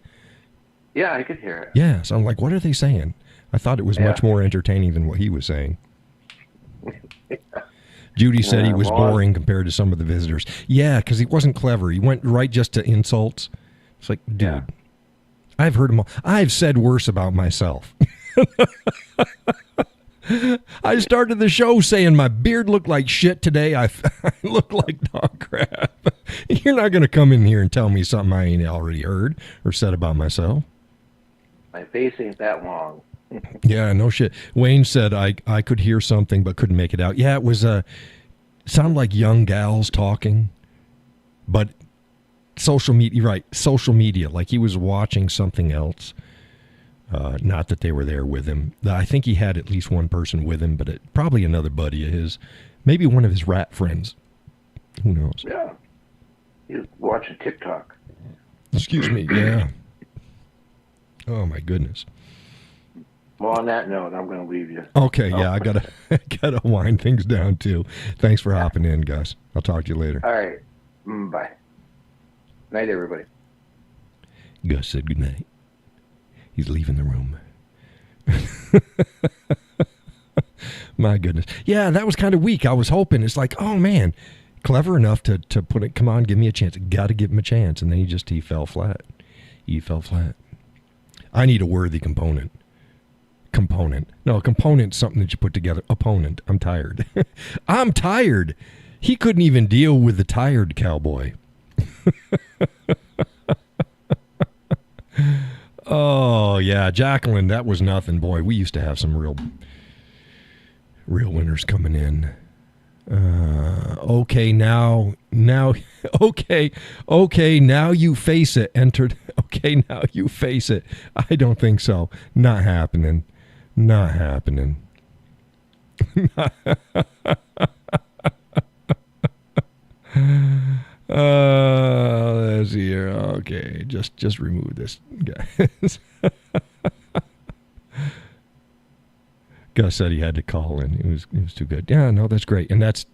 S3: Yeah, I could hear it.
S1: Yeah, so I'm like, what are they saying? I thought it was much more entertaining than what he was saying. Judy said he was boring compared to some of the visitors. Yeah, because he wasn't clever. He went right just to insults. It's like, dude, I've heard them all. I've said worse about myself. I started the show saying my beard looked like shit today. I look like dog crap. You're not going to come in here and tell me something I ain't already heard or said about myself.
S3: My face ain't that long.
S1: Yeah, no shit. Wayne said I could hear something but couldn't make it out. Yeah, it was sounded like young gals talking, but social media, right? Social media, like he was watching something else. Not that they were there with him. I think he had at least one person with him, but probably another buddy of his, maybe one of his rat friends. Who knows?
S3: Yeah, he was watching TikTok.
S1: Excuse me. Yeah. Oh my goodness.
S3: Well, on that note, I'm going to leave you.
S1: Okay, yeah, I gotta wind things down too. Thanks for hopping in, Gus. I'll talk to you later.
S3: All right, bye. Night, everybody.
S1: Gus said good night. He's leaving the room. My goodness. Yeah, that was kind of weak. I was hoping. It's like, oh man, clever enough to put it. Come on, give me a chance. Got to give him a chance, and then he fell flat. He fell flat. I need a worthy component. component. No, a component's something that you put together. Opponent. I'm tired. I'm tired. He couldn't even deal with the tired cowboy. Oh, yeah. Jacqueline, that was nothing. Boy, we used to have some real winners coming in. Okay, now, okay, now you face it. Entered. Okay, now you face it. I don't think so. Not happening. Not happening. Let's see here. Okay, just remove this, guys. Gus said he had to call in. It was too good. Yeah, no, that's great. And that's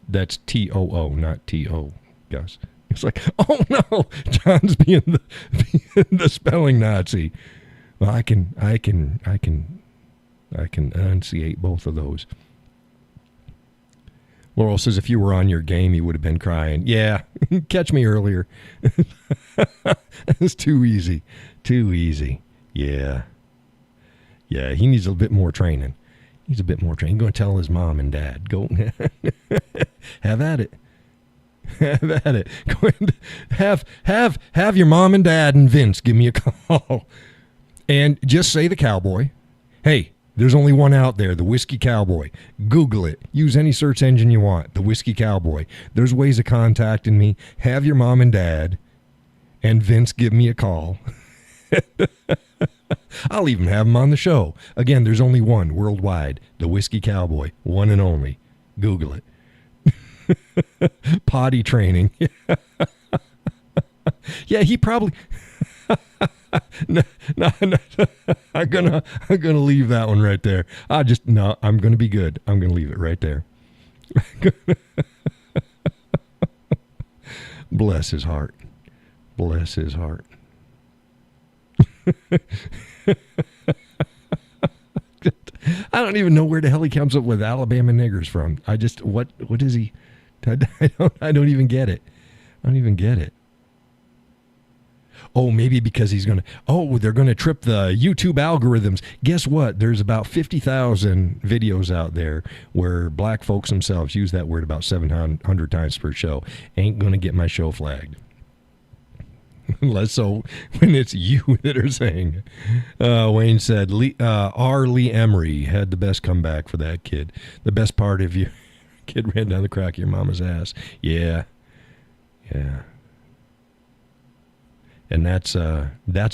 S1: TOO, not TO, Gus. It's like, oh no, John's being the spelling Nazi. Well, I can enunciate both of those. Laurel says if you were on your game, you would have been crying. Yeah, catch me earlier. It's too easy. Too easy. Yeah. Yeah, he needs a bit more training. He's a bit more training. Going to tell his mom and dad. Go have at it. Have at it. Go ahead. Have your mom and dad and Vince give me a call. And just say the Cowboy. Hey, there's only one out there, the Whiskey Cowboy. Google it. Use any search engine you want, the Whiskey Cowboy. There's ways of contacting me. Have your mom and dad and Vince give me a call. I'll even have him on the show. Again, there's only one worldwide, the Whiskey Cowboy, one and only. Google it. Potty training. Yeah, he probably... No, I'm gonna leave that one right there. I'm gonna be good. I'm gonna leave it right there. Bless his heart. Bless his heart. I don't even know where the hell he comes up with Alabama niggers from. What is he? I don't even get it. I don't even get it. Oh, maybe because they're going to trip the YouTube algorithms. Guess what? There's about 50,000 videos out there where black folks themselves use that word about 700 times per show. Ain't going to get my show flagged. Less so when it's you that are saying it. Wayne said, R. Lee Emery had the best comeback for that kid. The best part of your kid ran down the crack of your mama's ass. Yeah. Yeah. And that's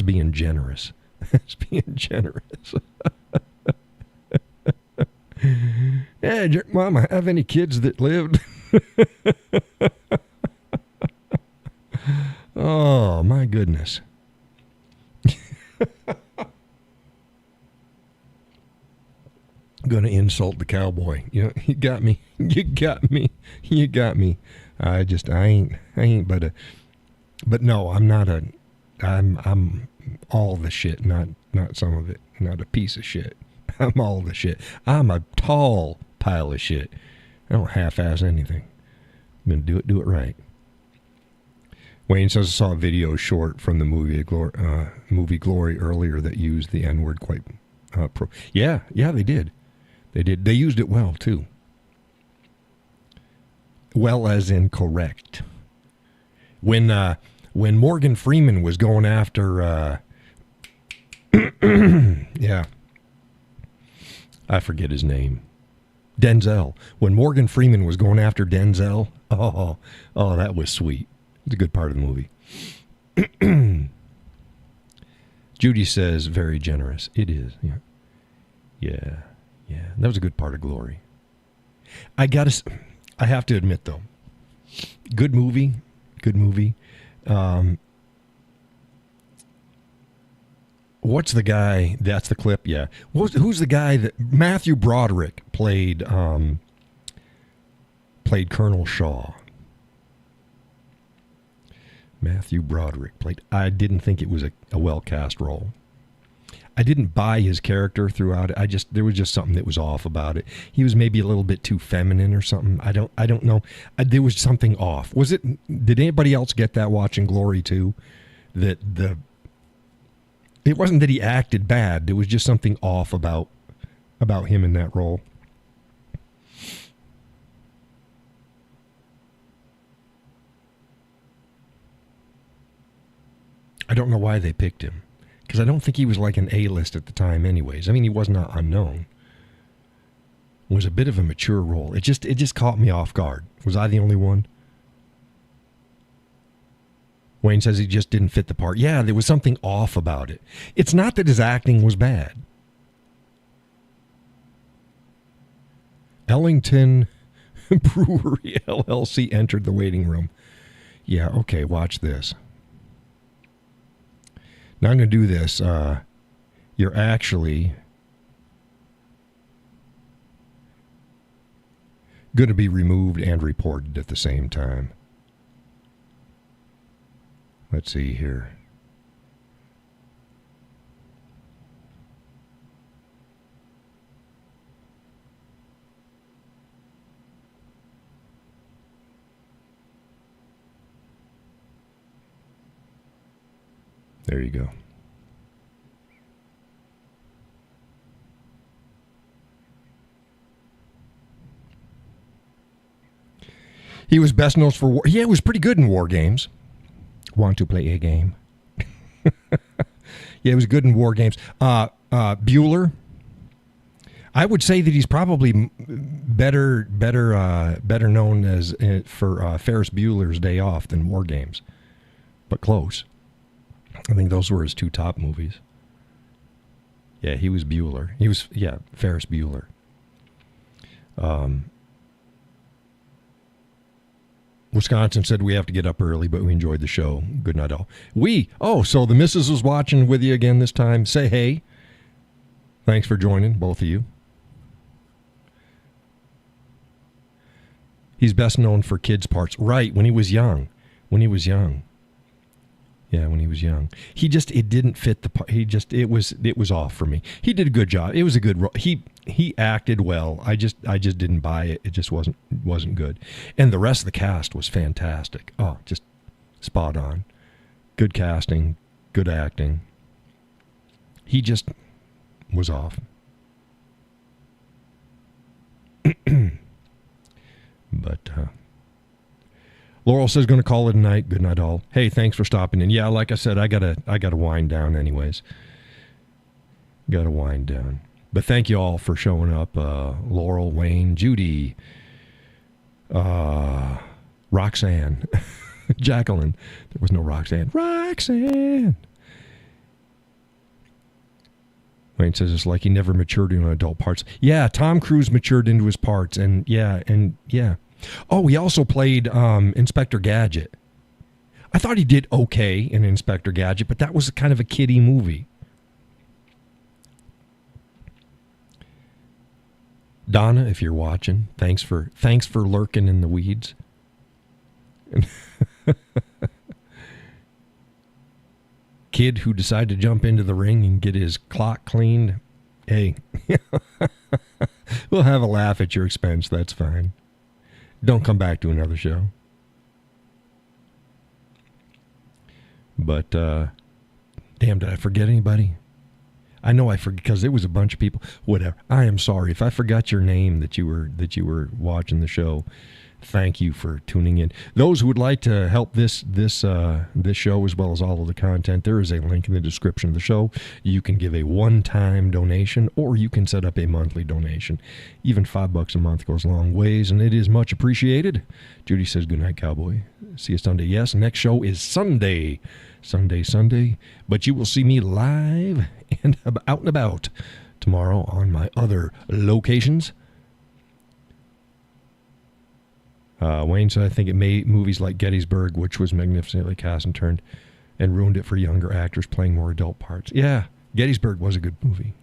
S1: being generous. That's being generous. Yeah, did your mama have any kids that lived? Oh, my goodness. Gonna insult the cowboy. You know, you got me. You got me. You got me. I ain't but no, I'm all the shit, not some of it. Not a piece of shit. I'm all the shit. I'm a tall pile of shit. I don't half-ass anything. I'm gonna do it right. Wayne says I saw a video short from the movie Glory earlier that used the N-word quite Yeah, they did. They used it well too. Well as in correct. When Morgan Freeman was going after yeah. I forget his name. Denzel. When Morgan Freeman was going after Denzel, oh, that was sweet. It's a good part of the movie. Judy says, very generous. It is. Yeah. That was a good part of Glory. I have to admit, though, good movie. What's the guy? That's the clip. Yeah. Who's the guy that Matthew Broderick played Colonel Shaw? Matthew Broderick played. I didn't think it was a well cast role. I didn't buy his character throughout it. There was just something that was off about it. He was maybe a little bit too feminine or something. I don't know. There was something off. Did anybody else get that watching Glory too? It wasn't that he acted bad. There was just something off about about him in that role. I don't know why they picked him, because I don't think he was like an A-list at the time anyways. I mean, he was not unknown. It was a bit of a mature role. It just caught me off guard. Was I the only one? Wayne says he just didn't fit the part. Yeah, there was something off about it. It's not that his acting was bad. Ellington Brewery LLC entered the waiting room. Yeah, okay, watch this. Now I'm going to do this. You're actually going to be removed and reported at the same time. Let's see here. There you go. He was best known for war. Yeah, he was pretty good in war games. Want to play a game? Yeah, he was good in war games. Bueller. I would say that he's probably better known as for Ferris Bueller's Day Off than War Games, but close. I think those were his two top movies. Yeah, he was Bueller. Ferris Bueller. Wisconsin said we have to get up early, but we enjoyed the show. Good night, all. So the missus was watching with you again this time. Say hey. Thanks for joining, both of you. He's best known for kids' parts. Right, when he was young. Yeah, when he was young. It didn't fit the part. It was off for me. He did a good job. It was a good role. He acted well. I just didn't buy it. It just wasn't good. And the rest of the cast was fantastic. Oh, just spot on. Good casting, good acting. He just was off. But Laurel says going to call it a night. Good night, all. Hey, thanks for stopping in. Yeah, like I said, I gotta wind down anyways. Gotta wind down. But thank you all for showing up. Laurel, Wayne, Judy, Roxanne, Jacqueline. There was no Roxanne. Roxanne. Wayne says it's like he never matured into adult parts. Yeah, Tom Cruise matured into his parts, and yeah. Oh, he also played Inspector Gadget. I thought he did okay in Inspector Gadget, but that was kind of a kiddie movie. Donna, if you're watching, thanks for lurking in the weeds. Kid who decided to jump into the ring and get his clock cleaned. Hey, we'll have a laugh at your expense. That's fine. Don't come back to another show. But, damn, did I forget anybody? I know I forget because it was a bunch of people. Whatever. I am sorry if I forgot your name that you were watching the show. Thank you for tuning in. Those who would like to help this show as well as all of the content, there is a link in the description of the show. You can give a one-time donation, or you can set up a monthly donation. Even $5 a month goes a long ways, and it is much appreciated. Judy says, good night, Cowboy. See you Sunday. Yes, next show is Sunday. Sunday. But you will see me live and out and about tomorrow on my other locations. Wayne said, I think it made movies like Gettysburg, which was magnificently cast and turned, and ruined it for younger actors playing more adult parts. Yeah, Gettysburg was a good movie.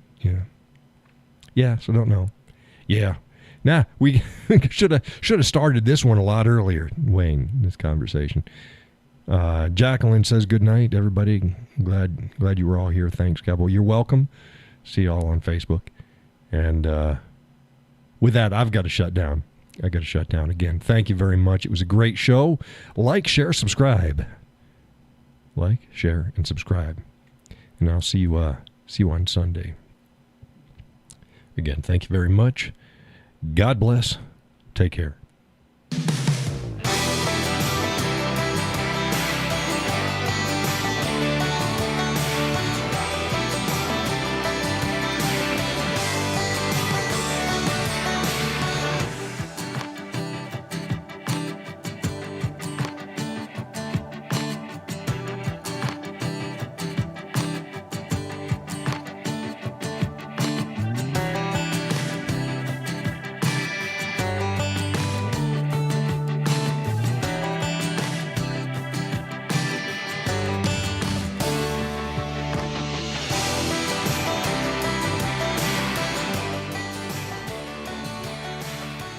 S1: Yeah, so don't know. Yeah. Nah, we should have started this one a lot earlier, Wayne, this conversation. Jacqueline says, good night, everybody. Glad you were all here. Thanks, Cowboy. You're welcome. See you all on Facebook. And with that, I've got to shut down. Again. Thank you very much. It was a great show. Like, share, subscribe. Like, share, and subscribe. And I'll see you on Sunday. Again, thank you very much. God bless. Take care.